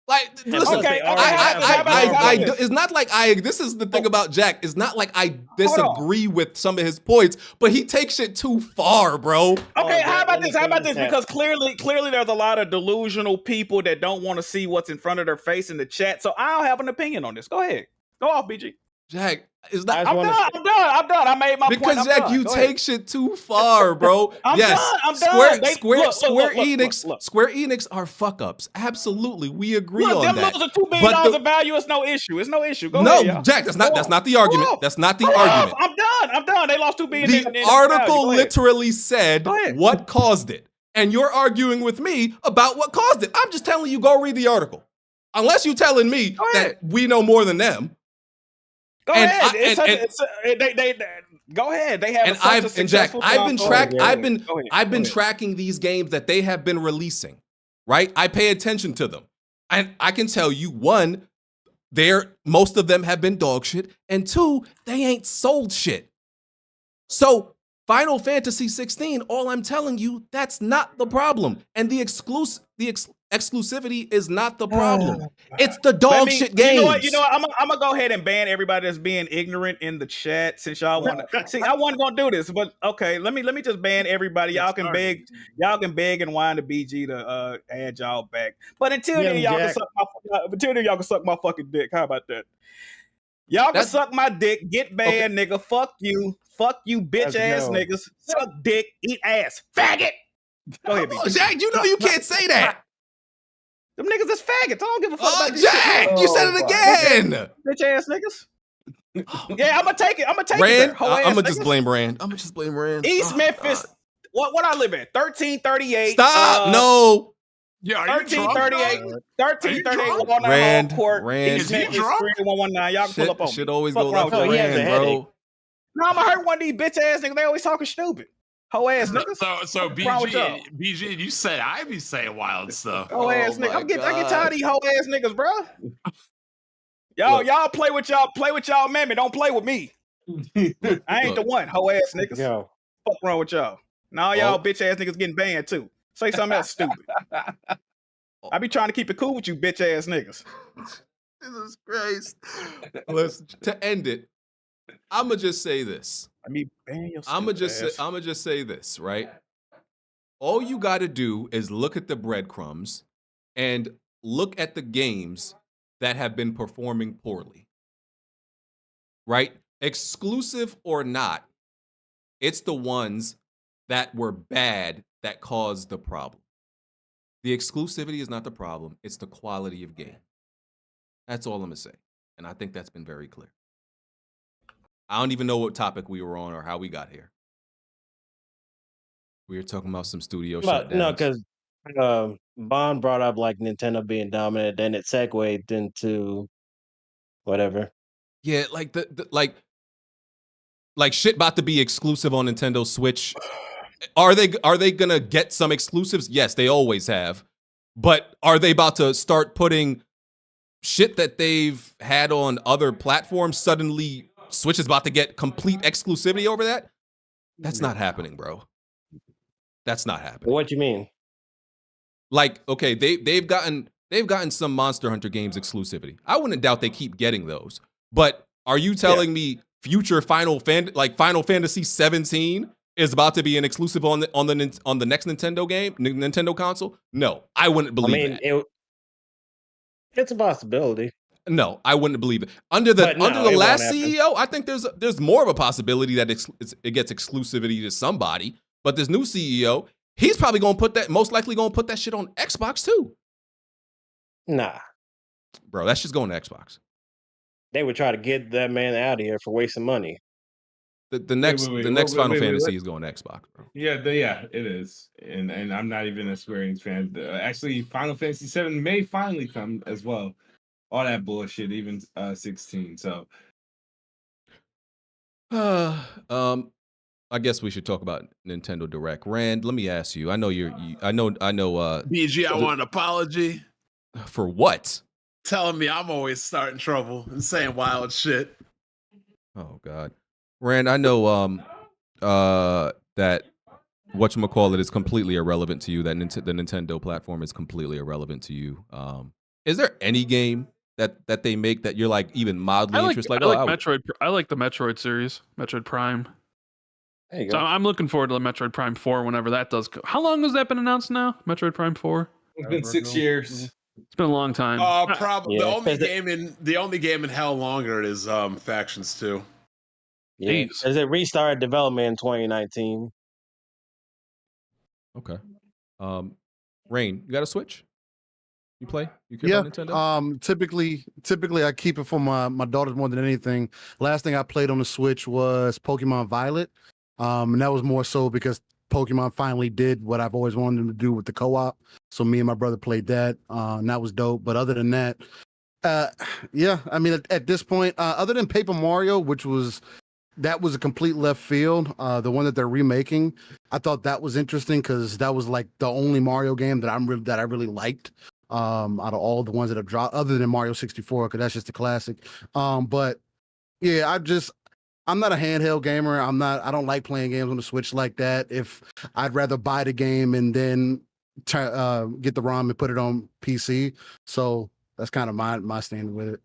Like, listen, it's not like this is the thing about Jack. It's not like I disagree with some of his points, but he takes it too far, bro. Okay, how about this? Because clearly there's a lot of delusional people that don't want to see what's in front of their face in the chat. So I don't have an opinion on this. Go ahead. Go off, BG. Jack, it's not. I'm done. I made my point. Because Jack, you take shit too far, bro. I'm done. Square Enix are fuck ups. Absolutely, we agree on that. Them losing $2 billion of value is no issue. It's no issue. Go ahead, y'all. Jack, that's not the argument. That's not the argument. I'm done. They lost $2 billion. The article literally said what caused it. and you're arguing with me about what caused it. I'm just telling you, go read the article. Unless you're telling me that we know more than them. Go ahead. Go ahead. They have I've been tracking these games that they have been releasing, right? I pay attention to them. And I can tell you, one, most of them have been dog shit, and two, they ain't sold shit. So Final Fantasy 16, all I'm telling you, that's not the problem. And the exclusivity is not the problem. It's the dog shit games. You know what? I'm gonna go ahead and ban everybody that's being ignorant in the chat since y'all want to. See, I wasn't gonna do this, but okay, let me just ban everybody. Y'all can beg and whine to BG to add y'all back. But until then, y'all can suck my fucking dick. How about that? Y'all can suck my dick, get banned, nigga. Fuck you, bitch ass niggas. Suck dick, eat ass, faggot. Go ahead, BG. Jack, you know you can't say that. Them niggas is faggots. I don't give a fuck about this Jack, shit. you said it again. Bitch ass niggas. Yeah, I'm gonna take it. Rand, I'm gonna just blame Rand. East Memphis. What I live at? 1338. Stop. No. Yeah, 1338. 1338. Rand. East Memphis 3119. Y'all can pull up on me. Shit always goes up for Rand, bro. No, I'm gonna hurt one of these bitch ass niggas. They always talking stupid. Hoe ass niggas. So BG, you say I be saying wild stuff. Hoe ass niggas. I get tired of these hoe ass niggas, bro. Y'all play with y'all mammy. Don't play with me. I ain't the one. Hoe ass niggas. Yo. Fuck wrong with y'all. Now y'all bitch ass niggas getting banned too. Say something else stupid. I be trying to keep it cool with you bitch ass niggas. Jesus Christ. Listen, to end it, I'ma just say this. I'ma just say this, right? All you gotta do is look at the breadcrumbs and look at the games that have been performing poorly. Right? Exclusive or not, it's the ones that were bad that caused the problem. The exclusivity is not the problem, it's the quality of game. That's all I'm gonna say. And I think that's been very clear. I don't even know what topic we were on or how we got here. We were talking about some studio shutdowns. No, because Bond brought up like Nintendo being dominant, then it segued into whatever. Yeah, like like shit about to be exclusive on Nintendo Switch. Are they gonna get some exclusives? Yes, they always have. But are they about to start putting shit that they've had on other platforms? Suddenly Switch is about to get complete exclusivity over that? That's not happening, bro. That's not happening. What you mean? Like, okay, they've gotten some Monster Hunter games exclusivity. I wouldn't doubt they keep getting those. But are you telling me future Final Fantasy 17 is about to be an exclusive on the next Nintendo console? No, I wouldn't believe that. It's a possibility. No, I wouldn't believe it. Under the last CEO, I think there's more of a possibility that it gets exclusivity to somebody. But this new CEO, he's probably most likely gonna put that shit on Xbox too. Nah, bro, that's just going to Xbox. They would try to get that man out of here for wasting money. The next Final Fantasy is going to Xbox, bro. Yeah, it is, and I'm not even a Square Enix fan. Actually, Final Fantasy 7 may finally come as well. All that bullshit, even 16. So, I guess we should talk about Nintendo Direct. Rand, let me ask you. I know I know. BG, I want an apology. For what? Telling me I'm always starting trouble and saying wild shit. Oh God, Rand, I know that whatchamacallit is completely irrelevant to you. That the Nintendo platform is completely irrelevant to you. Is there any game that they make that you're like even mildly interested? Metroid. I like the Metroid series, Metroid Prime. There you So go. I'm looking forward to the Metroid Prime 4 whenever that does. How long has that been announced now? Metroid Prime 4. It's been 6 years. It's been a long time. Probably Yeah, the only game in hell longer is Factions 2. Yeah, as it restarted development in 2019. Okay. Rain, you got a Switch? You play? You care about Nintendo? Typically I keep it for my daughters more than anything. Last thing I played on the Switch was Pokemon Violet. And that was more so because Pokemon finally did what I've always wanted them to do with the co-op. So me and my brother played that, and that was dope. But other than that, yeah, I mean, at this point, other than Paper Mario, which was a complete left field. The one that they're remaking, I thought that was interesting because that was like the only Mario game that I really liked. Out of all the ones that have dropped, other than Mario 64, because that's just a classic. But yeah, I'm not a handheld gamer. I don't like playing games on the Switch like that. If I'd rather buy the game and then get the ROM and put it on PC. So that's kind of my standard with it.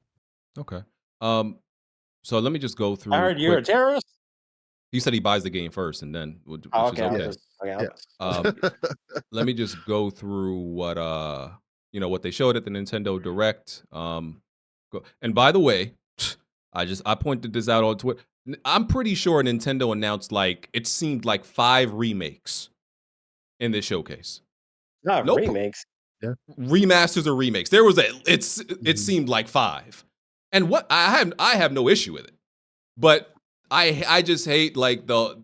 Okay. So let me just go through. I heard you're a terrorist. He said he buys the game first, and then which okay. is okay. Let me just go through what what they showed at the Nintendo Direct. And by the way, I pointed this out on Twitter. I'm pretty sure Nintendo announced it seemed like 5 remakes in this showcase. Not remakes. Yeah. Remasters or remakes. There was it seemed like 5. And what I have no issue with it. But I just hate the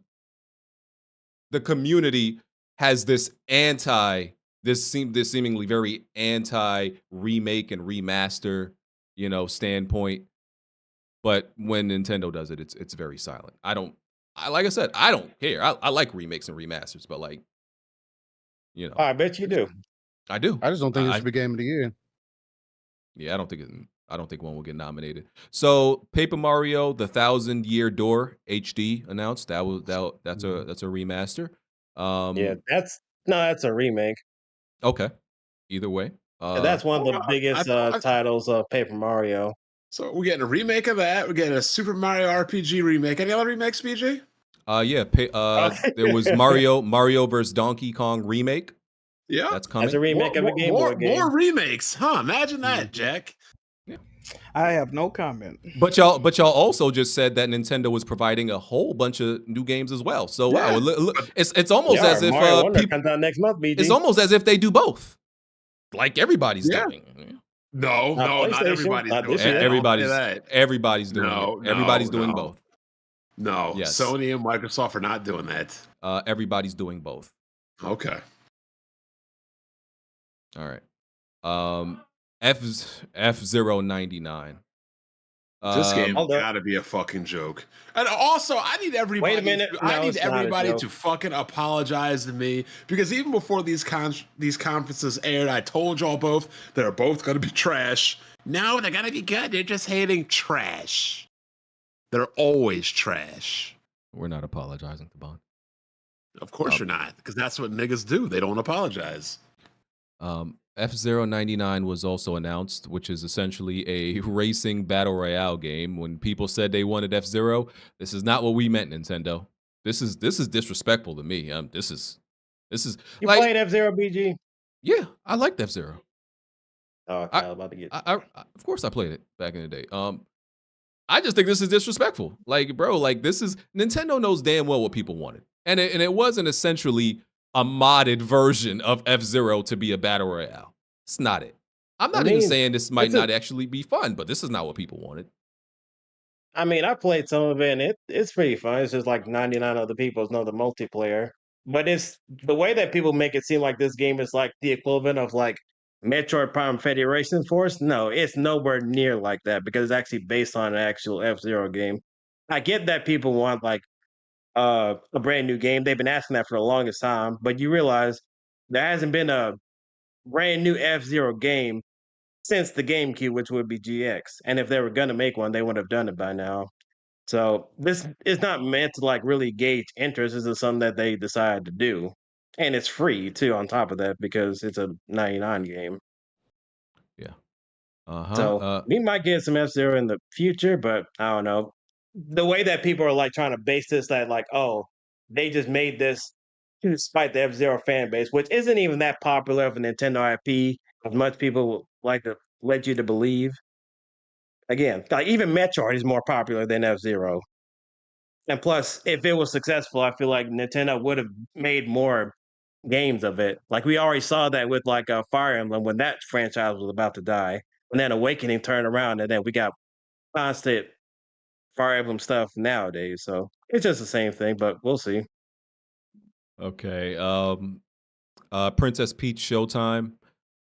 community has this seemingly very anti remake and remaster, standpoint. But when Nintendo does it, it's very silent. Like I said, I don't care. I like remakes and remasters, but I bet you do. I do. I just don't think it should be Game of the Year. Yeah, I don't think one will get nominated. So Paper Mario: The 1,000-Year Door HD announced. That's a remaster. Yeah, that's a remake. Okay. Either way, that's one of the biggest titles of Paper Mario. So we're getting a remake of that. We're getting a Super Mario RPG remake. Any other remakes, BG? There was Mario vs. Donkey Kong remake. Yeah, that's coming. That's a remake of a Game Boy game. More remakes, huh? Imagine that, Jack. Yeah. I have no comment. But y'all also just said that Nintendo was providing a whole bunch of new games as well. So wow, it's almost as if people comes out next month. BG. It's almost as if they do both, like everybody's doing. No, not everybody's doing it. Everybody's doing it. Everybody's doing both. No, yes. Sony and Microsoft are not doing that. Everybody's doing both. Okay. All right. F099. This game gotta be a fucking joke. And also, I need everybody. Wait a minute. I need everybody to fucking apologize to me because even before these conferences aired, I told y'all both they're both gonna be trash. No, they're gonna be good. They're just hating trash. They're always trash. We're not apologizing to Bond. Of course you're not, because that's what niggas do. They don't apologize. F099 was also announced, which is essentially a racing battle royale game. When people said they wanted F-Zero, this is not what we meant, Nintendo. This is disrespectful to me. This is you played F-Zero, BG? Yeah, I liked F-Zero. Oh, okay, I was about to get. Of course, I played it back in the day. I just think this is disrespectful. This is Nintendo knows damn well what people wanted, and it wasn't essentially a modded version of F-Zero to be a battle royale. It's not it. I'm not even saying this might not actually be fun, but this is not what people wanted. I mean, I played some of it, and it's pretty fun. It's just like 99 other people know the multiplayer. But it's the way that people make it seem like this game is like the equivalent of like Metroid Prime Federation Force. No, it's nowhere near like that because it's actually based on an actual F-Zero game. I get that people want like a brand new game. They've been asking that for the longest time, but you realize there hasn't been a brand new F-Zero game since the GameCube, which would be GX. And if they were going to make one, they would have done it by now. So this is not meant to like really gauge interest. This is something that they decided to do. And it's free too on top of that because it's a 99 game. Yeah. So we might get some F-Zero in the future, but I don't know. The way that people are like trying to base this, that like, oh, they just made this to spite the F-Zero fan base, which isn't even that popular of a Nintendo IP, as much people like to let you to believe. Again, like even Metroid is more popular than F-Zero. And plus, if it was successful, I feel like Nintendo would have made more games of it. Like we already saw that with like Fire Emblem when that franchise was about to die. And then Awakening turned around and then we got constant Fire Emblem stuff nowadays. So it's just the same thing, but we'll see. Okay. Princess Peach Showtime.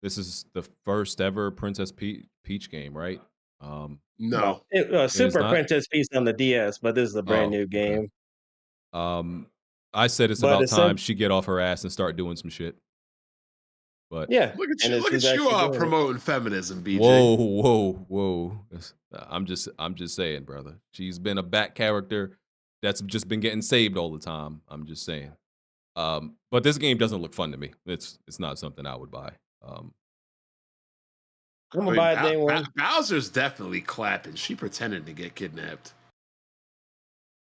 This is the first ever Princess Peach game, right? No. Super not? Princess Peach on the DS, but this is a brand new game. I said it's But about it's time she get off her ass and start doing some shit. But Yeah, Look at and you, it's- look she's at you actually doing it. promoting feminism, BJ. whoa. I'm just saying, brother. She's been a back character that's just been getting saved all the time. I'm just saying. But this game doesn't look fun to me. It's not something I would buy. I'm gonna buy it day one. Bowser's definitely clapping. She pretended to get kidnapped.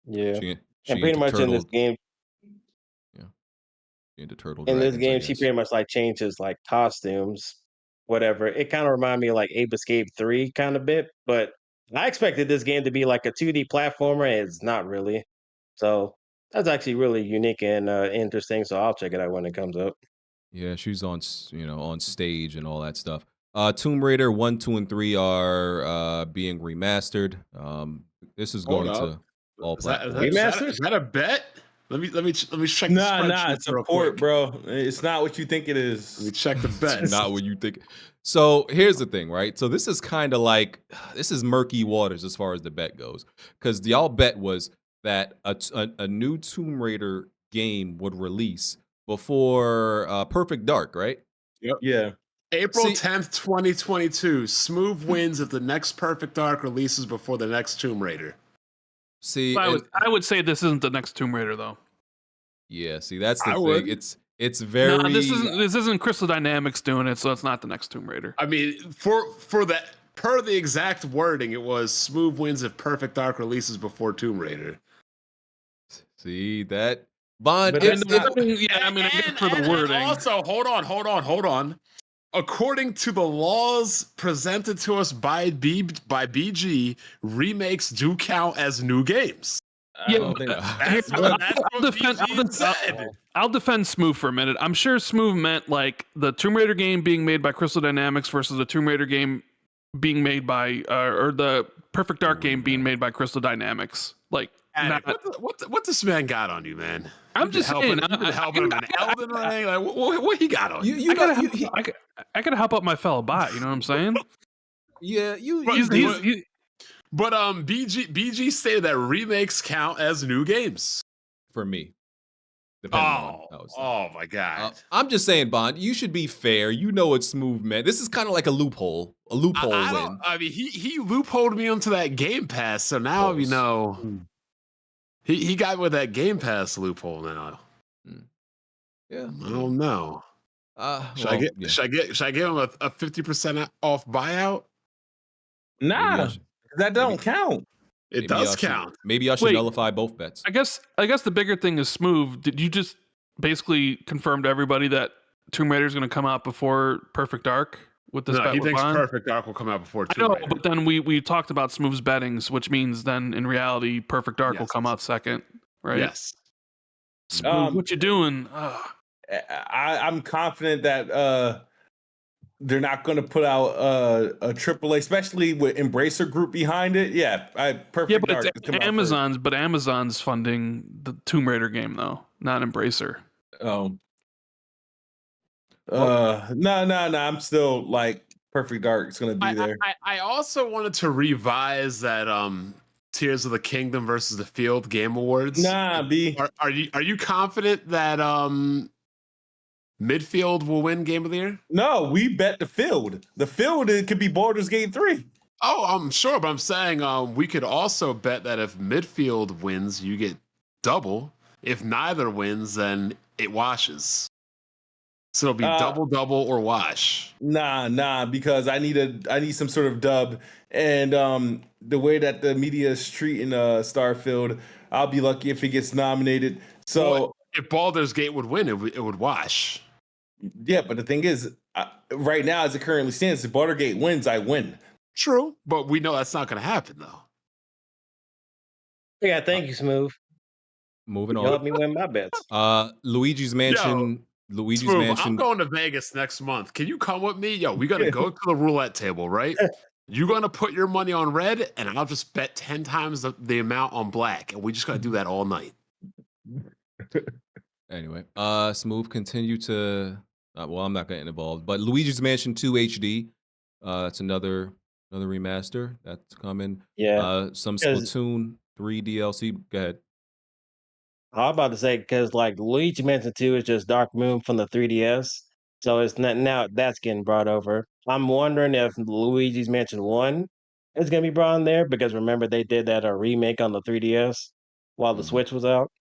Yeah, She and pretty into much in this game, into turtle. in this Dragons, I game, she guess. pretty much like changes like costumes, whatever. It kind of reminded me of like Ape Escape 3 kind of bit, but I expected this game to be like a 2D platformer, and it's not really. So that's actually really unique and interesting. So I'll check it out when it comes up. Yeah, she's on on stage and all that stuff. Tomb Raider 1, 2, and 3 are being remastered. This is going to all platforms. Is that a bet? Let me check. Nah, the nah, it's support, bro. It's not what you think it is. Let me check the bet. Not what you think. So here's the thing, right? So this is kind of like, this is murky waters as far as the bet goes, because y'all bet was that a new Tomb Raider game would release before Perfect Dark, right? Yep. Yeah. April 10th, 2022. Smooth wins if the next Perfect Dark releases before the next Tomb Raider. See, I would say this isn't the next Tomb Raider, though. Yeah, see, that's the I thing. would. It's very. No, this isn't Crystal Dynamics doing it, so it's not the next Tomb Raider. I mean, for that, per the exact wording, it was Smooth wins if Perfect Dark releases before Tomb Raider. See that Bond? I guess for the wording. And also, hold on. According to the laws presented to us by BG, remakes do count as new games. I'll defend Smooth for a minute. I'm sure Smooth meant like the Tomb Raider game being made by Crystal Dynamics versus the Tomb Raider game being made by, or the Perfect Dark game being made by Crystal Dynamics. Like, what this man got on you, man? I'm just saying. Helping him in Elden Ring. Like, what he got on you? I gotta help out my fellow bot. You know what I'm saying? Yeah, But BG stated that remakes count as new games for me. Oh my god! I'm just saying, Bond. You should be fair. You know it's Smooth, man. This is kind of like a loophole. A loophole win. I mean, he loopholed me onto that Game Pass, so now you know. He got with that Game Pass loophole now. Yeah, I don't know. Should I give him a 50% off buyout? Nah, that don't count. It does count. Maybe I should nullify both bets. I guess the bigger thing is Smooth. Did you just basically confirm to everybody that Tomb Raider is going to come out before Perfect Dark with this? No, he thinks Bond? Perfect Dark will come out before Tomb Raider. But then we talked about Smooth's bettings, which means then in reality Perfect Dark will come out second, right? Yes. Smooth, what you doing? I'm confident that they're not going to put out a AAA, especially with Embracer Group behind it. Yeah, Perfect Dark. But Amazon's funding the Tomb Raider game though, not Embracer. Oh. No. I'm still like Perfect Dark is going to be there. I also wanted to revise that Tears of the Kingdom versus the Field Game Awards. Nah, B. Are you confident that Midfield will win Game of the Year? No, we bet the Field. The Field, it could be Baldur's Gate 3. Oh, I'm sure, but I'm saying we could also bet that if Midfield wins, you get double. If neither wins, then it washes. So it'll be double or wash. Nah, because I need some sort of dub, and the way that the media is treating Starfield, I'll be lucky if it gets nominated. So well, if Baldur's Gate would win, it would wash. Yeah, but the thing is, right now as it currently stands, if Baldur's Gate wins, I win. True, but we know that's not going to happen though. Yeah, thank you, Smooth. Moving you on. Help me win my bets. Luigi's Mansion. Luigi's Smooth, Mansion. I'm going to Vegas next month. Can you come with me? Yo, we got to go to the roulette table, right? You're going to put your money on red, and I'll just bet 10 times the amount on black, and we just got to do that all night. Anyway, Smooth continue to. Well, I'm not getting involved, but Luigi's Mansion 2 HD. That's another remaster that's coming. Yeah. Some 'Cause- Splatoon 3 DLC. Go ahead. I was about to say because like Luigi Mansion 2 is just Dark Moon from the 3DS, so it's not now that's getting brought over. I'm wondering if Luigi's Mansion 1 is gonna be brought in there because remember they did that remake on the 3DS while the Switch was out.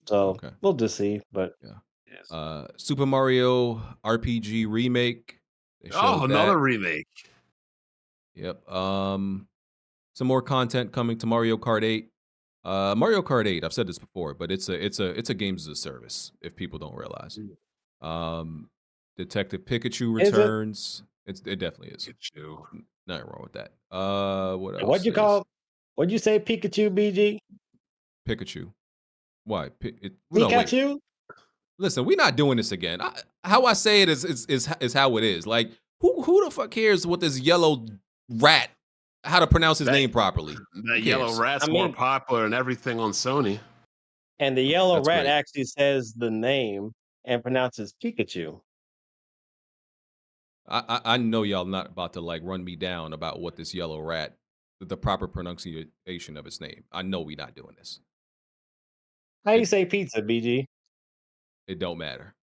So we'll just see, but Super Mario RPG remake. They showed Oh, another that. remake. Yep. Some more content coming to Mario Kart 8. Mario Kart 8, I've said this before, but it's a games as a service, if people don't realize. Detective Pikachu Is it? returns. It definitely is. Pikachu. Nothing wrong with that. What else? What'd you say Pikachu BG? Pikachu. Why? No, wait. Pikachu? Listen, we're not doing this again. How I say it is how it is. Like, who the fuck cares what this yellow rat, how to pronounce his name properly? That yellow rat's more popular than everything on Sony. And the yellow That's rat great. actually says the name and pronounces Pikachu. I know y'all not about to like run me down about what this yellow rat, the proper pronunciation of its name. I know we not doing this. How you say pizza, BG? It don't matter.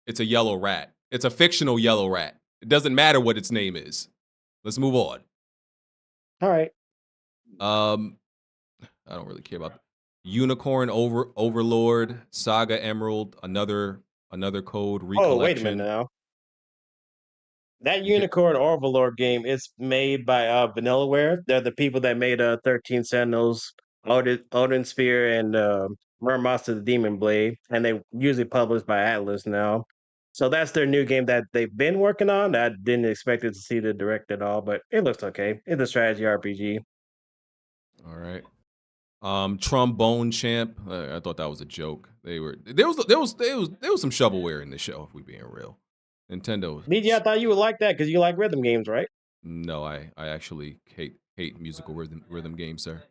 It's a yellow rat. It's a fictional yellow rat. It doesn't matter what its name is. Let's move on. All right. I don't really care about Unicorn Overlord, Saga Emerald, another code recollection. Oh, wait a minute now. That Unicorn Overlord game is made by Vanillaware. They're the people that made 13 Sentinels, Odin Spear, and Murmaster the Demon Blade, and they usually published by Atlas now. So that's their new game that they've been working on. I didn't expect it to see the direct at all, but it looks okay. It's a strategy RPG. All right. Trombone Champ. I thought that was a joke. There was some shovelware in this show, if we being real. Nintendo. BG, I thought you would like that because you like rhythm games, right? No, I actually hate musical rhythm games, sir.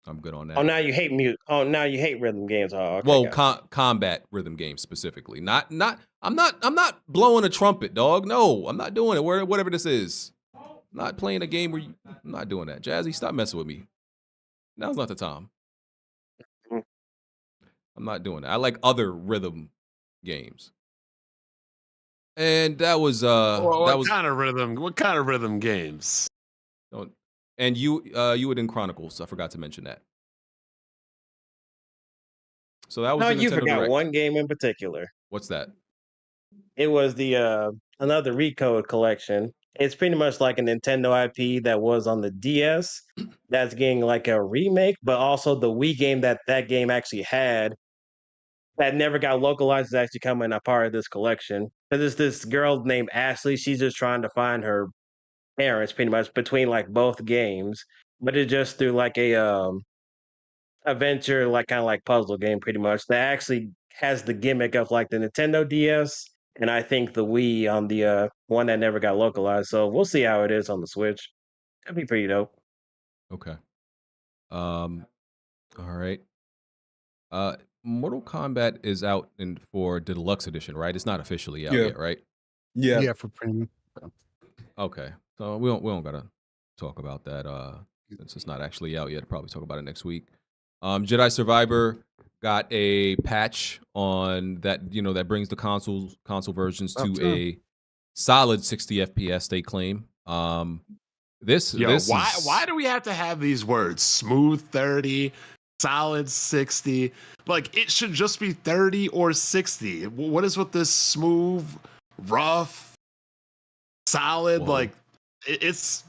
I'm good on that. Oh, now you hate now you hate rhythm games. Oh, okay, well, combat rhythm games specifically. I'm not blowing a trumpet, dog. No, I'm not doing it. Whatever this is. I'm not playing a game where I'm not doing that. Jazzy, stop messing with me. Now's not the time. I'm not doing that. I like other rhythm games. And that was What kind of rhythm games? And you were in Chronicles. I forgot to mention that. So that was No, the you Nintendo forgot Direct. one game in particular. What's that? It was the another Recode collection. It's pretty much like a Nintendo IP that was on the DS that's getting like a remake, but also the Wii game that game actually had that never got localized is actually coming a part of this collection. Because it's this girl named Ashley. She's just trying to find her parents pretty much between like both games, but it's just through like a adventure, like kind of like puzzle game pretty much that actually has the gimmick of like the Nintendo DS and I think the Wii on the one that never got localized. So we'll see how it is on the Switch. That'd be pretty dope. Okay. All right. Mortal Kombat is out for the Deluxe edition, right? It's not officially out yet, right? Yeah, for premium. Okay. So we don't gotta talk about that. Since it's not actually out yet, probably talk about it next week. Jedi Survivor got a patch on that, that brings the console versions to a solid 60 FPS, they claim. Why do we have to have these words? Smooth 30, solid 60. Like it should just be 30 or 60. What is with this smooth, rough, solid? Whoa. Like this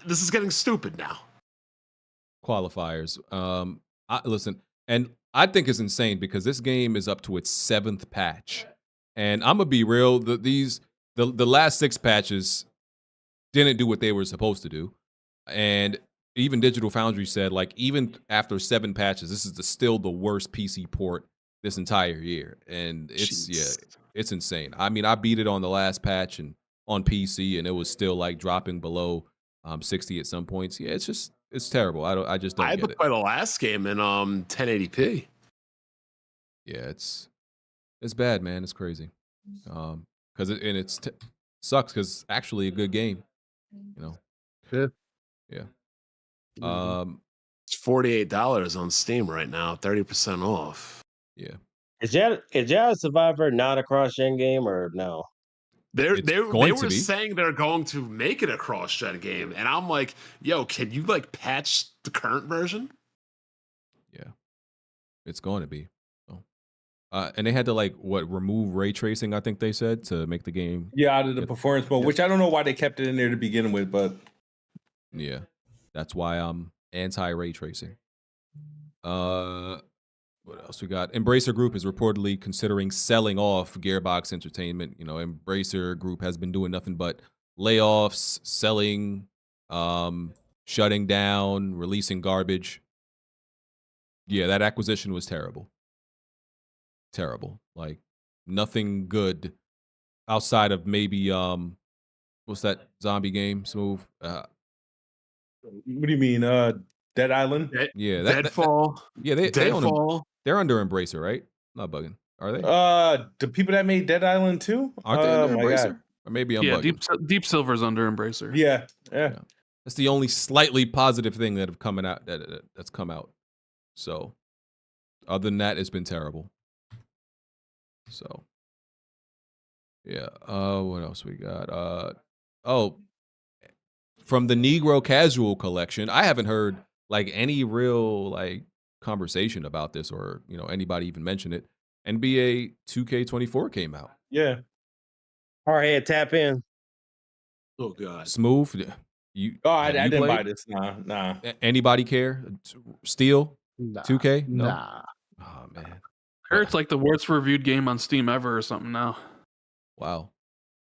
is getting stupid now. Qualifiers. Listen, and I think it's insane because this game is up to its 7th patch, and I'm gonna be real. The last 6 patches didn't do what they were supposed to do, and even Digital Foundry said like even after 7 patches, this is still the worst PC port this entire year, and it's insane. I mean, I beat it on the last patch and on PC, and it was still like dropping below 60 at some points. Yeah, it's terrible. I just don't I had get to it. play the last game in 1080p. Yeah, it's bad, man. It's crazy. Because it's sucks because actually a good game. You know. Yeah. Yeah. It's $48 on Steam right now, 30% off. Yeah. Is Jedi Survivor not a cross-gen game or no? They going to were be. saying they're going to make it a cross-gen game, and I'm like, yo, can you like patch the current version? Yeah, it's going to be. So, and they had to remove ray tracing. I think they said to make the game. Yeah, out of the performance mode, which I don't know why they kept it in there to begin with, but yeah, that's why I'm anti ray tracing. What else we got? Embracer Group is reportedly considering selling off Gearbox Entertainment. You know, Embracer Group has been doing nothing but layoffs, selling, shutting down, releasing garbage. Yeah, that acquisition was terrible. Terrible. Like nothing good outside of maybe what's that zombie game, Smooth? what do you mean? Dead Island? Yeah, Deadfall. They're under Embracer, right? Not bugging. Are they? The people that made Dead Island 2? Aren't they under my Embracer? God. Or maybe I'm bugging. Deep Silver's under Embracer. Yeah. That's the only slightly positive thing that have coming out that's come out. So, other than that, it's been terrible. So, yeah. What else we got? From the Negro Casual collection, I haven't heard any real conversation about this or anybody even mention it. NBA 2K24 came out. Yeah. Hardhead, tap in. Oh God. Smooth. I didn't buy this. Nah. Anybody care? Steel? Nah, 2K? No. Nah. Oh man. I heard it's like the worst reviewed game on Steam ever or something now. Wow.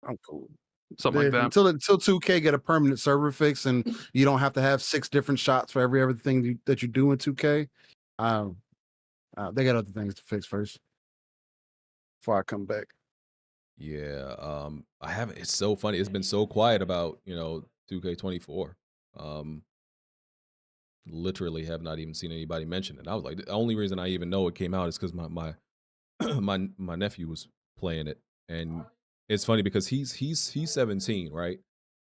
I'm cool. Something like that. Until 2K get a permanent server fix and you don't have to have 6 different shots for everything that you do in 2K. They got other things to fix first before I come back. Yeah. I haven't. It's so funny. It's been so quiet about 2K24. Literally have not even seen anybody mention it. I was like, the only reason I even know it came out is because my my nephew was playing it, and it's funny because he's 17, right?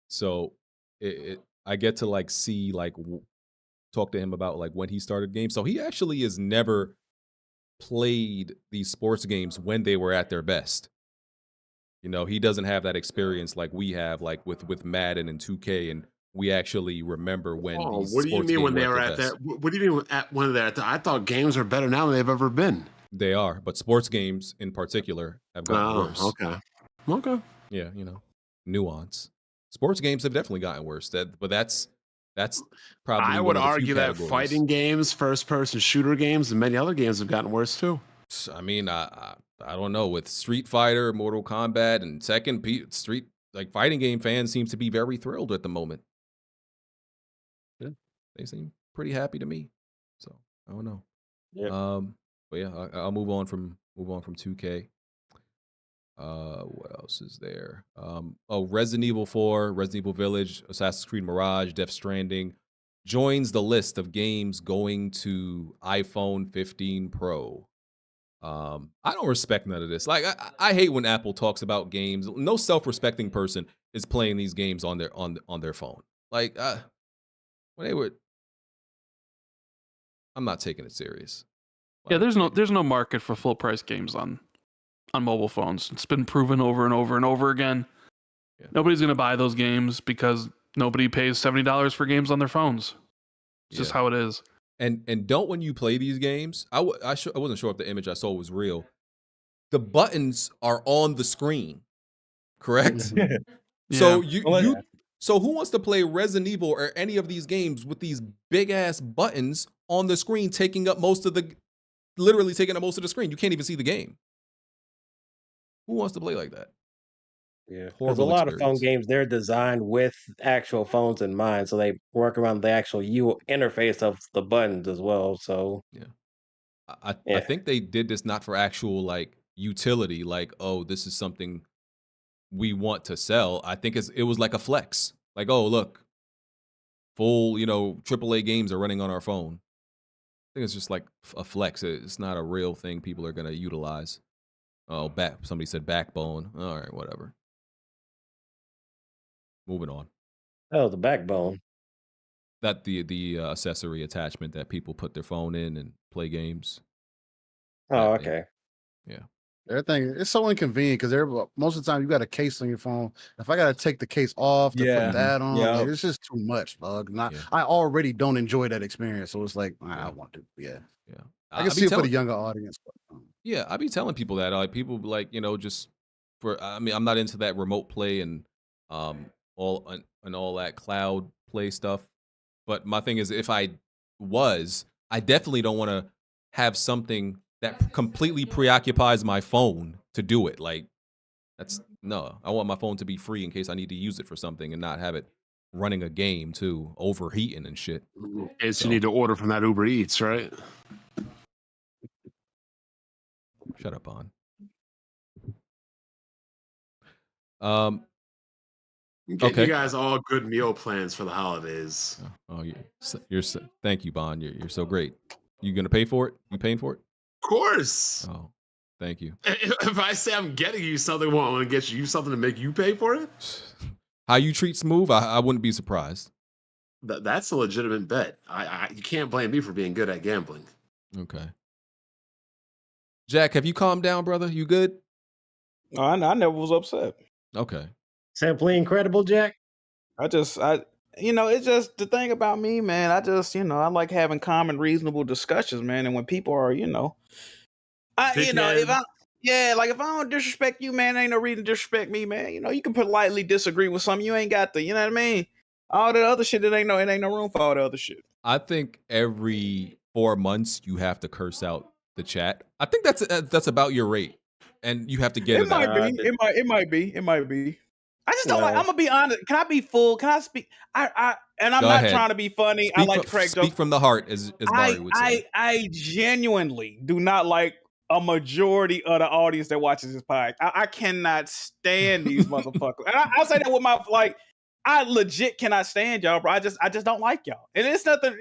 So I get to see talk to him about when he started games. So he actually has never played these sports games when they were at their best. He doesn't have that experience like we have, with Madden and 2K, and we actually remember when. Oh, what do you mean when they were at that? What do you mean when they're at that? I thought games are better now than they've ever been. They are, but sports games in particular have gotten worse. Okay. Yeah, nuance. Sports games have definitely gotten worse. But that's probably. I would argue that fighting games, first-person shooter games, and many other games have gotten worse too. I mean, I don't know, with Street Fighter, Mortal Kombat, and Street fighting game fans seem to be very thrilled at the moment. Yeah, they seem pretty happy to me. So I don't know. Yeah. But yeah, I'll move on from 2K. What else is there? Resident Evil 4, Resident Evil Village, Assassin's Creed Mirage, Death Stranding joins the list of games going to iPhone 15 Pro. I don't respect none of this. I hate when Apple talks about games. No self-respecting person is playing these games on their phone. When they were, I'm not taking it serious. Yeah, there's no market for full price games on mobile phones. It's been proven over and over and over again. Yeah. Nobody's gonna buy those games because nobody pays $70 for games on their phones. It's just how it is. And don't, when you play these games, I wasn't sure if the image I saw was real. The buttons are on the screen, correct? So so who wants to play Resident Evil or any of these games with these big ass buttons on the screen, literally taking up most of the screen? You can't even see the game. Who wants to play like that? Yeah, there's a lot of phone games. They're designed with actual phones in mind, so they work around the actual interface of the buttons as well. So yeah, I think they did this not for actual utility. This is something we want to sell. I think it was like a flex. Oh, look, full AAA games are running on our phone. think it's just like a flex. It's not a real thing people are gonna utilize. Oh, somebody said backbone. All right, whatever. Moving on. Oh, the backbone. That the accessory attachment that people put their phone in and play games. Oh, okay. Yeah. Everything it's so inconvenient because most of the time you got a case on your phone. If I got to take the case off to Yeah. put that on, Yeah. like, it's just too much, bug. I already don't enjoy that experience, so it's like I want to. Yeah. I can see it for the younger audience. Yeah, I be telling people that people like just for I mean I'm not into that remote play and all that cloud play stuff, but my thing is if I definitely don't want to have something that completely preoccupies my phone to do it. Like I want my phone to be free in case I need to use it for something and not have it running a game too, overheating and shit. You need to order from that Uber Eats, right? Shut up, on. Okay. You guys all good meal plans for the holidays. Oh, thank you, Bond. You're so great. You gonna pay for it? You paying for it? Of course. Oh, thank you. If I say I'm getting you something, I want to get you something to make you pay for it. How you treat Smooth, I wouldn't be surprised. That's a legitimate bet. You can't blame me for being good at gambling. Okay. Jack, have you calmed down, brother? You good? No, I never was upset. Okay. Simply incredible, Jack. It's just the thing about me, man. I just, I like having common, reasonable discussions, man. And when people are, if I don't disrespect you, man, ain't no reason to disrespect me, man. You can politely disagree with something. You ain't got you know what I mean? All the other shit, it ain't no room for all the other shit. I think every 4 months you have to curse out the chat. I think that's about your rate, and you have to get it. It might be. I just don't like. I'm gonna be honest. Can I be full? Can I speak? I'm not trying to be funny. I like to crack jokes. Speak from the heart, as Barry would say. I genuinely do not like a majority of the audience that watches this podcast. I cannot stand these motherfuckers, and I say that with my I legit cannot stand y'all, bro. I just don't like y'all, and it's nothing.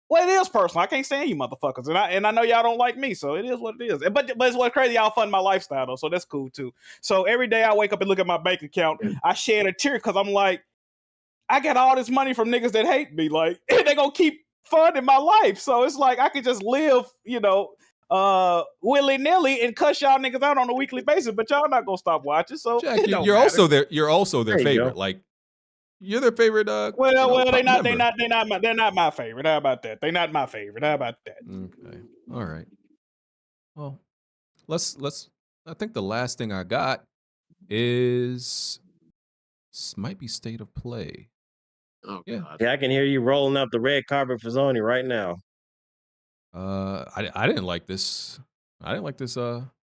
Well, it is personal. I can't stand you motherfuckers, and I know y'all don't like me, so it is what it is. But it's what's crazy. Y'all fund my lifestyle though, so that's cool too. So every day I wake up and look at my bank account, I shed a tear because I'm like, I got all this money from niggas that hate me, like they gonna keep funding my life. So it's like I could just live, willy nilly and cuss y'all niggas out on a weekly basis, but y'all not gonna stop watching. So Jack, you're also their favorite, like. You're their favorite. They're not my favorite. How about that? They're not my favorite. How about that? Okay. All right. Well, let's. I think the last thing I got might be State of Play. Oh God. Yeah, I can hear you rolling up the red carpet for Sony right now. I didn't like this. I didn't like this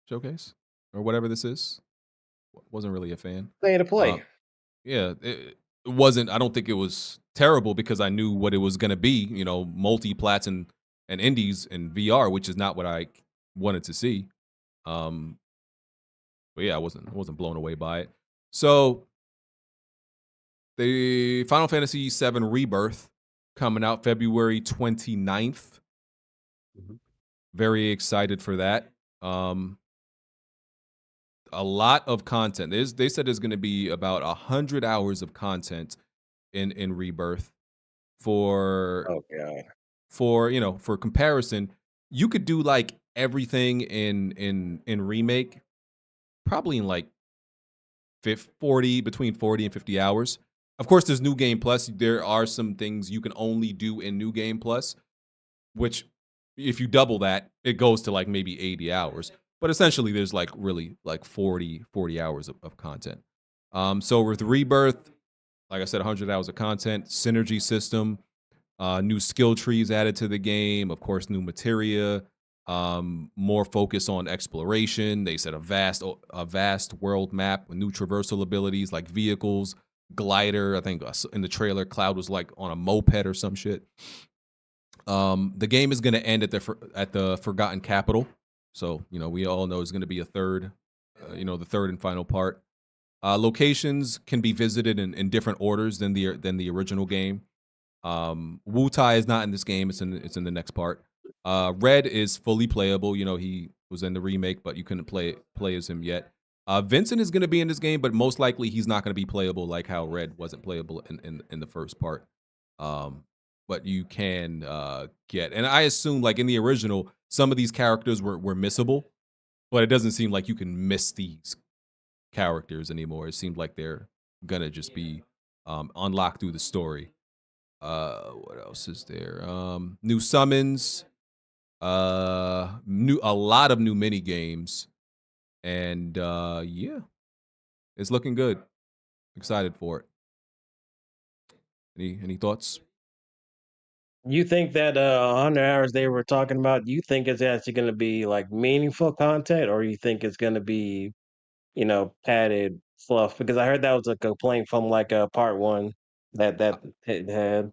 showcase or whatever this is. Wasn't really a fan. State of Play. Yeah. It wasn't. I don't think it was terrible because I knew what it was going to be. Multi-plats and indies and VR, which is not what I wanted to see. But yeah, I wasn't blown away by it. So the Final Fantasy VII Rebirth coming out February 29th. Mm-hmm. Very excited for that. A lot of content. They said there's going to be about 100 hours of content in Rebirth. For comparison, you could do like everything in Remake, probably in like between 40 and 50 hours. Of course, there's New Game Plus. There are some things you can only do in New Game Plus, which if you double that, it goes to like maybe 80 hours. But essentially, there's like really like 40 hours of content. So with Rebirth, like I said, 100 hours of content, synergy system, new skill trees added to the game, of course, new materia, more focus on exploration. They said a vast world map with new traversal abilities like vehicles, glider. I think in the trailer, Cloud was like on a moped or some shit. The game is going to end at the Forgotten Capital. So, we all know it's going to be a third, the third and final part. Locations can be visited in different orders than the original game. Wutai is not in this game. It's in the next part. Red is fully playable. You know, he was in the remake, but you couldn't play as him yet. Vincent is going to be in this game, but most likely he's not going to be playable like how Red wasn't playable in the first part. But you can get, and I assume like in the original, some of these characters were missable, but it doesn't seem like you can miss these characters anymore. It seemed like they're gonna just be unlocked through the story. What else is there? New summons, a lot of new mini games, and yeah, it's looking good. Excited for it. Any thoughts? You think that 100 hours they were talking about, you think it's actually going to be like meaningful content, or you think it's going to be, padded fluff? Because I heard that was a complaint from like part one that it had.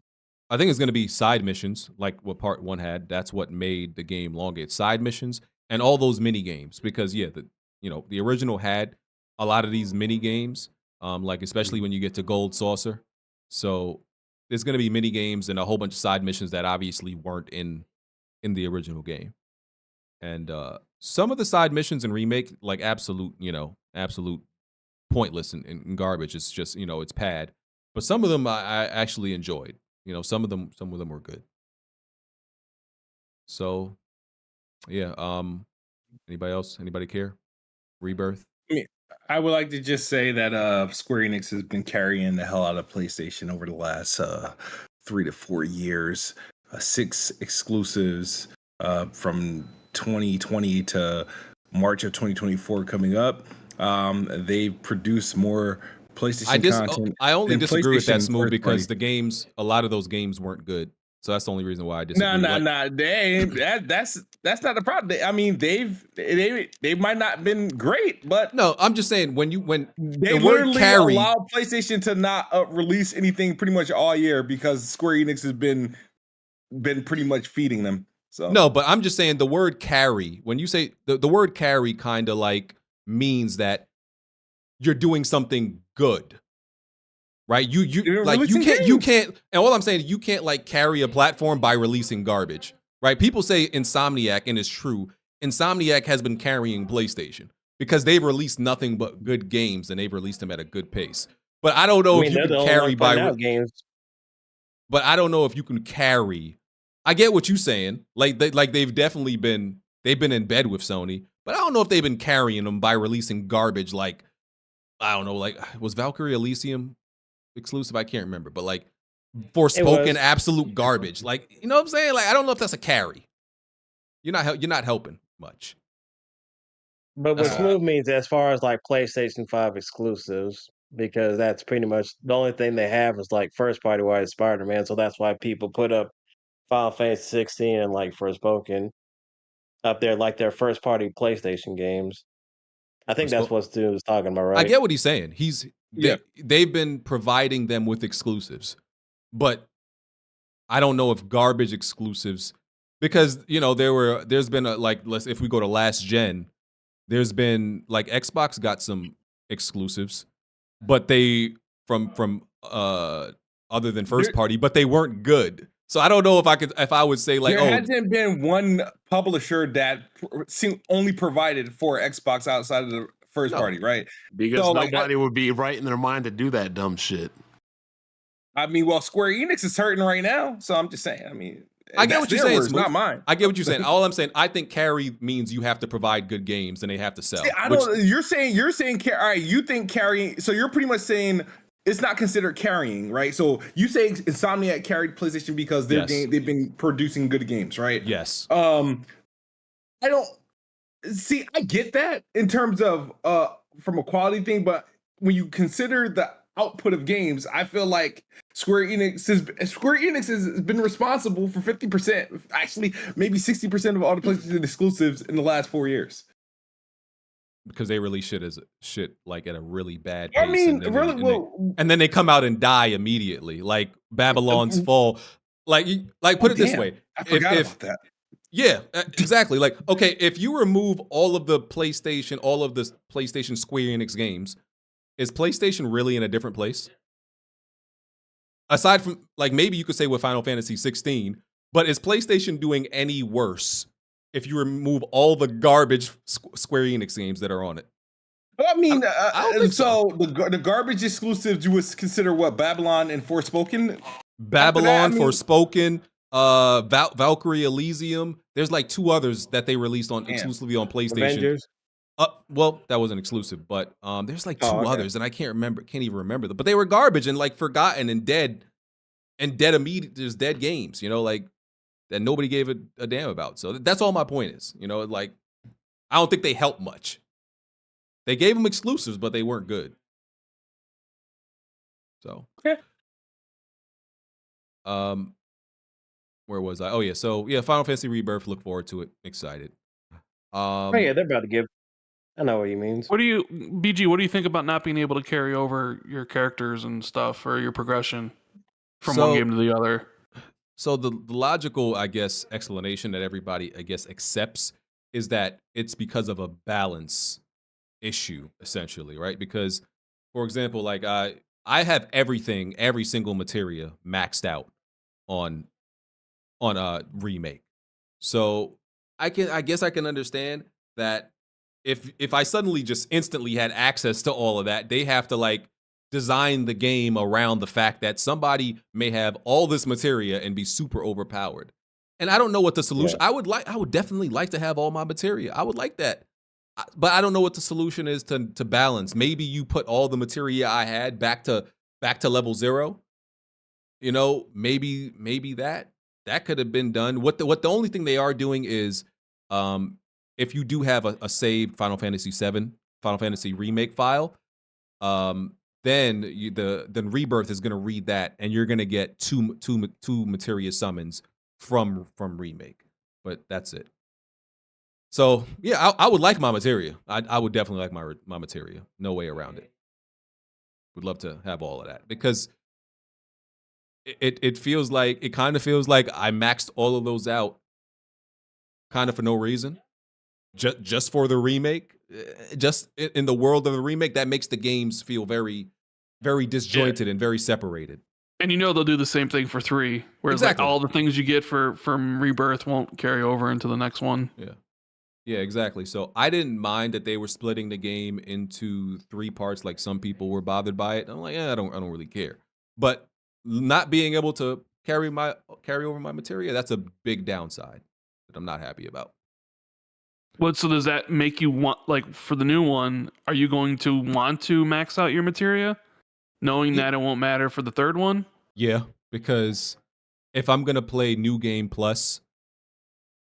I think it's going to be side missions like what part one had. That's what made the game longer. It's side missions and all those mini games because the original had a lot of these mini games, like especially when you get to Gold Saucer. So there's going to be mini games and a whole bunch of side missions that obviously weren't in the original game. And some of the side missions in remake, like absolute pointless and garbage. It's just, it's pad. But some of them I actually enjoyed. Some of them were good. So, yeah. Anybody else? Anybody care? Rebirth? I would like to just say that Square Enix has been carrying the hell out of PlayStation over the last 3 to 4 years. 6 exclusives from 2020 to March of 2024 coming up. They've produced more PlayStation content. I only disagree with that, Smooth, because a lot of those games weren't good. So that's the only reason why I disagree. No. That's not the problem. I mean, they might not have been great, but no, I'm just saying when they literally allowed PlayStation to not release anything pretty much all year because Square Enix has been pretty much feeding them. So no, but I'm just saying the word carry. When you say the word carry, kind of like means that you're doing something good. Right, you can't, and all I'm saying is you can't like carry a platform by releasing garbage, right? People say Insomniac, and it's true. Insomniac has been carrying PlayStation because they've released nothing but good games, and they've released them at a good pace. But I don't know if you can carry by games. But I don't know if you can carry. I get what you're saying. Like they've definitely been in bed with Sony, but I don't know if they've been carrying them by releasing garbage. Like I don't know, like was Valkyrie Elysium exclusive? I can't remember, but like Forspoken, absolute garbage. Like, you know what I'm saying? Like, I don't know if that's a carry. You're not helping much. But what Smooth means as far as like PlayStation 5 exclusives, because that's pretty much the only thing they have is like first party wise Spider-Man. So that's why people put up Final Fantasy 16 and like Forspoken up there, like their first party PlayStation games. I think that's what Stu was talking about, right? I get what he's saying. They've been providing them with exclusives, but I don't know if garbage exclusives, because there's been if we go to last gen, there's been like Xbox got some exclusives, but they from other than first party, but they weren't good. So I don't know if I would say like there hasn't been one publisher that only provided for Xbox outside of the first party, right? Because nobody would be right in their mind to do that dumb shit. I mean, well, Square Enix is hurting right now, so I'm just saying. I mean, I get what you're saying. It's not mine. I get what you're saying. All I'm saying, I think carry means you have to provide good games and they have to sell. See, you're saying all right. You think carrying? So you're pretty much saying it's not considered carrying, right? So you say Insomniac carried PlayStation because they've been producing good games, right? Yes. I don't. See, I get that in terms of from a quality thing, but when you consider the output of games, I feel like Square Enix has been responsible for 50%, actually maybe 60% of all the PlayStation exclusives in the last 4 years. Because they release shit like at a really bad pace. I mean, and then they come out and die immediately, like Babylon's Fall. Like put it this way, I forgot about that. Yeah, exactly. Like, okay, if you remove all of the PlayStation Square Enix games, is PlayStation really in a different place? Aside from, like, maybe you could say with Final Fantasy 16, But is PlayStation doing any worse if you remove all the garbage Square Enix games that are on it? I mean, I don't think so the garbage exclusives you would consider what, Babylon and Forspoken? Babylon, Forspoken, Valkyrie Elysium. There's like 2 others that they released on exclusively on PlayStation. Avengers. Well, that wasn't exclusive, but there's like 2 others, and I can't even remember them. But they were garbage and like forgotten and dead immediate. There's dead games, like that nobody gave a damn about. So that's all my point is. Like I don't think they help much. They gave them exclusives, but they weren't good. So where was I? Oh yeah, so yeah, Final Fantasy Rebirth. Look forward to it. Excited. Oh yeah, they're about to give. I know what he means. BG? What do you think about not being able to carry over your characters and stuff or your progression from one game to the other? So the logical, I guess, explanation that everybody, I guess, accepts is that it's because of a balance issue, essentially, right? Because, for example, like I have every single materia maxed out on Remake. So I guess I can understand that if I suddenly just instantly had access to all of that, they have to like design the game around the fact that somebody may have all this materia and be super overpowered. And I don't know what the solution. Yeah. I would definitely like to have all my materia. I would like that. But I don't know what the solution is to balance. Maybe you put all the materia I had back to level 0. Maybe that could have been done. What the only thing they are doing is if you do have a saved Final Fantasy 7 Final Fantasy Remake file, then Rebirth is going to read that, and you're going to get two materia summons from Remake. But that's it. So yeah, I would like my materia. I would definitely like my materia. No way around it. Would love to have all of that because it feels like kind of feels like I maxed all of those out, kind of for no reason, just for the remake. Just in the world of the remake, that makes the games feel very, very disjointed and very separated. And they'll do the same thing for 3, whereas like all the things you get from Rebirth won't carry over into the next one. Yeah, exactly. So I didn't mind that they were splitting the game into 3 parts, like some people were bothered by it. I'm like, I don't really care. But not being able to carry over my materia, that's a big downside that I'm not happy about. So does that make you want, like, for the new one, are you going to want to max out your materia, knowing that it won't matter for the 3rd one? Yeah, because if I'm gonna play New Game Plus,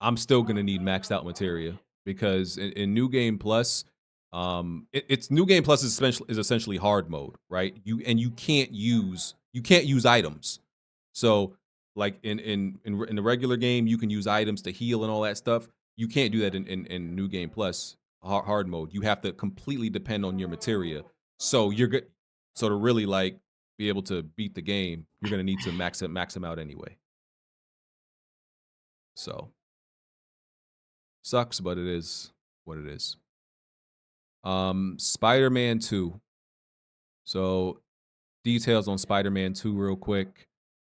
I'm still gonna need maxed out materia. Because in New Game Plus, it's New Game Plus is essentially hard mode, right? You can't use items. So like in the regular game, you can use items to heal and all that stuff. You can't do that in New Game Plus hard mode. You have to completely depend on your materia. So you're good. So to really like be able to beat the game, you're gonna need to max them out anyway. So. Sucks, but it is what it is. Spider-Man 2. So details on Spider-Man 2 real quick.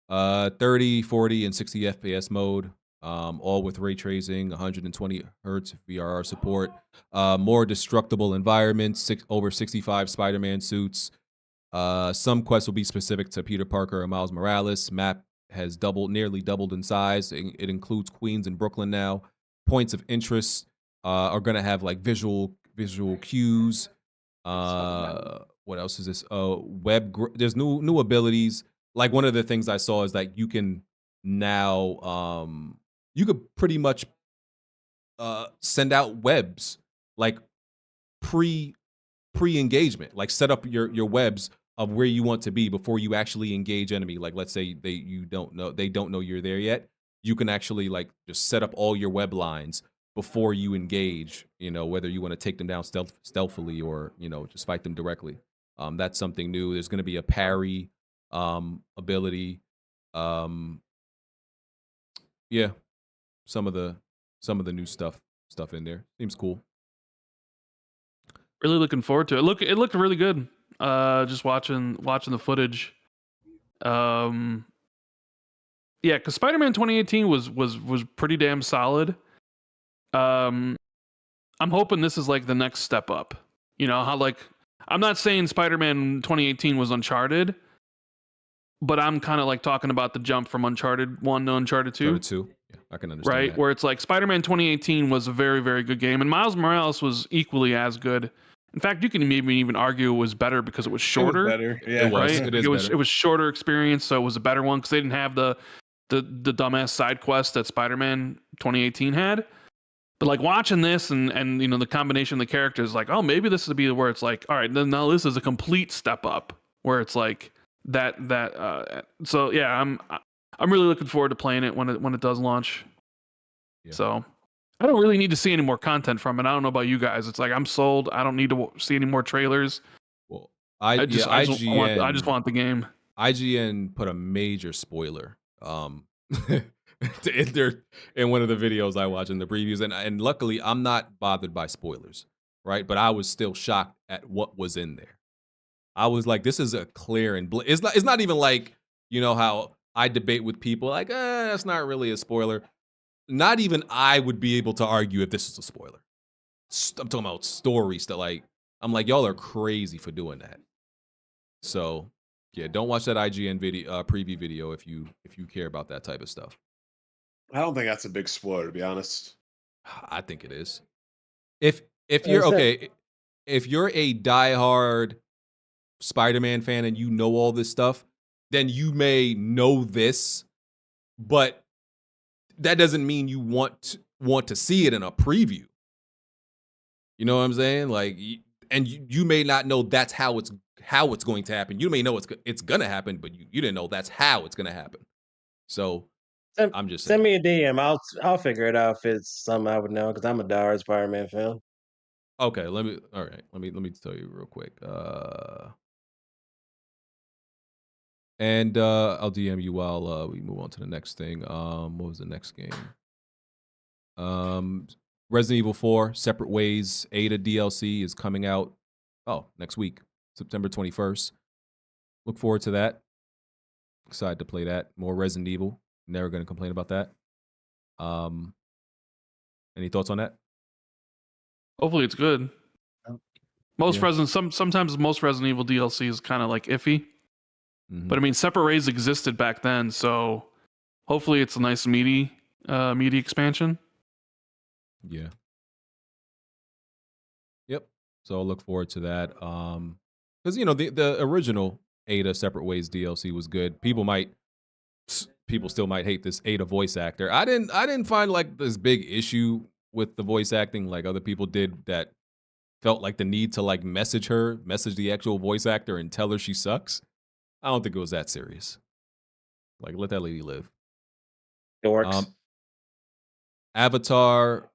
30, 40, and 60 FPS mode. All with ray tracing, 120 hertz VRR support. More destructible environments, over 65 Spider-Man suits. Some quests will be specific to Peter Parker or Miles Morales. Map has nearly doubled in size. It includes Queens and Brooklyn now. Points of interest are going to have like visual cues. What else is this? There's new abilities. Like one of the things I saw is like you can now you could pretty much send out webs like pre-engagement, like set up your webs of where you want to be before you actually engage enemy. Like let's say they don't know you're there yet. You can actually like just set up all your web lines before you engage, whether you want to take them down stealthily or, just fight them directly. That's something new. There's going to be a parry ability. Yeah, some of the new stuff in there. Seems cool. Really looking forward to it. It looked really good. Just watching the footage. Yeah, because Spider-Man 2018 was pretty damn solid. I'm hoping this is like the next step up. You know how like I'm not saying Spider-Man 2018 was Uncharted, but I'm kind of like talking about the jump from Uncharted 1 to Uncharted 2. Uncharted 2. Yeah, I can understand right? that. Where it's like Spider-Man 2018 was a very, very good game, and Miles Morales was equally as good. In fact, you can maybe even argue it was better because it was shorter. It was better. Yeah, it was. Right? It is better. It was shorter experience, so it was a better one because they didn't have the dumbass side quest that Spider-Man 2018 had. But like watching this and you know the combination of the characters, like, oh, maybe this would be where it's like, all right, then now this is a complete step up where it's like that. So yeah, I'm really looking forward to playing it when it does launch. Yeah. So I don't really need to see any more content from it. I don't know about you guys. It's like I'm sold. I don't need to see any more trailers. Well, I just want the game. IGN put a major spoiler in one of the videos I watch in the previews, and luckily I'm not bothered by spoilers, right? But I was still shocked at what was in there. I was like, this is a clear and it's not even like, you know how I debate with people like, that's not really a spoiler. Not even I would be able to argue if this is a spoiler. I'm talking about stories that like, I'm like, y'all are crazy for doing that. So yeah, don't watch that IGN video preview video if you care about that type of stuff. I don't think that's a big spoiler, to be honest. I think it is. If you're okay, if you're a diehard Spider-Man fan and you know all this stuff, then you may know this, but that doesn't mean you want to see it in a preview. You know what I'm saying? Like, and you may not know that's how it's going to happen. You may know it's gonna happen, but you didn't know that's how it's gonna happen. So I'm just saying. Send me a DM. I'll figure it out if it's something I would know because I'm a diehard Spider-Man fan. Okay, let me tell you real quick. And I'll DM you while we move on to the next thing. What was the next game? Resident Evil 4, Separate Ways, Ada DLC is coming out. Next week, September 21st. Look forward to that. Excited to play that. More Resident Evil. Never going to complain about that. Any thoughts on that? Hopefully it's good. Sometimes most Resident Evil DLC is kind of like iffy. Mm-hmm. But I mean, Separate Ways existed back then, so hopefully it's a nice meaty expansion. Yeah. Yep. So I'll look forward to that. Because you know the original Ada Separate Ways DLC was good. People still might hate this Ada voice actor. I didn't find like this big issue with the voice acting like other people did that felt like the need to like message the actual voice actor and tell her she sucks. I don't think it was that serious. Like, let that lady live. It works. Avatar,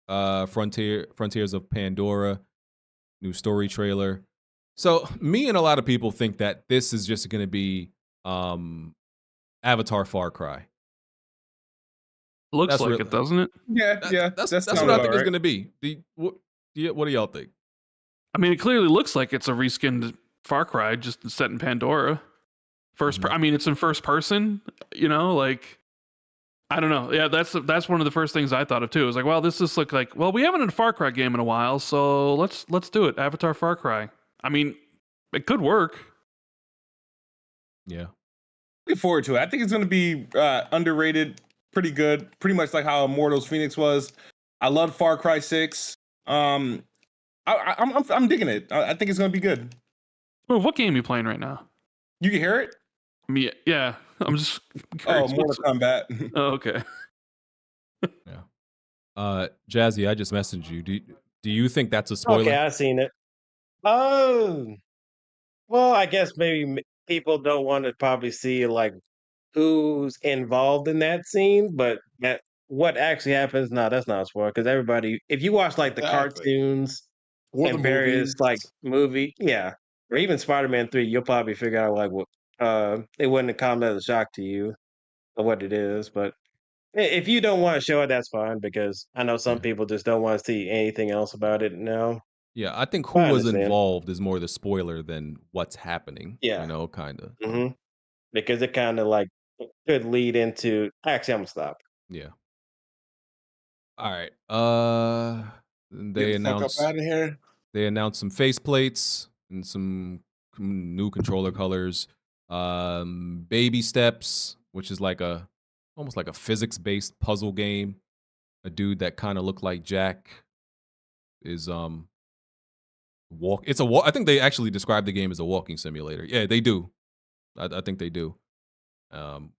Frontiers of Pandora, new story trailer. So me and a lot of people think that this is just going to be Avatar Far Cry. Looks like it, doesn't it? Yeah. That's what I think it's going to be. What do y'all think? I mean, it clearly looks like it's a reskinned Far Cry, just set in Pandora. I mean, it's in first person. You know, like I don't know. Yeah, that's one of the first things I thought of too. It was like, well, this just looked like, well, we haven't had a Far Cry game in a while, so let's do it. Avatar Far Cry. I mean, it could work. Yeah. Looking forward to it. I think it's going to be underrated, pretty good, pretty much like how Immortals Phoenix was. I love Far Cry 6. I'm digging it. I think it's going to be good. Well, what game are you playing right now? You can hear it? Yeah. I'm just curious. Mortal Kombat. Oh, okay. Yeah. Jazzy, I just messaged you. Do you think that's a spoiler? Okay, I've seen it. Oh, well, I guess maybe people don't want to probably see like who's involved in that scene, but what actually happens? No, that's not a spoiler because everybody, if you watch like the cartoons or and the various movies. like or even Spider-Man 3, you'll probably figure out like what it wouldn't come as a shock to you of what it is. But if you don't want to show it, that's fine because I know some people just don't want to see anything else about it now. Yeah, I think who was involved is more the spoiler than what's happening. Yeah. You know, kind of. Mm-hmm. Because it kind of like could lead into. Actually, I'm gonna stop. Yeah. All right. They Get the fuck up announced out of here. They announced some faceplates and some new controller colors. Baby Steps, which is like almost like a physics-based puzzle game. A dude that kind of looked like Jack is It's a walk. I think they actually describe the game as a walking simulator. Yeah, they do. I think they do. And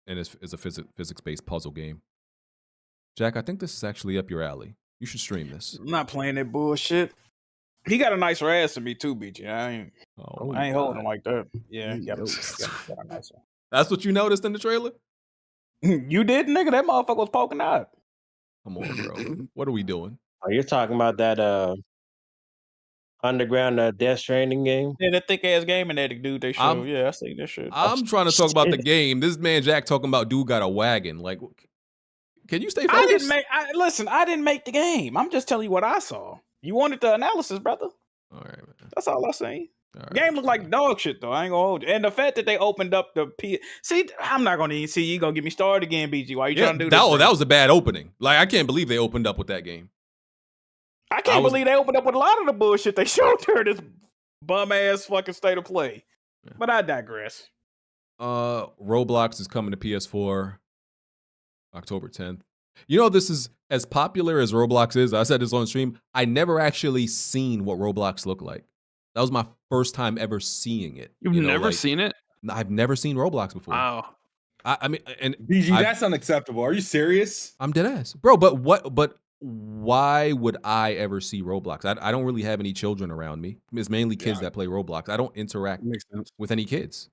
it's a physics-based puzzle game. Jack, I think this is actually up your alley. You should stream this. I'm not playing that bullshit. He got a nicer ass than me too, BG. I ain't holding him like that. Yeah, he got a nicer. That's what you noticed in the trailer? You did, nigga. That motherfucker was poking out. Come on, bro. What are we doing? Are you talking about that underground Death Stranding game? Yeah, that thick ass game in that dude they showed. Yeah, I seen that shit. I'm trying to talk about the game. This man Jack talking about dude got a wagon. Like, can you stay focused? Listen, I didn't make the game. I'm just telling you what I saw. You wanted the analysis, brother. All right, man. That's all I seen. Game looked like dog shit though. I ain't gonna hold you. And the fact that they opened up the see, I'm not gonna even see you gonna get me started again, BG. Why you trying to do this? That was a bad opening. Like, I can't believe they opened up with that game. I can't believe they opened up with a lot of the bullshit they showed her this bum ass fucking state of play. Yeah. But I digress. Roblox is coming to PS4 October 10th. You know, this is as popular as Roblox is. I said this on stream. I never actually seen what Roblox looked like. That was my first time ever seeing it. You've never seen it? I've never seen Roblox before. Wow. I mean, and BG, that's unacceptable. Are you serious? I'm dead ass, bro. But why would I ever see Roblox? I don't really have any children around me. It's mainly kids that play Roblox. I don't interact with any kids.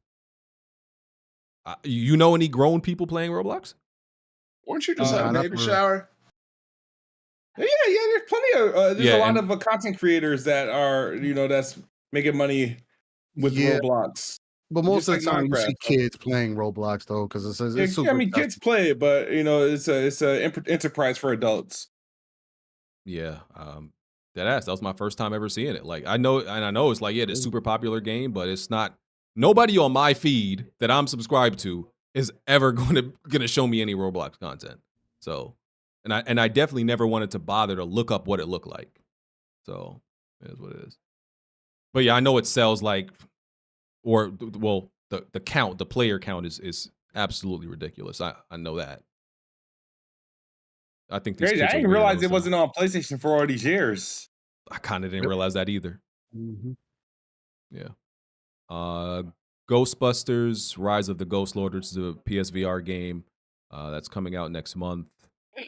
You know any grown people playing Roblox? Weren't you just at a baby shower? Yeah. There's plenty of a lot of content creators that are that's making money with Roblox. But most of the time, you see kids playing Roblox though, because it's super. I mean, kids play it, but it's a enterprise for adults. Yeah, that was my first time ever seeing it. Like, I know it's like it's a super popular game, but it's not. Nobody on my feed that I'm subscribed to is ever gonna show me any Roblox content. So, and I definitely never wanted to bother to look up what it looked like. So, it is what it is. But yeah, I know it sells like, the player count is absolutely ridiculous. I know that. I think I didn't realize it wasn't on PlayStation for all these years. I kind of didn't realize that either. Mm-hmm. Yeah. Ghostbusters: Rise of the Ghost Lord, which is a PSVR game that's coming out next month.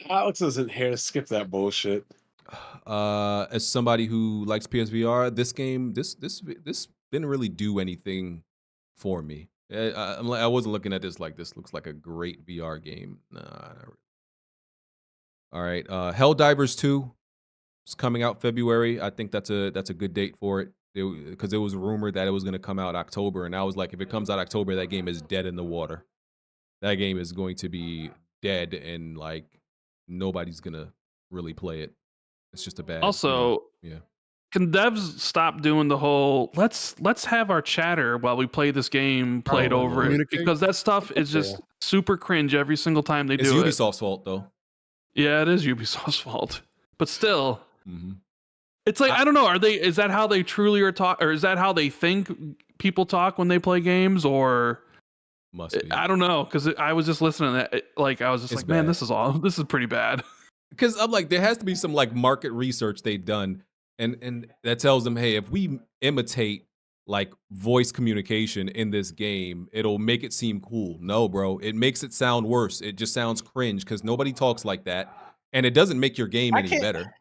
Alex isn't here. Skip that bullshit. As somebody who likes PSVR, this game, this didn't really do anything for me. I wasn't looking at this like this looks like a great VR game. Nah, not really. All right, Helldivers 2 is coming out February. I think that's a good date for it, because it was rumored that it was going to come out October, and I was like, if it comes out October, that game is dead in the water. That game is going to be dead, and like nobody's gonna really play it. It's just a bad. Also, can devs stop doing the whole let's have our chatter while we play this game played over it, because that stuff is just super cringe every single time they do it. It's Ubisoft's fault though. Yeah, it is Ubisoft's fault, but still, it's like I don't know. Is that how they truly are talk, or is that how they think people talk when they play games, or must be? I don't know, because I was just listening to that. Like I was just like, man, this is pretty bad. Because I'm like, there has to be some like market research they've done, and that tells them, hey, if we imitate like voice communication in this game, it'll make it seem cool. No, bro, it makes it sound worse. It just sounds cringe because nobody talks like that, and it doesn't make your game any better.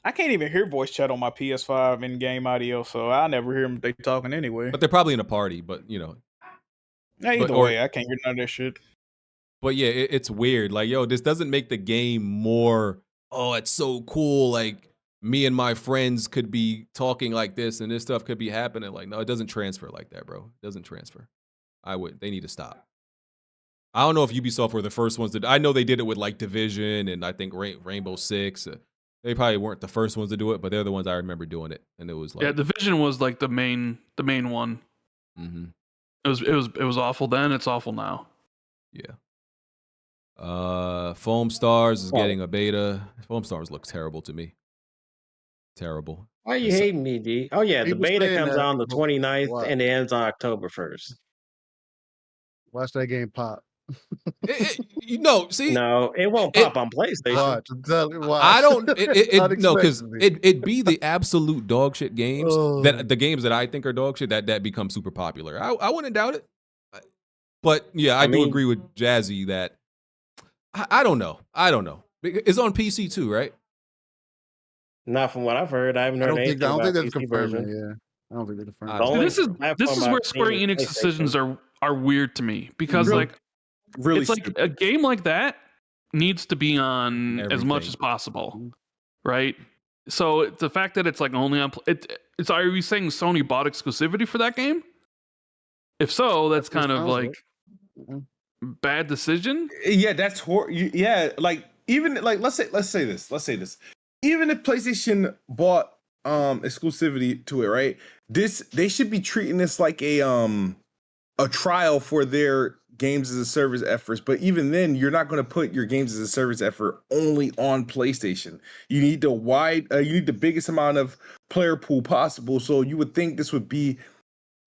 I can't even hear voice chat on my PS5 in-game audio, so I never hear them they talking anyway. But they're probably in a party. But either way, I can't hear none of that shit. But yeah, it's weird. Like, yo, this doesn't make the game more. Oh, it's so cool. Like, me and my friends could be talking like this, and this stuff could be happening. Like, no, it doesn't transfer like that, bro. It doesn't transfer. They need to stop. I don't know if Ubisoft were the first ones I know they did it with like Division and I think Rainbow Six. They probably weren't the first ones to do it, but they're the ones I remember doing it. And it was like, Division was like the main one. Mm-hmm. It was awful then. It's awful now. Foam Stars is getting a beta. Foam Stars looks terrible to me. Terrible. Why you hating me, D? Oh yeah, the People beta saying comes that, out on the but 29th watch. and it ends on October 1st. Watch that game pop. See, no, it won't pop on PlayStation. Watch. I'm telling you, watch. I don't. No, because Unexpectedly. it be the absolute dog shit games Oh. that the games that I think are dog shit that become super popular. I wouldn't doubt it. But yeah, I do mean- agree with Jazzy that I don't know. I don't know. It's on PC too, right? Not from what I've heard. I haven't I heard don't anything think about that's PC confirmed. version. Yeah, I don't think they confirmed. I The don't only This is platform where I've Square seen is Enix PlayStation. decisions are weird to me because Really- like Really it's like stupid. a game like that needs to be on as much Everything. as possible, right? So the fact that it's like only on it's are you saying Sony bought exclusivity for that game? If so, that's That's what kind it of sounds like bad decision. Yeah, that's yeah, like even like let's say this. Even if PlayStation bought exclusivity to it, right? They should be treating this like a trial for their games as a service efforts. But even then, you're not going to put your games as a service effort only on PlayStation. You need you need the biggest amount of player pool possible. So you would think this would be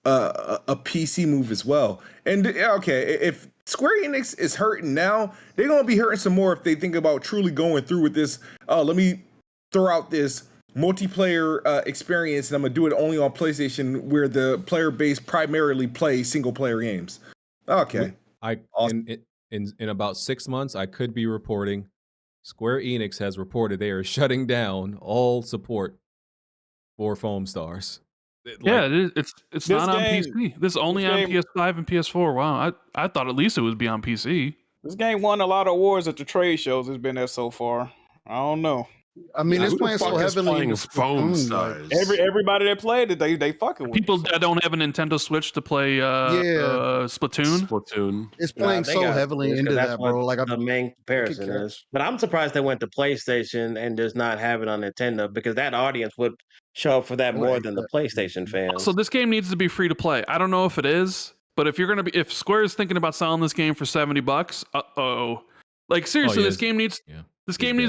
a PC move as well. And okay, if Square Enix is hurting now, they're gonna be hurting some more if they think about truly going through with this. Let me throw out this multiplayer experience, and I'm gonna do it only on PlayStation, where the player base primarily plays single player games. Okay, In about 6 months, I could be reporting Square Enix has reported they are shutting down all support for Foam Stars. Yeah, it is. It's not on game- PC. This is only on game- PS5 and PS4. Wow, I thought at least it would be on PC. This game won a lot of awards at the trade shows. It's been there so far. I don't know. I mean, it's Who the playing so fuck is heavily. playing with Foam Splatoon, Stars? Everybody that played it, they fucking with People it. that don't have a Nintendo Switch to play Splatoon. Splatoon. It's playing Nah, they so got heavily this 'cause into that's that, what bro. Like, the main comparison care. is. But I'm surprised they went to PlayStation and does not have it on Nintendo because that audience would show up for that more than the PlayStation fans. So this game needs to be free to play. I don't know if it is, but if Square is thinking about selling this game for $70, like seriously, this game needs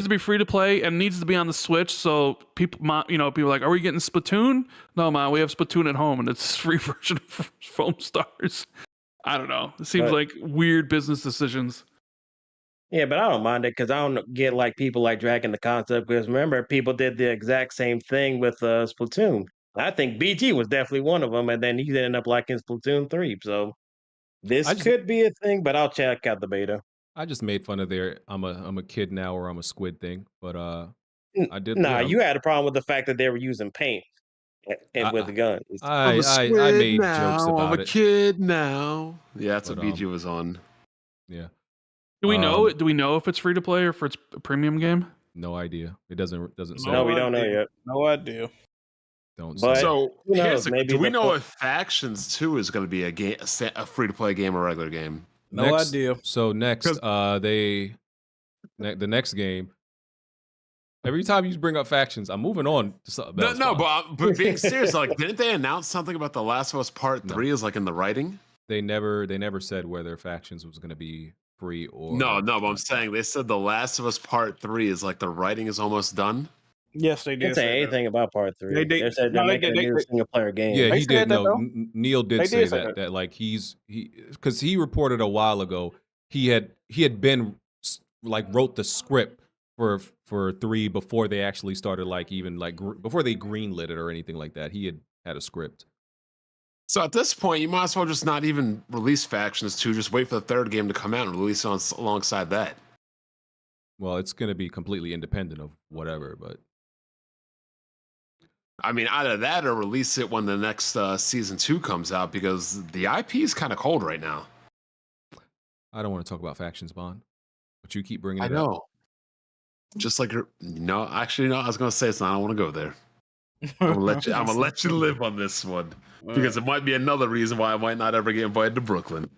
to be free to play and needs to be on the Switch. So people are like, are we getting Splatoon? No, man, we have Splatoon at home and it's a free version of Foam Stars. I don't know. It seems like weird business decisions. Yeah, but I don't mind it because I don't get like people like dragging the concept. Because remember, people did the exact same thing with Splatoon. I think BG was definitely one of them, and then he ended up liking Splatoon 3. So this could be a thing, but I'll check out the beta. I just made fun of their I'm a kid now or I'm a squid thing, but I did. Nah, you had a problem with the fact that they were using paint and with the guns. I I made now, jokes I'm about a it. kid now. Yeah, that's But, what BG was on. Yeah. Do we know? Do we know if it's free to play or if it's a premium game? No idea. It doesn't say. No, we don't know yet. No idea. Don't But say. So who knows, here's maybe do we the know fo- if Factions 2 is going to be a free to play game or a regular game? No idea. So next, the next game. Every time you bring up Factions, I'm moving on to something else. But being serious, like, didn't they announce something about The Last of Us Part 3 is like in the writing? They never said whether Factions was going to be free or No, but I'm saying they said The Last of Us Part 3 is like the writing is almost done. Yes, they Didn't did. say anything about Part 3. They said they're making a new single player game. Yeah, They he said did. that, No, though. Neil did They say did say that. that. That like because he reported a while ago he had been like wrote the script for 3 before they actually started before they greenlit it or anything like that. He had a script. So at this point, you might as well just not even release Factions 2. Just wait for the third game to come out and release it alongside that. Well, it's going to be completely independent of whatever, but I mean, either that or release it when the next season 2 comes out because the IP is kind of cold right now. I don't want to talk about Factions, Bond. But you keep bringing it I up. know. Just like actually, I was gonna say it's not. I don't want to go there. I'm gonna let you live on this one because it might be another reason why I might not ever get invited to Brooklyn.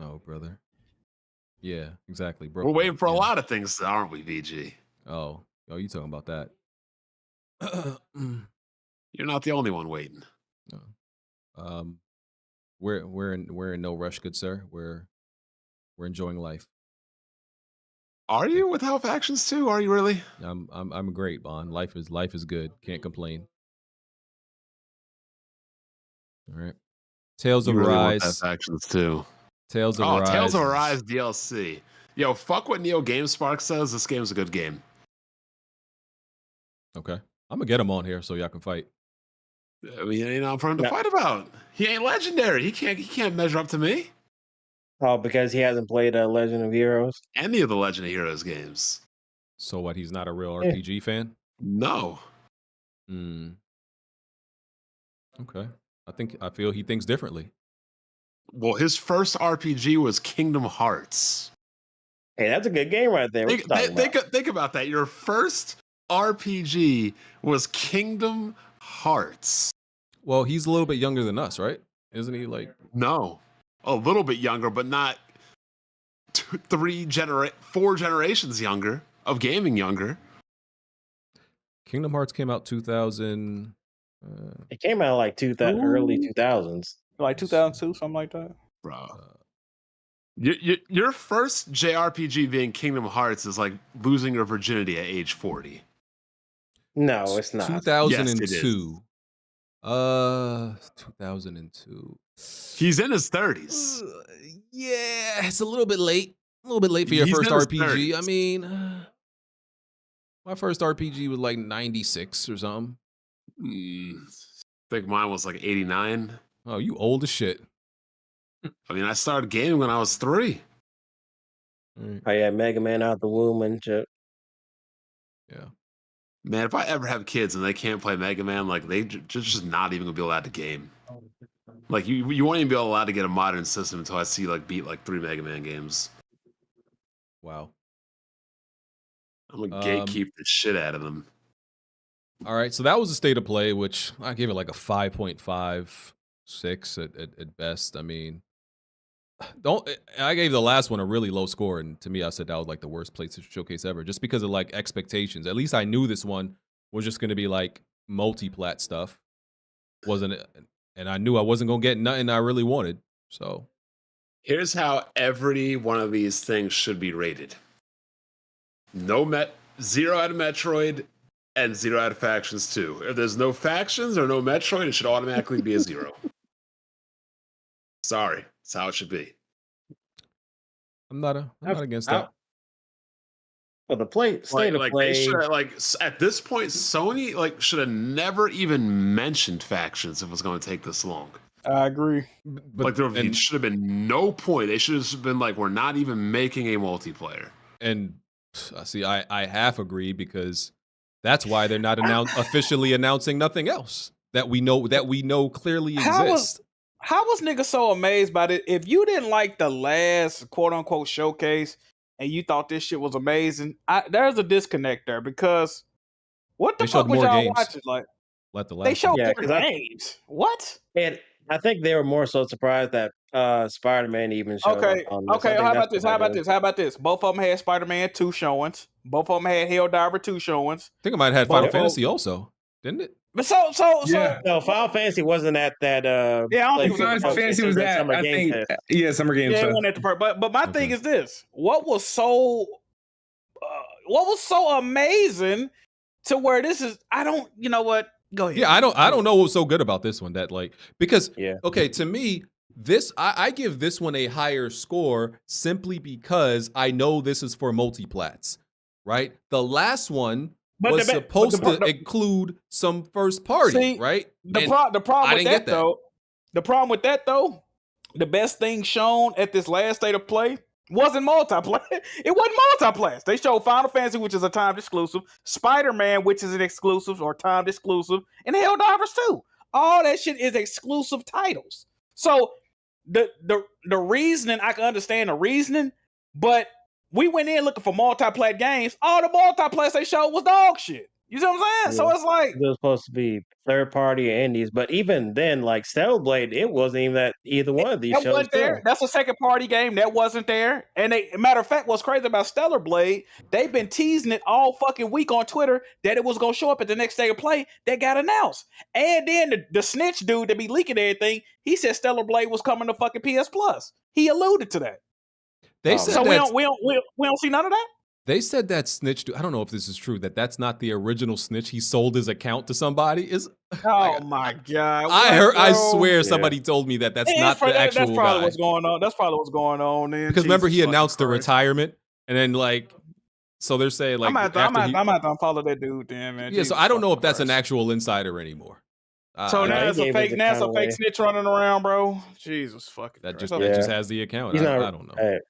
Oh, brother. Yeah, exactly. We're waiting for a lot of things, aren't we, VG? Oh, you talking about that? You're not the only one waiting. We're in no rush, good sir. We're enjoying life. Are you without factions too? Are you really? I'm great, Bond. Life is good. Can't complain. All right. Tales of You really Arise. want that factions too. Tales of Arise. Tales of Arise DLC. Yo, fuck what Neo GameSpark says. This game's a good game. Okay. I'm gonna get him on here so y'all can fight. I mean, ain't nothing for him to fight about. He ain't legendary. He can't measure up to me. Oh, because he hasn't played Legend of Heroes? Any of the Legend of Heroes games. So what? He's not a real RPG fan? No. Okay. I feel he thinks differently. Well, his first RPG was Kingdom Hearts. Hey, that's a good game right there. Think about that. Your first RPG was Kingdom Hearts. Well, he's a little bit younger than us, right? Isn't he like? No. A little bit younger, but not 4 generations younger of gaming younger. Kingdom Hearts came out 2000. It came out like early 2000s. Like 2002, something like that. Bro. Your first JRPG being Kingdom Hearts is like losing your virginity at age 40. No, it's not. 2002. Yes, it is. 2002. He's in his 30s. Yeah, it's a little bit late. A little bit late for your first RPG. 30s. I mean, my first RPG was like 96 or something. I think mine was like 89. Oh, you old as shit. I mean, I started gaming when I was 3. Oh yeah, Mega Man out the womb and shit. Yeah. Man, if I ever have kids and they can't play Mega Man, like they just not even gonna be allowed to game. Like you won't even be allowed to get a modern system until I see like beat like 3 Mega Man games. Wow. I'm gonna gatekeep the shit out of them. All right, so that was the state of play, which I gave it like a 5.56 at best. I mean, I gave the last one a really low score, and to me, I said that was like the worst PlayStation Showcase ever, just because of like expectations. At least I knew this one was just going to be like multi-plat stuff, wasn't it? And I knew I wasn't going to get nothing I really wanted. So here's how every one of these things should be rated. 0 out of Metroid and 0 out of Factions 2. If there's no Factions or no Metroid, it should automatically be a 0. Sorry, that's how it should be. I'm not against that. Well, the state of play. They should at this point, Sony should have never even mentioned Factions if it was going to take this long. I agree. But there should have been no point. They should have been like, we're not even making a multiplayer. And see, I half agree, because that's why they're not officially announcing nothing else that we know clearly exists. How was niggas so amazed by it? If you didn't like the last quote unquote showcase and you thought this shit was amazing, there's a disconnect there, because what the fuck was y'all watching? Like, they showed more games. What? And I think they were more so surprised that Spider-Man even showed up on this. Okay, how about this? Both of them had Spider-Man 2 showings. Both of them had Helldiver 2 showings. I think I might have had Final Fantasy also, didn't it? But so no, Final Fantasy wasn't at that. I don't think Final Fantasy was at. I think Summer Games. Yeah, it went at the part. But my thing is this: what was so amazing to where this is? You know what? Go ahead. Yeah, I don't know what's so good about this one, because okay, to me, I give this one a higher score simply because I know this is for multiplats, right? The last one was supposed to include some first party, right? The problem with that though, the best thing shown at this last state of play wasn't multiplayer. It wasn't multiplayer. They showed Final Fantasy, which is a timed exclusive, Spider-Man, which is an exclusive or timed exclusive, and Helldivers 2. All that shit is exclusive titles. So the reasoning, I can understand the reasoning, but we went in looking for multiplayer games. All the multiplayer they showed was dog shit. You see what I'm saying? Yeah. So it's like it was supposed to be third party or indies, but even then, like Stellar Blade, it wasn't even that either one of these that shows. Wasn't there. That's a second party game that wasn't there. And matter of fact, what's crazy about Stellar Blade, they've been teasing it all fucking week on Twitter that it was gonna show up at the next day of play. That got announced. And then the snitch dude that be leaking everything, he said Stellar Blade was coming to fucking PS Plus. He alluded to that. They said so we don't see none of that. They said that snitch. I don't know if this is true. That's not the original snitch. He sold his account to somebody. Oh my god! I heard. I swear somebody told me that's not the actual That's probably guy. what's going on. That's probably what's going on. Then Because remember, he announced the retirement, and then so they're saying I'm gonna have to unfollow that dude, then, man. Yeah, so I don't know if that's an actual insider anymore. So now it's a fake snitch running around, bro. Jesus fucking. That just has the account. I don't know. Hey,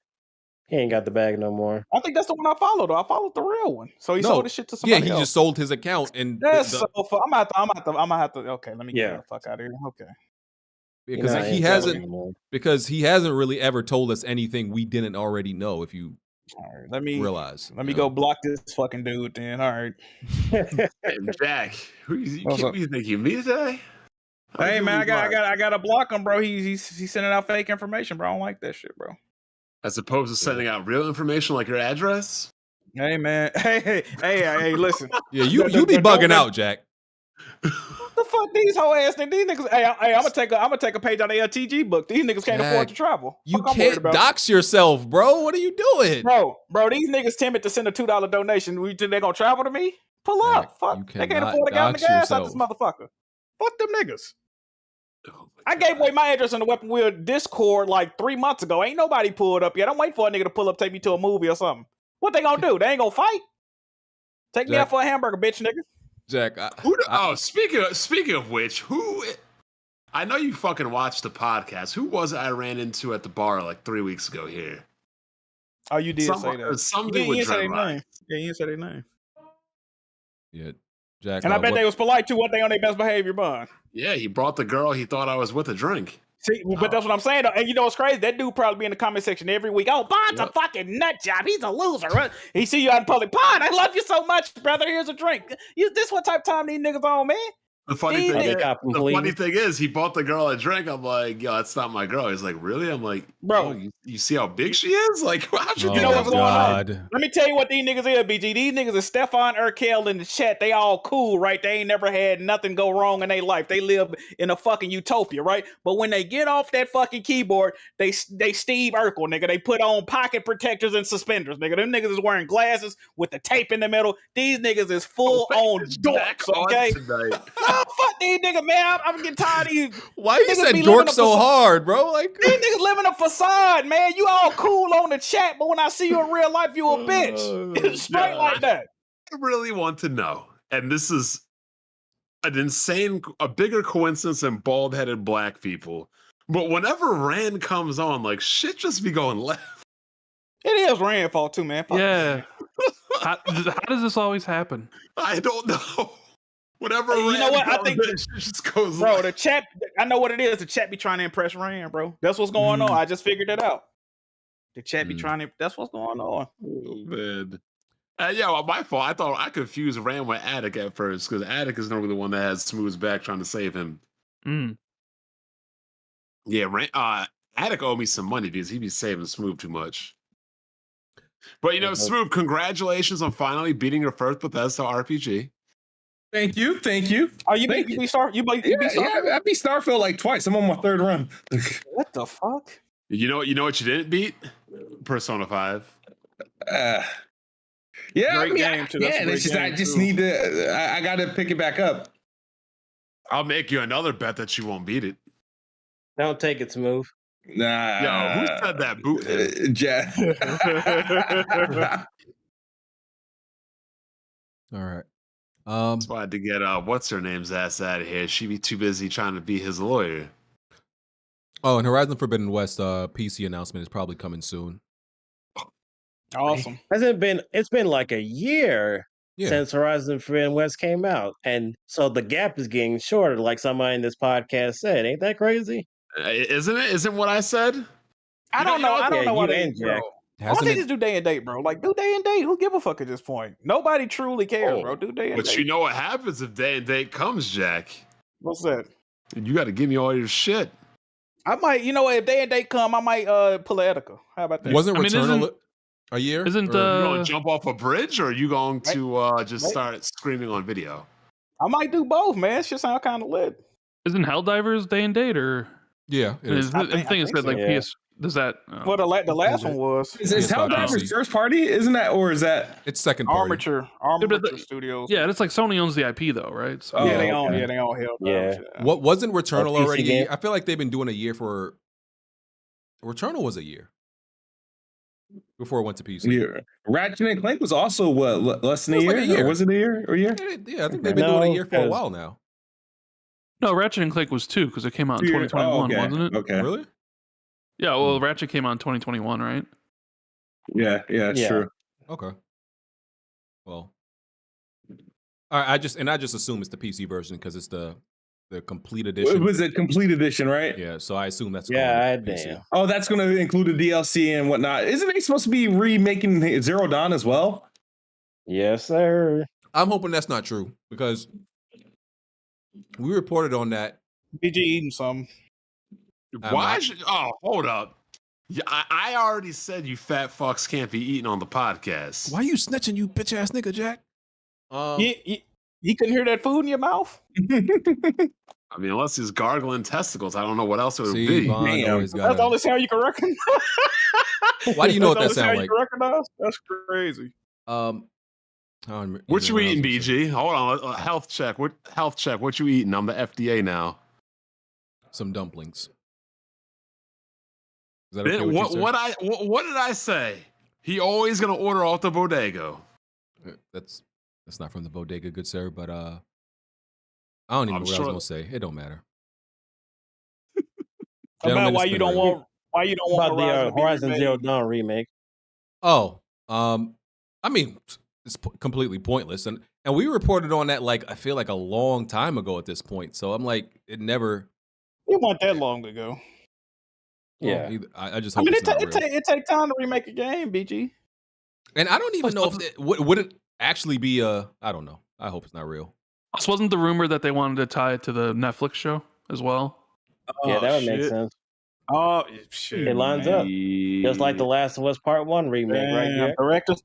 he ain't got the bag no more. I think that's the one I followed. Though I followed the real one. So he sold his shit to somebody else. Yeah, he just sold his account, and that's so. I'm gonna have to. Okay, let me get the fuck out of here. Okay. Because he hasn't really ever told us anything we didn't already know. If you let me go block this fucking dude. Then all right. Hey, Jack, who you think you me today? Hey man, I gotta block him, bro. He's sending out fake information, bro. I don't like that shit, bro. As opposed to sending out real information like your address. Hey man, hey, listen. Yeah, you be bugging out, Jack. What the fuck these whole ass niggas? These niggas. Hey, I'm gonna take a page out of the LTG book. These niggas can't afford to travel. You can't dox yourself, bro. What are you doing, bro? These niggas timid to send a $2 donation. We think they gonna travel to me? Pull up, fuck. They can't afford to get the gas out this motherfucker. Fuck them niggas. I gave away my address on the Weapon Wheel Discord like 3 months ago. Ain't nobody pulled up yet. I'm waiting for a nigga to pull up, take me to a movie or something. What they gonna do? They ain't gonna fight. Take me out for a hamburger, bitch, nigga. Jack. Speaking of which, who? I know you fucking watched the podcast. Who was it I ran into at the bar like 3 weeks ago here? Oh, you did say that. Some dude with their name. Yeah, you didn't say their name. Yeah, Jack. And I bet they was polite too. What they on their best behavior, bun? Yeah, he brought the girl he thought I was with a drink. See, but that's what I'm saying. And you know what's crazy? That dude probably be in the comment section every week. Oh, Bond's a fucking nut job. He's a loser. He see you out in public. Bond, I love you so much, brother. Here's a drink. This what type of time these niggas on, man? The funny thing is, he bought the girl a drink. I'm like, yo, that's not my girl. He's like, really? I'm like, bro, you see how big she is? Like, how'd you know what's going on? Let me tell you what these niggas is, BG. These niggas is Stefan Urkel in the chat. They all cool, right? They ain't never had nothing go wrong in their life. They live in a fucking utopia, right? But when they get off that fucking keyboard, they Steve Urkel, nigga. They put on pocket protectors and suspenders, nigga. Them niggas is wearing glasses with the tape in the middle. These niggas is full on dorks, okay? Fuck these niggas, man. I'm getting tired of you. Why you said dork so hard, bro? Like these niggas living a facade, man. You all cool on the chat, but when I see you in real life, you a bitch. Straight like that. I really want to know, and this is a bigger coincidence than bald-headed black people. But whenever Rand comes on, like shit just be going left. It is Rand's fault too, man. Fuck how does this always happen? I don't know. Whatever. You know what? I think it just goes. Bro, the chat. I know what it is. The chat be trying to impress Rand, bro. That's what's going on. I just figured it out. The chat be trying to. That's what's going on. Oh man. Yeah, well, my fault. I thought I confused Rand with Attic at first because Attic is normally the one that has Smooth's back trying to save him. Yeah, Attic owed me some money because he be saving Smooth too much. But Smooth, congratulations on finally beating your first Bethesda RPG. Thank you. Oh, you beat Starfield? You beat Starfield? I beat Starfield like twice. I'm on my third run. What the fuck? You know what you didn't beat? Persona 5. Great game too. I just need to. I got to pick it back up. I'll make you another bet that you won't beat it. Don't take it, Smooth. Nah. Yo, who said that? Boot Jeff. All right. That's why I had to get what's her name's ass out of here. She be too busy trying to be his lawyer. Oh, and Horizon Forbidden West PC announcement is probably coming soon. Awesome. It's been like a year since Horizon Forbidden West came out, and so the gap is getting shorter. Like somebody in this podcast said, ain't that crazy? Isn't it? Isn't what I said? I don't know. I don't know what they Jack. Why don't they just do day and date, bro? Like, do day and date. Who give a fuck at this point? Nobody truly cares, bro. Do day and date. But you know what happens if day and date comes, Jack? What's that? You got to give me all your shit. I might, if day and date come, I might pull a Etika. How about that? Wasn't Returnal a year? Isn't you going to jump off a bridge, or are you going to just start screaming on video? I might do both, man. It should sound kind of lit. Isn't Helldivers day and date, or yeah? It is. I think it said like Does that? Well, the last one was. Is Helldivers first party? Isn't that, or is that? It's second party. Armature Studios. Yeah, it's like Sony owns the IP though, right? So, yeah, they own Helldivers. Yeah. What wasn't Returnal PC already? game. I feel like they've been doing a year for. Returnal was a year before it went to PC. Yeah. Ratchet and Clank was also what, less than a year? Like a year. Or was it a year? Or a year? Yeah, I think they've been doing a year for a while now. No, Ratchet and Clank was 2 because it came out in 2021, wasn't it? Okay. Really? Yeah, well, Ratchet came out in 2021, right? Yeah, it's true. Okay. Well, all right. I just assume it's the PC version because it's the complete edition. It was a complete edition, right? Yeah, so I assume that's PC. Oh, that's going to include the DLC and whatnot. Isn't they supposed to be remaking Zero Dawn as well? Yes, sir. I'm hoping that's not true because we reported on that. BG eating some. Why? Hold up. Yeah, I already said you fat fucks can't be eating on the podcast. Why you snitching, you bitch ass nigga, Jack? You couldn't hear that food in your mouth? I mean, unless he's gargling testicles, I don't know what else it would be. That's the only sound you can recognize. Why do you know what that That's the only sound like? sound you can recognize? That's crazy. What you eating, BG? Hold on, health check. What you eating? I'm the FDA now. Some dumplings. Is that okay with you, sir? What did I say? He always gonna order off the bodega. That's not from the bodega, good sir. But I don't even know what I was gonna say. It don't matter. About why you don't want the Horizon Zero Dawn remake. Oh, I mean, it's completely pointless, and we reported on that like I feel like a long time ago at this point. So I'm like, it never. It wasn't that long ago. Yeah, I just hope it's not real. It take time to remake a game, BG. And I don't even know if would it actually be I don't know. I hope it's not real. Plus, wasn't the rumor that they wanted to tie it to the Netflix show as well? Yeah, that would make sense. Oh shit! It lines up just like the Last of Us Part 1 remake, right here.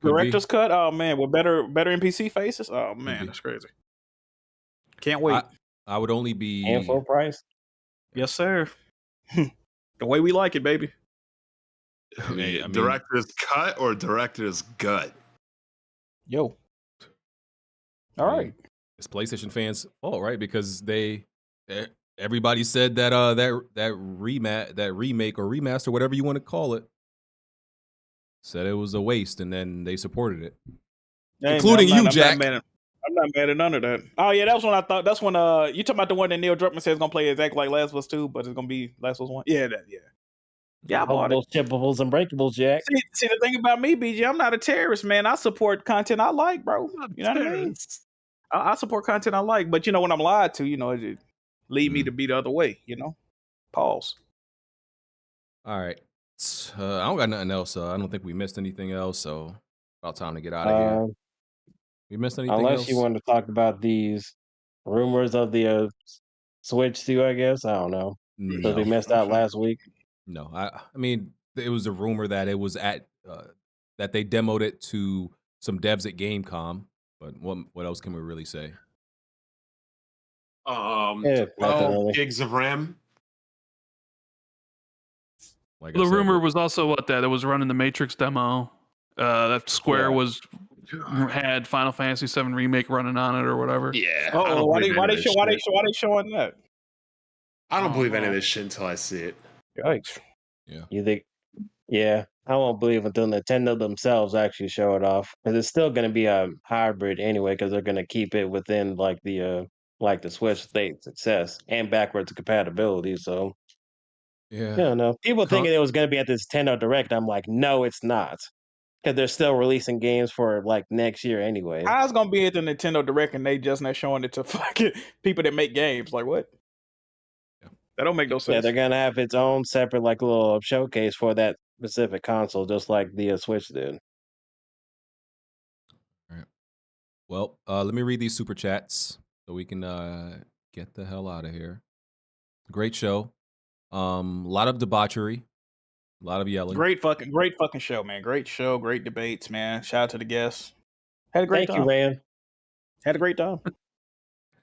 Director's cut. Oh man, with better NPC faces. Oh man, that's crazy. Can't wait. I would only be and full price. Yes, sir. The way we like it, baby. I mean, director's cut or director's gut? Yo. All right. It's PlayStation fans' fault, right? Because everybody said that that remake or remaster, whatever you want to call it, said it was a waste, and then they supported it, including you, Jack. I'm not mad at none of that. Oh yeah, that was when I thought. That's when you talking about the one that Neil Druckmann says gonna play exactly like Last of Us 2, but it's gonna be Last of Us 1. Yeah, I bought it. Shippables and breakables, Jack. See, the thing about me, BG, I'm not a terrorist, man. I support content I like, bro. You know what I mean? I support content I like, but when I'm lied to, it lead me to be the other way. Pause. All right, I don't got nothing else. I don't think we missed anything else. So about time to get out of here. We missed anything unless else? you want to talk about these rumors of the Switch 2, I guess. I don't know. Because we missed out last week. No, I mean, it was a rumor that it was at that they demoed it to some devs at Gamescom. But what else can we really say? 12 gigs of RAM. Like the rumor was also that it was running the Matrix demo. That Square had Final Fantasy VII Remake running on it or whatever. Yeah. Why they showing that? I don't believe any of this shit until I see it. Yikes. Yeah. You think? Yeah, I won't believe until Nintendo themselves actually show it off, because it's still going to be a hybrid anyway, because they're going to keep it within like the Switch state success and backwards compatibility. So yeah, I don't know. People thinking it was going to be at this Nintendo Direct. I'm like, no, it's not, because they're still releasing games for like next year anyway. I was gonna be at the Nintendo Direct and they just not showing it to fucking people that make games. Like what? That don't make no sense. Yeah, they're gonna have its own separate like little showcase for that specific console, just like the Switch did. All right. Well, let me read these super chats so we can get the hell out of here. Great show. A lot of debauchery, a lot of yelling. Great fucking show, man. Great show, great debates, man. Shout out to the guests. Had a great time. Thank you, man. Had a great time.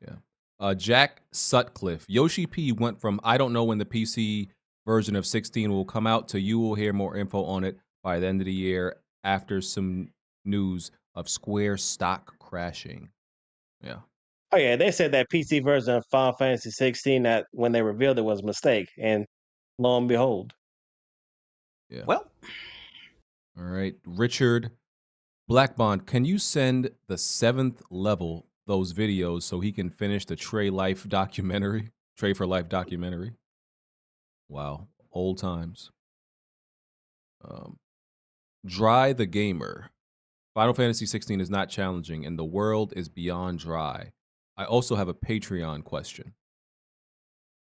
Yeah. Jack Sutcliffe. Yoshi P went from I don't know when the PC version of 16 will come out, so you will hear more info on it by the end of the year after some news of Square stock crashing. Yeah. Oh yeah, they said that PC version of Final Fantasy 16 that when they revealed it was a mistake, and lo and behold. Yeah. Well. All right, Richard Blackbond, can you send the 7th level those videos so he can finish the Trey for Life documentary? Wow, old times. Dry the Gamer. Final Fantasy 16 is not challenging, and the world is beyond dry. I also have a Patreon question.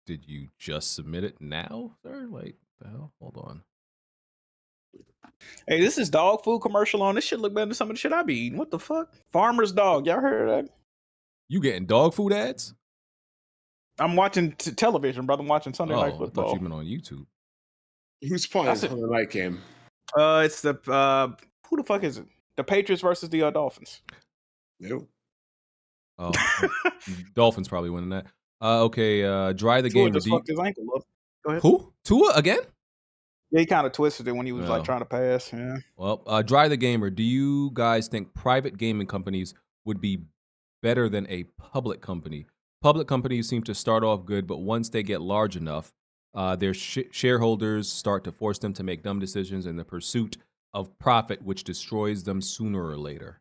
Did you just submit it now, sir? Like, the hell? Hold on. Hey, this is dog food commercial on. This shit look better than some of the shit I be eating. What the fuck? Farmer's Dog. Y'all heard of that? You getting dog food ads? I'm watching television, brother. I'm watching Sunday Night I Football. thought you've been on YouTube. Who's playing for the night game? It's the who the fuck is it? The Patriots versus the Dolphins. Nope. Oh, Dolphins probably winning that. Okay, Dry the Tua Gamer. just fucked his ankle up. Go ahead. Who? Tua again? Yeah, he kind of twisted it when he was like No. trying to pass. Yeah. Well, Dry the Gamer, do you guys think private gaming companies would be better than a public company? Public companies seem to start off good, but once they get large enough, their shareholders start to force them to make dumb decisions in the pursuit of profit, which destroys them sooner or later.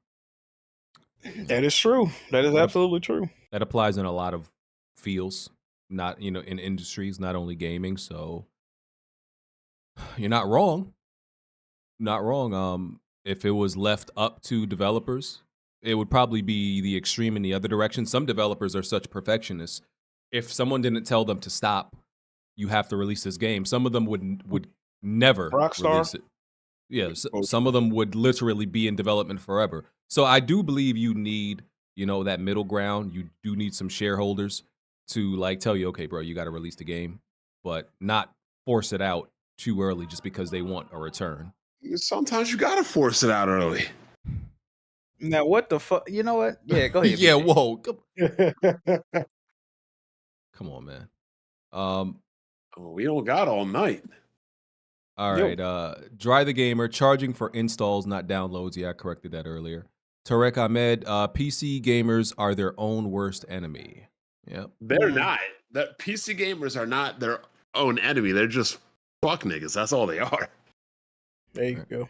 That is true. That is absolutely true. That applies in a lot of fields, not in industries, not only gaming. So you're not wrong. Not wrong. If it was left up to developers, it would probably be the extreme in the other direction. Some developers are such perfectionists. If someone didn't tell them to stop, you have to release this game. Some of them would never release it. Yeah, some of them would literally be in development forever. So I do believe you need, that middle ground. You do need some shareholders to like tell you, okay, bro, you got to release the game, but not force it out too early just because they want a return. Sometimes you gotta force it out early. Now, what the fuck? You know what? Yeah, go ahead. Yeah, BJ. whoa. Come on, man. We don't got all night. All right. Dry the Gamer, charging for installs, not downloads. Yeah, I corrected that earlier. Tarek Ahmed, PC gamers are their own worst enemy. Yep. They're not. That PC gamers are not their own enemy. They're just fuck niggas. That's all they are. There you go.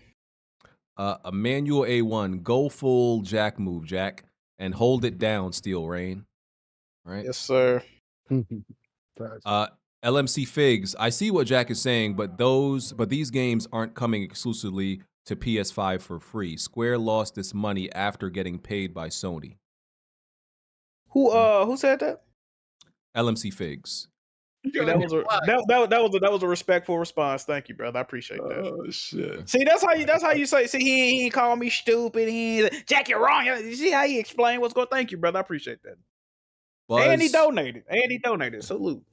Emmanuel A1, go full Jack move, Jack, and hold it down, Steel Rain. Right? Yes, sir. LMC Figs, I see what Jack is saying, but these games aren't coming exclusively to PS5 for free. Square lost this money after getting paid by Sony. Who said that? LMC Figs. That was a respectful response. Thank you, brother. I appreciate that. Oh shit. See, that's how you say. See, he ain't call me stupid. Jack, you're wrong. You see how he explained what's going? Thank you, brother. I appreciate that. And he donated. Salute.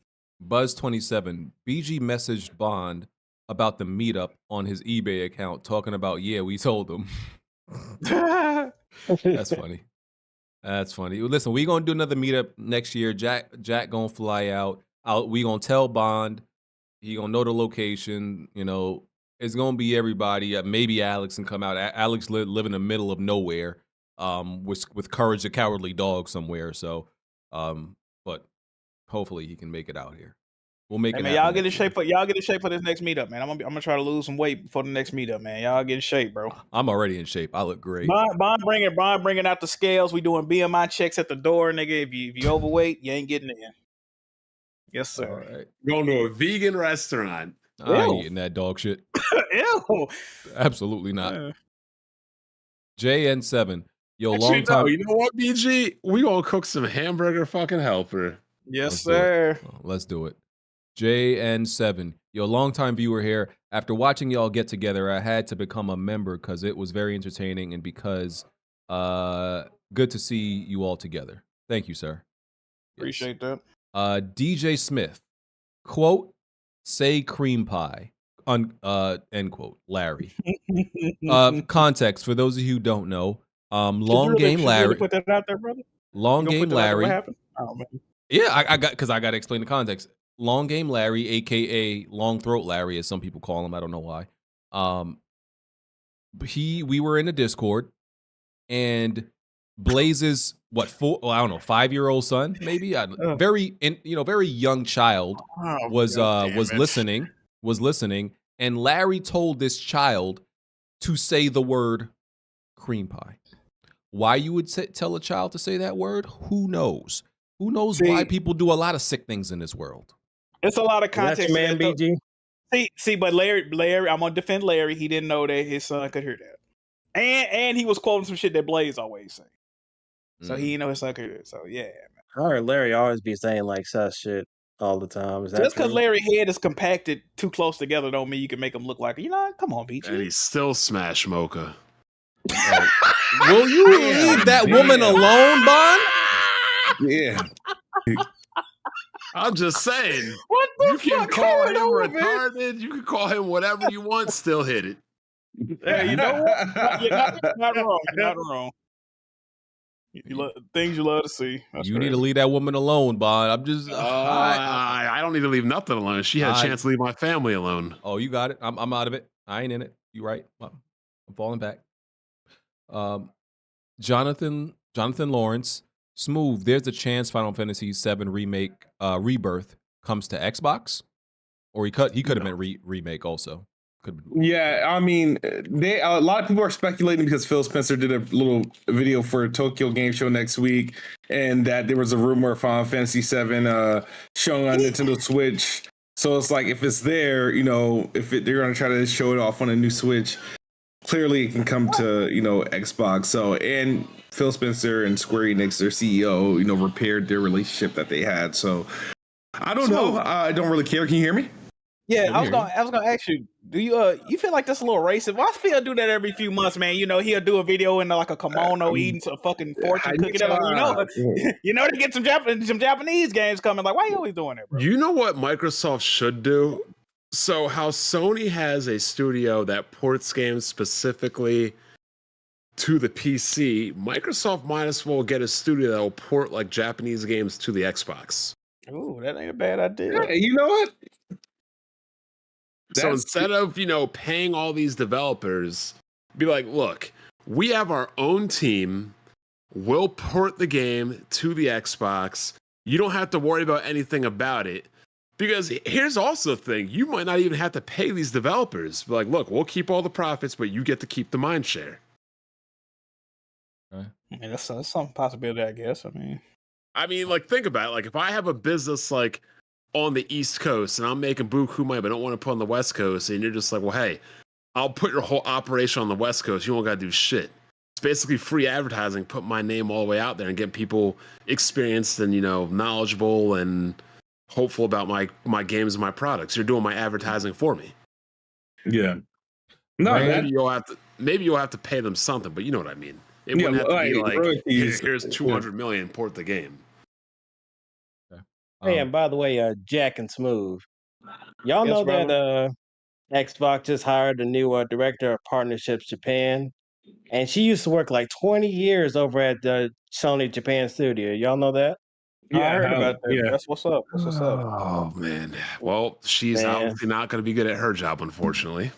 Buzz27, BG messaged Bond about the meetup on his eBay account, talking about, yeah, we told him. That's funny. That's funny. Listen, we gonna do another meetup next year. Jack gonna fly out. We gonna tell Bond. He gonna know the location. It's gonna be everybody. Maybe Alex can come out. Alex live in the middle of nowhere. With Courage the Cowardly Dog somewhere. So, but hopefully he can make it out here. We'll make it. Man, y'all get in shape for this next meetup, man. I'm gonna try to lose some weight before the next meetup, man. Y'all get in shape, bro. I'm already in shape. I look great. Bond bringing out the scales. We doing BMI checks at the door, nigga. If you overweight, you ain't getting in. Yes, sir. All right. Going to a vegan restaurant. I ain't eating that dog shit. Ew. Absolutely not. JN7. Yo, Actually, long time. no, you know what, BG? We gonna cook some hamburger fucking helper. Yes, sir. Let's do it. JN7. Yo, longtime viewer here. After watching y'all get together, I had to become a member because it was very entertaining and because good to see you all together. Thank you, sir. Appreciate that. DJ Smith. Quote, say cream pie. End quote. Larry. Context, for those of you who don't know, Long Game Larry. Put that out there, brother. Long Game Larry. What happened? Oh, man. Yeah, I got to explain the context. Long Game Larry, aka Long Throat Larry, as some people call him. I don't know why. We were in a Discord, and Blaze's I don't know, 5-year-old son, maybe very young child was listening, and Larry told this child to say the word cream pie. Why you would tell a child to say that word? Who knows? Who knows why people do a lot of sick things in this world? It's a lot of context. That's your man, BG. See, but Larry, I'm gonna defend Larry. He didn't know that his son could hear that, and he was quoting some shit that Blaze always say. So he know his son could hear it. So yeah, man. I heard Larry always be saying like such shit all the time. Is that Just because true? Larry's head is compacted too close together don't mean you can make him look like, come on, BG. And he's still Smash Mocha. Will you leave that woman alone, Bond? Yeah. I'm just saying. What the you can fuck call going him on, retarded. man? You can call him whatever you want. Still hit it. Hey, you know what? You're not wrong. You're not wrong. Things you love to see. That's you crazy. need to leave that woman alone, Bond. I'm just. I don't need to leave nothing alone. She had a chance to leave my family alone. Oh, you got it. I'm out of it. I ain't in it. You right. I'm falling back. Jonathan Lawrence, Smooth. There's a chance Final Fantasy VII remake Rebirth comes to Xbox, or he could have meant remake also. Yeah, I mean, a lot of people are speculating because Phil Spencer did a little video for Tokyo Game Show next week, and that there was a rumor of Final Fantasy VII showing on Nintendo Switch. So it's like, if it's there, they're going to try to show it off on a new Switch, clearly it can come to Xbox. So, and Phil Spencer and Square Enix, their CEO, repaired their relationship that they had. So I don't know. I don't really care. Can you hear me? Yeah, I was gonna ask you. Do you feel like that's a little racist? Why Phil do that every few months, man? He'll do a video in like a kimono eating some fucking fortune cookie. They get some Japanese games coming. Like, why are you always doing that, bro? You know what Microsoft should do? So how Sony has a studio that ports games specifically to the PC, Microsoft might as well get a studio that will port like Japanese games to the Xbox. Ooh, that ain't a bad idea. Yeah, you know what? So instead of, paying all these developers, be like, look, we have our own team. We'll port the game to the Xbox. You don't have to worry about anything about it. Because here's also the thing. You might not even have to pay these developers. Be like, look, we'll keep all the profits, but you get to keep the mind share. I mean, that's some possibility, I guess. I mean, like, think about it. Like, if I have a business, like, on the East Coast and I'm making buku money, but I don't want to put on the West Coast, and you're just like, well, hey, I'll put your whole operation on the West Coast. You won't got to do shit. It's basically free advertising. Put my name all the way out there and get people experienced and, knowledgeable and hopeful about my games and my products. You're doing my advertising for me. Yeah. No, maybe you'll have to pay them something, but you know what I mean. It wouldn't have to be like, here's $200 million, port the game. Hey, and by the way, Jack and Smooth, y'all know that Xbox just hired a new director of partnerships Japan, and she used to work like 20 years over at the Sony Japan studio. Y'all know that? Yeah, I heard about that. Yeah. That's what's up. What's up? Oh man. Well, she's obviously not going to be good at her job, unfortunately.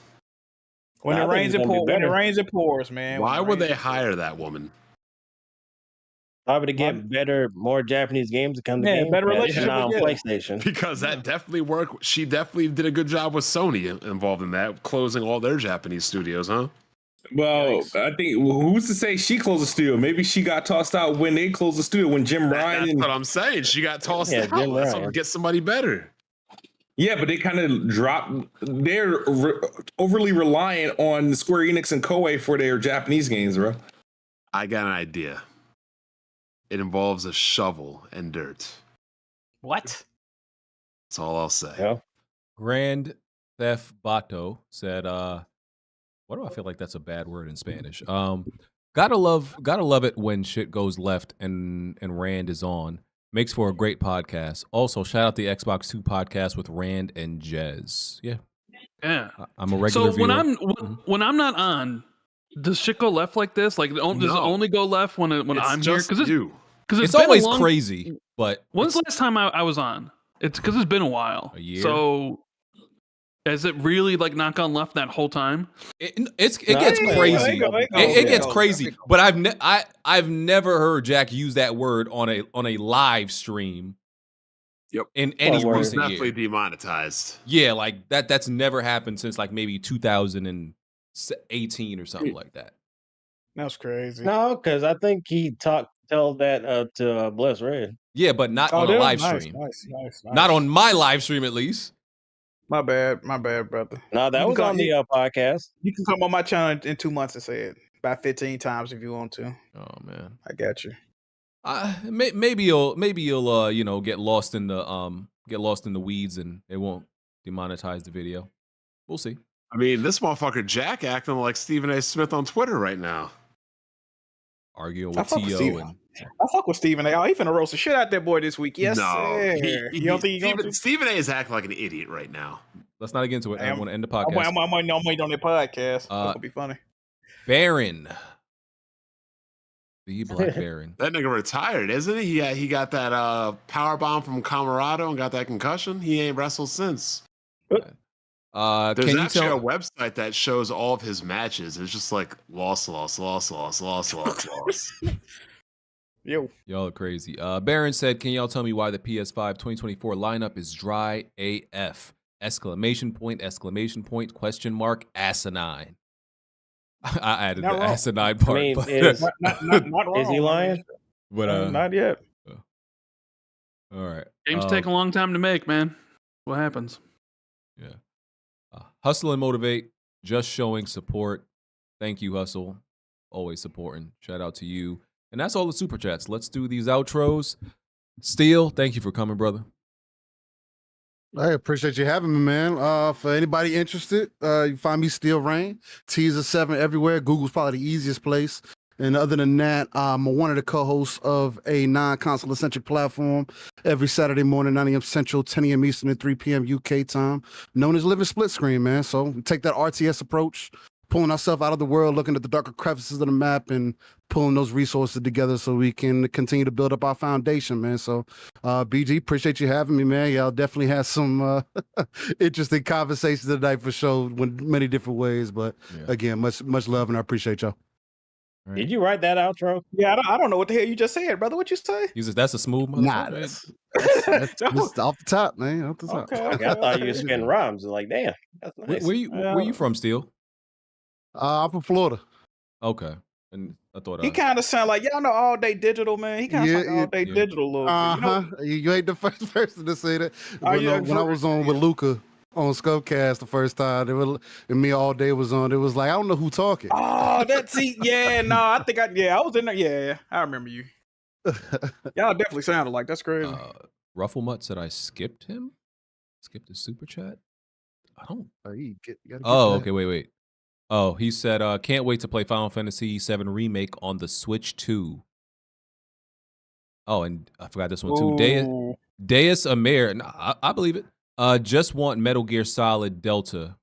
When it rains, it pours, man. Why would they hire that woman? Probably to get more Japanese games to come to Game better Pass, relationship not on with PlayStation. Because that definitely worked. She definitely did a good job with Sony involved in that, closing all their Japanese studios, huh? Well, I think who's to say she closed the studio? Maybe she got tossed out when they closed the studio, when Jim Ryan. That's what I'm saying. She got tossed out. Let's get somebody better. Yeah, but they kind of dropped. They're overly reliant on Square Enix and Koei for their Japanese games, bro. I got an idea. It involves a shovel and dirt. What? That's all I'll say. Yeah. Grand Theft Bato said, why do I feel like that's a bad word in Spanish? Gotta love it when shit goes left and Rand is on. Makes for a great podcast. Also, shout out the Xbox 2 podcast with Rand and Jez. Yeah. I'm a regular viewer. when I'm not on, does shit go left like this? Like, does it only go left when I'm here? Because it's always crazy. But when's the last time I was on? It's because it's been a while. A year. So has it really like not gone left that whole time? It gets crazy. It gets crazy. But I've never heard Jack use that word on a live stream. Yep. In any recent year. Definitely demonetized. Yeah, like that's never happened since like maybe 2018 or something like that. That's crazy. No, because I think he told that to Bless Red. Yeah, but not on a live stream. Nice. Not on my live stream, at least. My bad, brother. No, that was on the podcast. You can come on my channel in 2 months and say it about 15 times if you want to. Oh man, I got you. Maybe you'll get lost in the weeds and it won't demonetize the video. We'll see. I mean, this motherfucker Jack acting like Stephen A. Smith on Twitter right now. Arguing with T.O. I fuck with Stephen A. Oh, he finna roast the shit out that boy this week. Yes, sir. You don't think Stephen A. is acting like an idiot right now. Let's not get into it. I want to end the podcast. I'm waiting on the podcast. That's gonna be funny. Baron. The Black Baron. That nigga retired, isn't he? He got that power bomb from Colorado and got that concussion. He ain't wrestled since. There's actually a website that shows all of his matches. It's just like loss. Yo. Y'all are crazy. Baron said, can y'all tell me why the PS5 2024 lineup is dry AF? Exclamation point, question mark, asinine. I added the asinine part. I mean, but not wrong. Is he lying? But not yet. All right. Games take a long time to make, man. What happens? Yeah. Hustle and motivate, just showing support. Thank you, Hustle. Always supporting. Shout out to you. And that's all the super chats. Let's do these outros. Steel, thank you for coming, brother. I appreciate you having me, man. For anybody interested, you can find me Steel Rain, Teaser 7 everywhere. Google's probably the easiest place. And other than that, I'm one of the co-hosts of a non-console eccentric platform every Saturday morning, 9 a.m. Central, 10 a.m. Eastern, and 3 p.m. UK time, known as Living Split Screen, man. So we take that RTS approach, pulling ourselves out of the world, looking at the darker crevices of the map, and pulling those resources together so we can continue to build up our foundation, man. So, BG, appreciate you having me, man. Y'all definitely had some interesting conversations tonight for sure, in many different ways. But again, much love, and I appreciate y'all. Right. Did you write that outro? Yeah, I don't know what the hell you just said, brother. What you say? He said, that's a smooth motherfucker. Nah, that's off the top, man. Off the top. Okay. I thought you were spinning rhymes. Like, damn. That's nice. Where you from, Steel? I'm from Florida. Okay. And I thought he kind of sound like y'all know All Day Digital, man. He kind of like All Day Digital a little bit. You ain't the first person to say that. When I was on with Luca on Scubcast the first time, and me all day was on. It was like I don't know who talking. Oh, that's I think I was in there. Yeah, I remember you. Y'all definitely sounded like that's crazy. Rufflemutt said I skipped him. Skipped his super chat. I don't. You gotta get okay. Wait. Oh, he said, can't wait to play Final Fantasy VII Remake on the Switch 2. Oh, and I forgot this one too. Deus Amir. No, I believe it. Just want Metal Gear Solid Delta.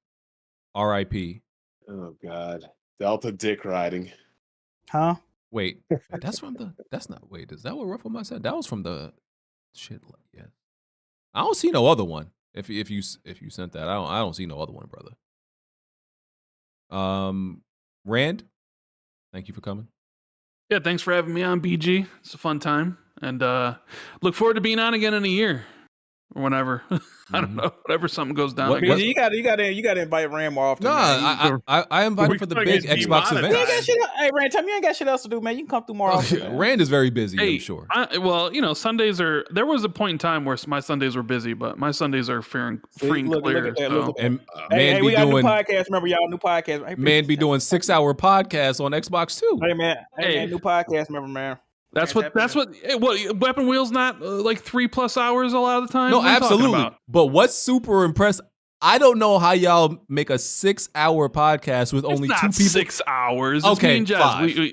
R.I.P. Oh, God. Delta dick riding. Huh? Wait, that's not, wait, is that what Rufflemutt said? That was from the shit. Yeah. I don't see no other one. If you sent that, I don't see no other one, brother. Rand, thank you for coming. Yeah, thanks for having me on, BG. It's a fun time, and look forward to being on again in a year or whenever. I don't know, whenever something goes down. You got to invite Rand more often. No, I invited for the big Xbox event. Hey, Rand, tell me you ain't got shit else to do, man. You can come through more often. Rand is very busy, I'm sure. Well, Sundays are. There was a point in time where my Sundays were busy, but my Sundays are free and clear. And man, we got a new podcast. Remember, y'all, new podcast. Hey, man, be doing 6-hour podcasts on Xbox too. Hey, man, new podcast. Remember, man. That's what Weapon Wheel's not like 3+ hours a lot of the time. No, absolutely. But what's super impressive, I don't know how y'all make a 6-hour podcast with only 2 people. 6 hours. Okay, it's 5.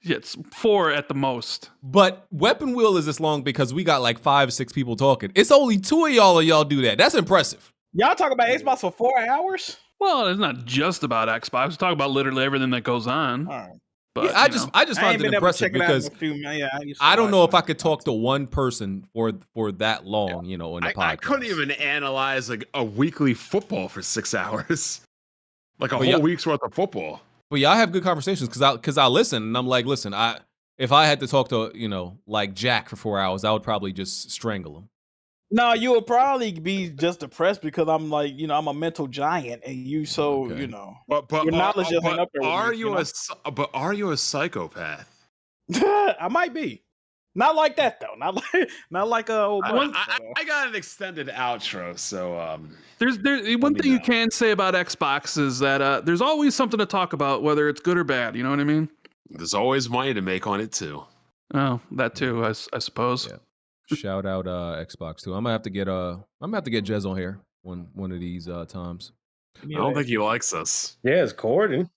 It's 4 at the most. But Weapon Wheel is this long because we got like 5-6 people talking. It's only 2 of y'all do that. That's impressive. Y'all talk about Xbox for 4 hours? Well, it's not just about Xbox. We talk about literally everything that goes on. All right. But yeah, I just find it impressive because I don't know if I could talk to one person for that long, you know, in the podcast. I couldn't even analyze like a weekly football for 6 hours, like a whole week's worth of football. But yeah, I have good conversations because I listen and I'm like, listen, if I had to talk to, you know, like Jack for 4 hours, I would probably just strangle him. No, you would probably be just depressed because I'm like, you know, I'm a mental giant, and you you know, but your knowledge just ain't up there. Are with me, but are you a psychopath? I might be. Not like that though. Not like I got an extended outro, so there's one thing you can say about Xbox is that there's always something to talk about, whether it's good or bad. You know what I mean? There's always money to make on it too. Oh, that too, I suppose. Yeah. Shout out Xbox too. I'm gonna have to get Jez on here one of these times. I don't think he likes us. Yeah, it's Corden.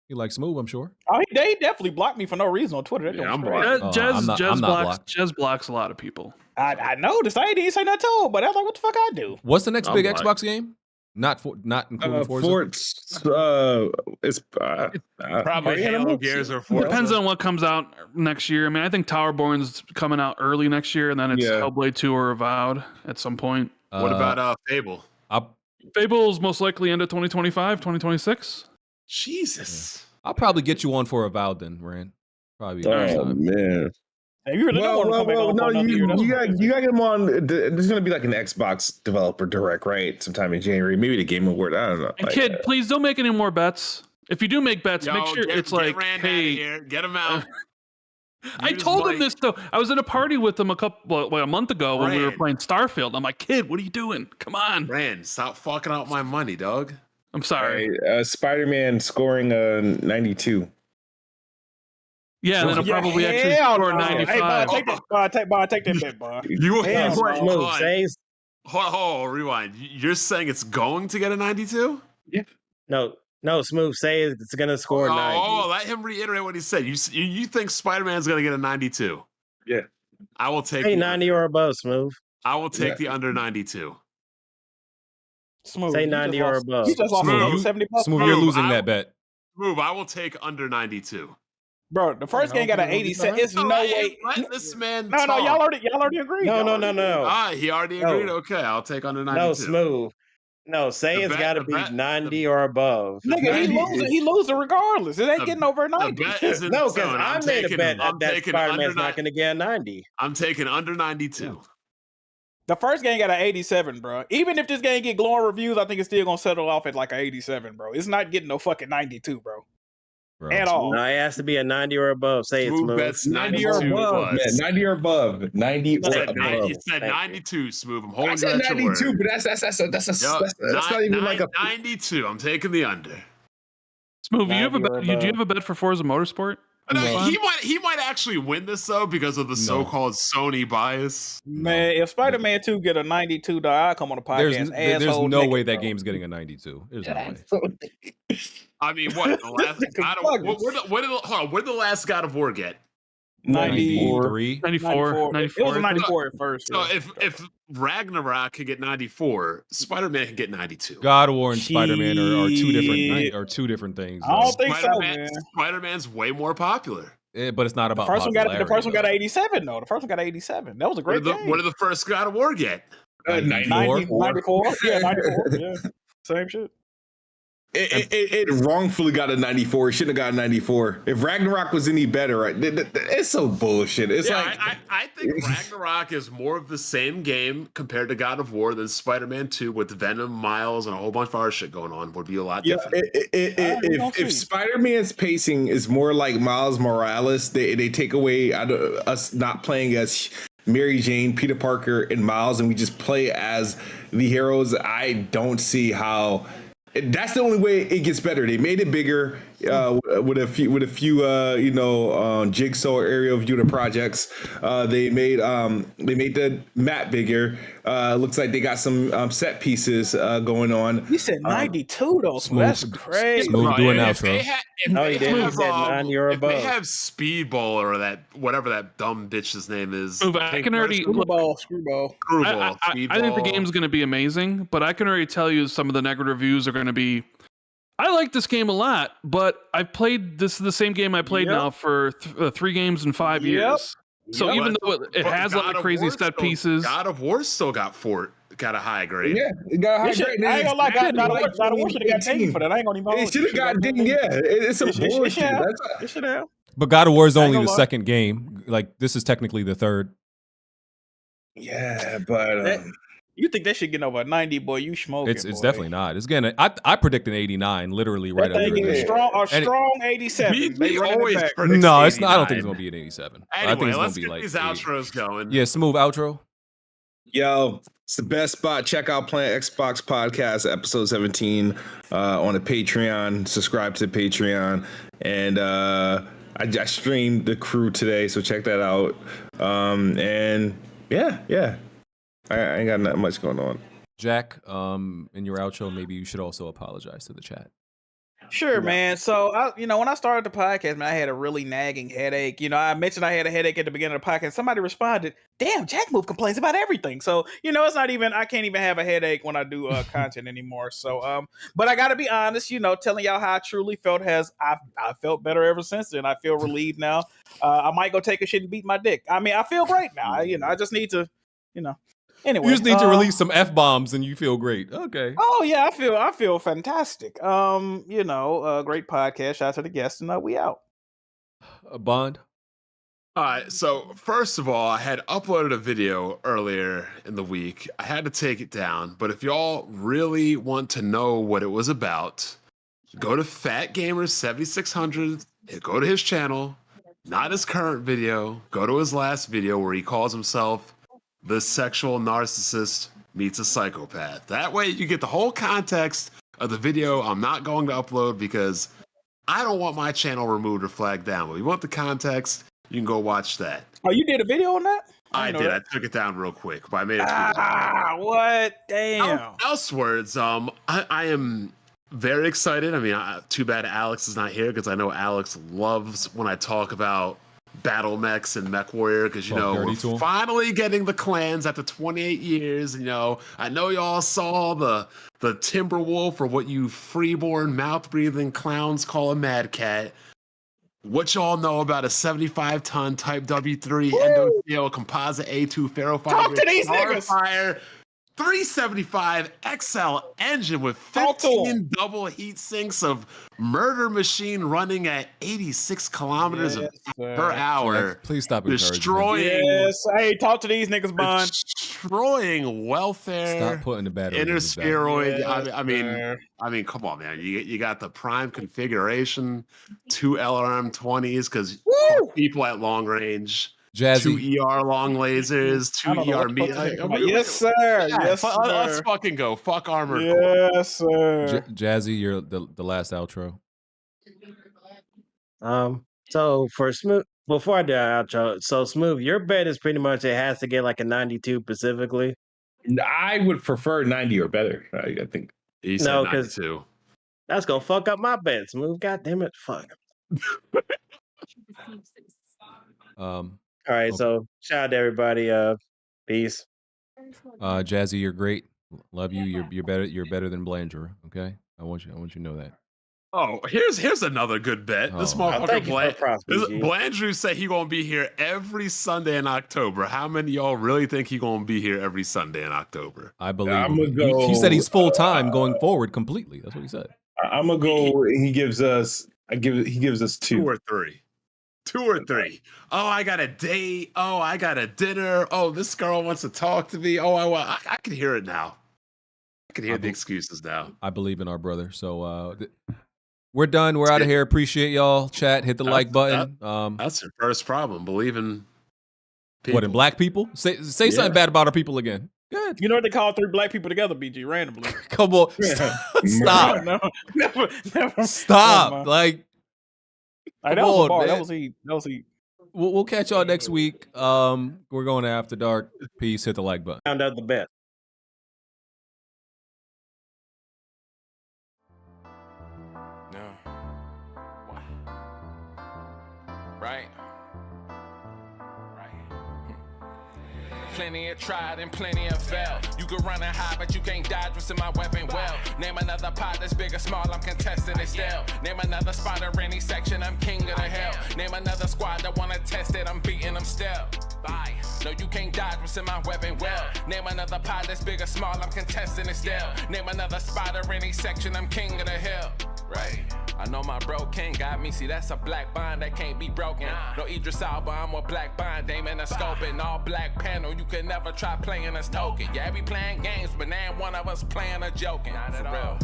He likes Smooth, I'm sure. Oh, they definitely blocked me for no reason on Twitter. I'm blocked. Jez blocks a lot of people. I noticed. I didn't say nothing to him, but I was like, what the fuck I do? What's the next big Xbox game? Not including Forza. It's probably Halo, Gears, or Forza. Depends on what comes out next year. I mean, I think Towerborn's coming out early next year, and then it's Hellblade 2 or Avowed at some point. What about Fable? Fable's most likely end of 2025, 2026. Jesus. I'll probably get you on for Avowed then, Rand. Probably. Man. Hey, you really don't want to come back on you gotta get him on. There's gonna be like an Xbox developer direct, right? Sometime in January, maybe the Game Award. I don't know. And kid, please don't make any more bets. If you do make bets, make sure it's like, hey, get him out. I told him this though. I was at a party with him a month ago when we were playing Starfield. I'm like, kid, what are you doing? Come on, Rand, stop fucking out my money, dog. I'm sorry. Spider-Man scoring 92. Yeah, then it'll probably actually score 95. Hey, take that bet, Bob. Hold on, rewind. You're saying it's going to get a 92? Yeah. No, Smooth. Say it's going to score 90. Oh, let him reiterate what he said. You think Spider-Man's going to get a 92? Yeah. I will take 90 or above, Smooth. I will take the under 92. Smooth. Say 90 or above. You just lost $70. Smooth, you're losing that bet. Smooth, I will take under 92. Bro, the first game got an 87. It's no way. Let this man No, y'all already agreed. No. He already agreed. Okay, I'll take under 92. No, Smooth. No, say it's got to be 90 or above. Nigga, he losing regardless. It ain't getting over 90. No, because I made a bet that Spider-Man's not going to get 90. I'm taking under 92. The first game got an 87, bro. Even if this game get glowing reviews, I think it's still gonna settle off at like an 87, bro. It's not getting no fucking 92, bro. At all. No, it has to be a 90 or above. Say it's Smooth. Bets 90 or above. Yeah, 90 or above. 90 or above. You said 92, Smooth. I'm holding I said 92, but that's not even like a 92. I'm taking the under. Smooth, do you have a bet for Forza Motorsport? No, he might actually win this though because of the so-called Sony bias. Man, if Spider-Man 2 get a 92, I'll come on the podcast. There's no way that game's getting a 92. There's no way. I mean, what the last where did the last God of War get? 93, 94. It was a 94 at first. So if Ragnarok can get 94, Spider-Man can get 92. God of War and Spider-Man are two different things. I don't think so, man. Spider-Man's way more popular. But it's not about the first one got an 87 though. The first one got an 87. That was a great game. What did the first God of War get? 94. Yeah, 94. Yeah, same shit. It wrongfully got a 94. It shouldn't have got a 94. If Ragnarok was any better, right? It's so bullshit. It's like I think Ragnarok is more of the same game compared to God of War than Spider-Man 2 with Venom, Miles, and a whole bunch of other shit going on would be a lot different. If Spider-Man's pacing is more like Miles Morales, they take away out of us not playing as Mary Jane, Peter Parker, and Miles, and we just play as the heroes. I don't see how. That's the only way it gets better. They made it bigger with a few Jigsaw area of unit projects. They made the map bigger. Looks like they got some set pieces going on. You said 92 though, so that's crazy. Smooth doing outro. He did. He said 90 or above. If they have Speedball or that whatever that dumb bitch's name is, I can already Screwball. I think the game's going to be amazing, but I can already tell you some of the negative reviews are going to be I like this game a lot, but I've played this is the same game I played now for 3 games in 5 years. So even though it has a lot of crazy set pieces, God of War still got a high grade. Yeah, it got a high grade. I ain't gonna lie, God of War should have got taken for that. I ain't gonna even hold It should have got dinged. Yeah, it's some bullshit. It should have. But God of War is only the second game. Like, this is technically the third. Yeah, but you think that should get over a 90, boy? You smoking? It's definitely not. It's getting. I predicted 89, literally right that under thing it. Strong 87. They always back. No, it's not. I don't think it's gonna be an 87. Anyway, I think it's let's gonna be get like these outros going. Yeah, smooth outro. Yo, it's the best spot. Check out Planet Xbox Podcast, episode 17, on the Patreon. Subscribe to Patreon. And I streamed The Crew today, so check that out. And yeah. I ain't got that much going on. Jack, in your outro, maybe you should also apologize to the chat. Sure, man. So, when I started the podcast, man, I had a really nagging headache. I mentioned I had a headache at the beginning of the podcast. Somebody responded, "Damn, Jack Move complains about everything." So, it's not even, I can't even have a headache when I do content anymore. So, but I got to be honest, telling y'all how I truly felt I felt better ever since then. I feel relieved now. I might go take a shit and beat my dick. I mean, I feel great now. I just need to, Anyway, you just need to release some F-bombs and you feel great. Okay. Oh yeah, I feel fantastic. Great podcast. Shout out to the guests, and we out. Bond. All right. So first of all, I had uploaded a video earlier in the week. I had to take it down, but if y'all really want to know what it was about, go to Fat Gamer 7600. Go to his channel, not his current video. Go to his last video where he calls himself the sexual narcissist meets a psychopath. That way you get the whole context of the video I'm not going to upload because I don't want my channel removed or flagged down. But if you want the context, you can go watch that. Oh, you did a video on that? I did. I took it down real quick, but I made it. What? Damn. Elsewords, I am very excited. I mean, too bad Alex is not here because I know Alex loves when I talk about battle mechs and Mech Warrior because we're finally getting the clans after 28 years. I know y'all saw the Timberwolf, or what you freeborn mouth breathing clowns call a Mad Cat. What y'all know about a 75-ton Type W3 Endosteel Composite A2 Ferrofiber Talk to these niggas. Starfire 375 XL engine with 15 double heat sinks of Murder Machine running at 86 kilometers per hour. Please stop destroying. Yes, hey, talk to these niggas, Bond. Destroying welfare. Stop putting the battery. Inner spheroid. Yes, I mean, come on, man. You got the prime configuration, 2 LRM-20s because people at long range. Jazzy. 2 ER long lasers, 2 ER meat. Yes, sir. Yes, sir. Let's fucking go. Fuck Armored Core. Yes, sir. Jazzy, you're the last outro. So for Smooth, before I do our outro, so Smooth, your bet is pretty much it has to get like a 92 specifically. I would prefer 90 or better. I think. He said 92. That's gonna fuck up my bet, Smooth. God damn it, fuck. All right, so shout out to everybody. Peace. Jazzy, you're great. Love you. You're better. You're better than Blandrew. Okay, I want you to know that. Oh, here's another good bet. This motherfucker Blandrew said he gonna be here every Sunday in October. How many of y'all really think he gonna be here every Sunday in October? I believe him. He said he's full time going forward completely. That's what he said. I'm gonna go. He gives us 2 or 3. 2 or 3. Oh, I got a date. Oh, I got a dinner. Oh, this girl wants to talk to me. Oh, I can hear it now. I can hear the excuses now. I believe in our brother. So we're done. We're out of here. Appreciate y'all. Chat. Hit the like button. That's your first problem. Believe in people. What, in black people? Say something bad about our people again. Good. You know what they call 3 black people together, BG, randomly. Come on. Stop. No, never. Stop. Like, that was a bar. That was he. We'll catch y'all next week. We're going to After Dark. Peace. Hit the like button. Found out the bet. No. Right. Plenty of tried and plenty of fail. You can run and hide, but you can't dodge what's in my weapon well. Name another pot that's big or small, I'm contesting it still. Name another spot or any section, I'm king of the hill. Name another squad that wanna test it, I'm beating them still. Bye. No, you can't dodge what's in my weapon well. Name another pot that's big or small, I'm contesting it still. Name another spot or any section, I'm king of the hill. Right. I know my bro King got me, see that's a black bond that can't be broken. No Idris Alba, I'm a black bond, aim in a scope and all black panel, you can never try playing us token. Yeah, we playing games, but now one of us playing or joking. Not at all.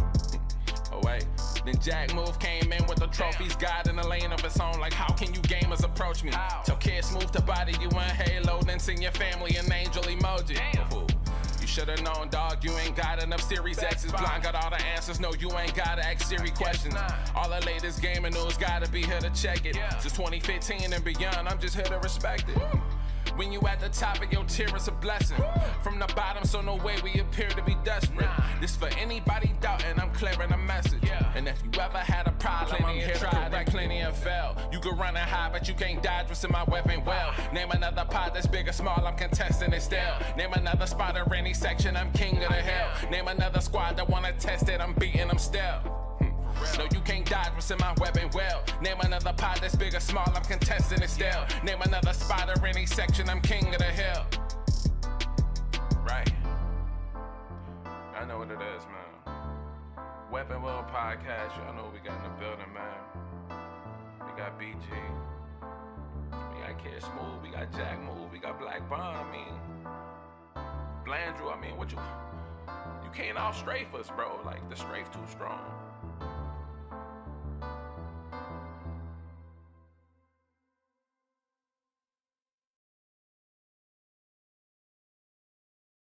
Oh wait, then Jack Move came in with the trophies, God in a lane of its own. Like how can you gamers approach me? Tell kids move to body you in Halo, then sing your family an angel emoji. You should've known, dog, you ain't got enough Series X's. Blind got all the answers, no, you ain't gotta ask Siri questions. All the latest gaming news gotta be here to check it. Since 2015 and beyond, I'm just here to respect it. When you at the top of your tier, it's a blessing. From the bottom, so no way we appear to be desperate. This for anybody doubting, I'm clearing a message. And if you ever had a problem, I'm here to correct. Plenty of fail. You can run and hide, but you can't dodge what's in my weapon well. Name another pot that's big or small, I'm contesting it still. Name another spot or any section, I'm king of the hill. Name another squad that wanna test it, I'm beating them still. No, you can't dodge what's in my weapon well. Name another pot that's big or small, I'm contesting it still. Name another spot or any section, I'm king of the hill. Right. I know what it is, man. Weapon World Podcast, y'all know what we got in the building, man. We got BG. We got Kid Smooth, we got Jack Move, we got Black Bond, I mean. Blandrew, I mean, what you can't out strafe us, bro. Like, the strafe too strong.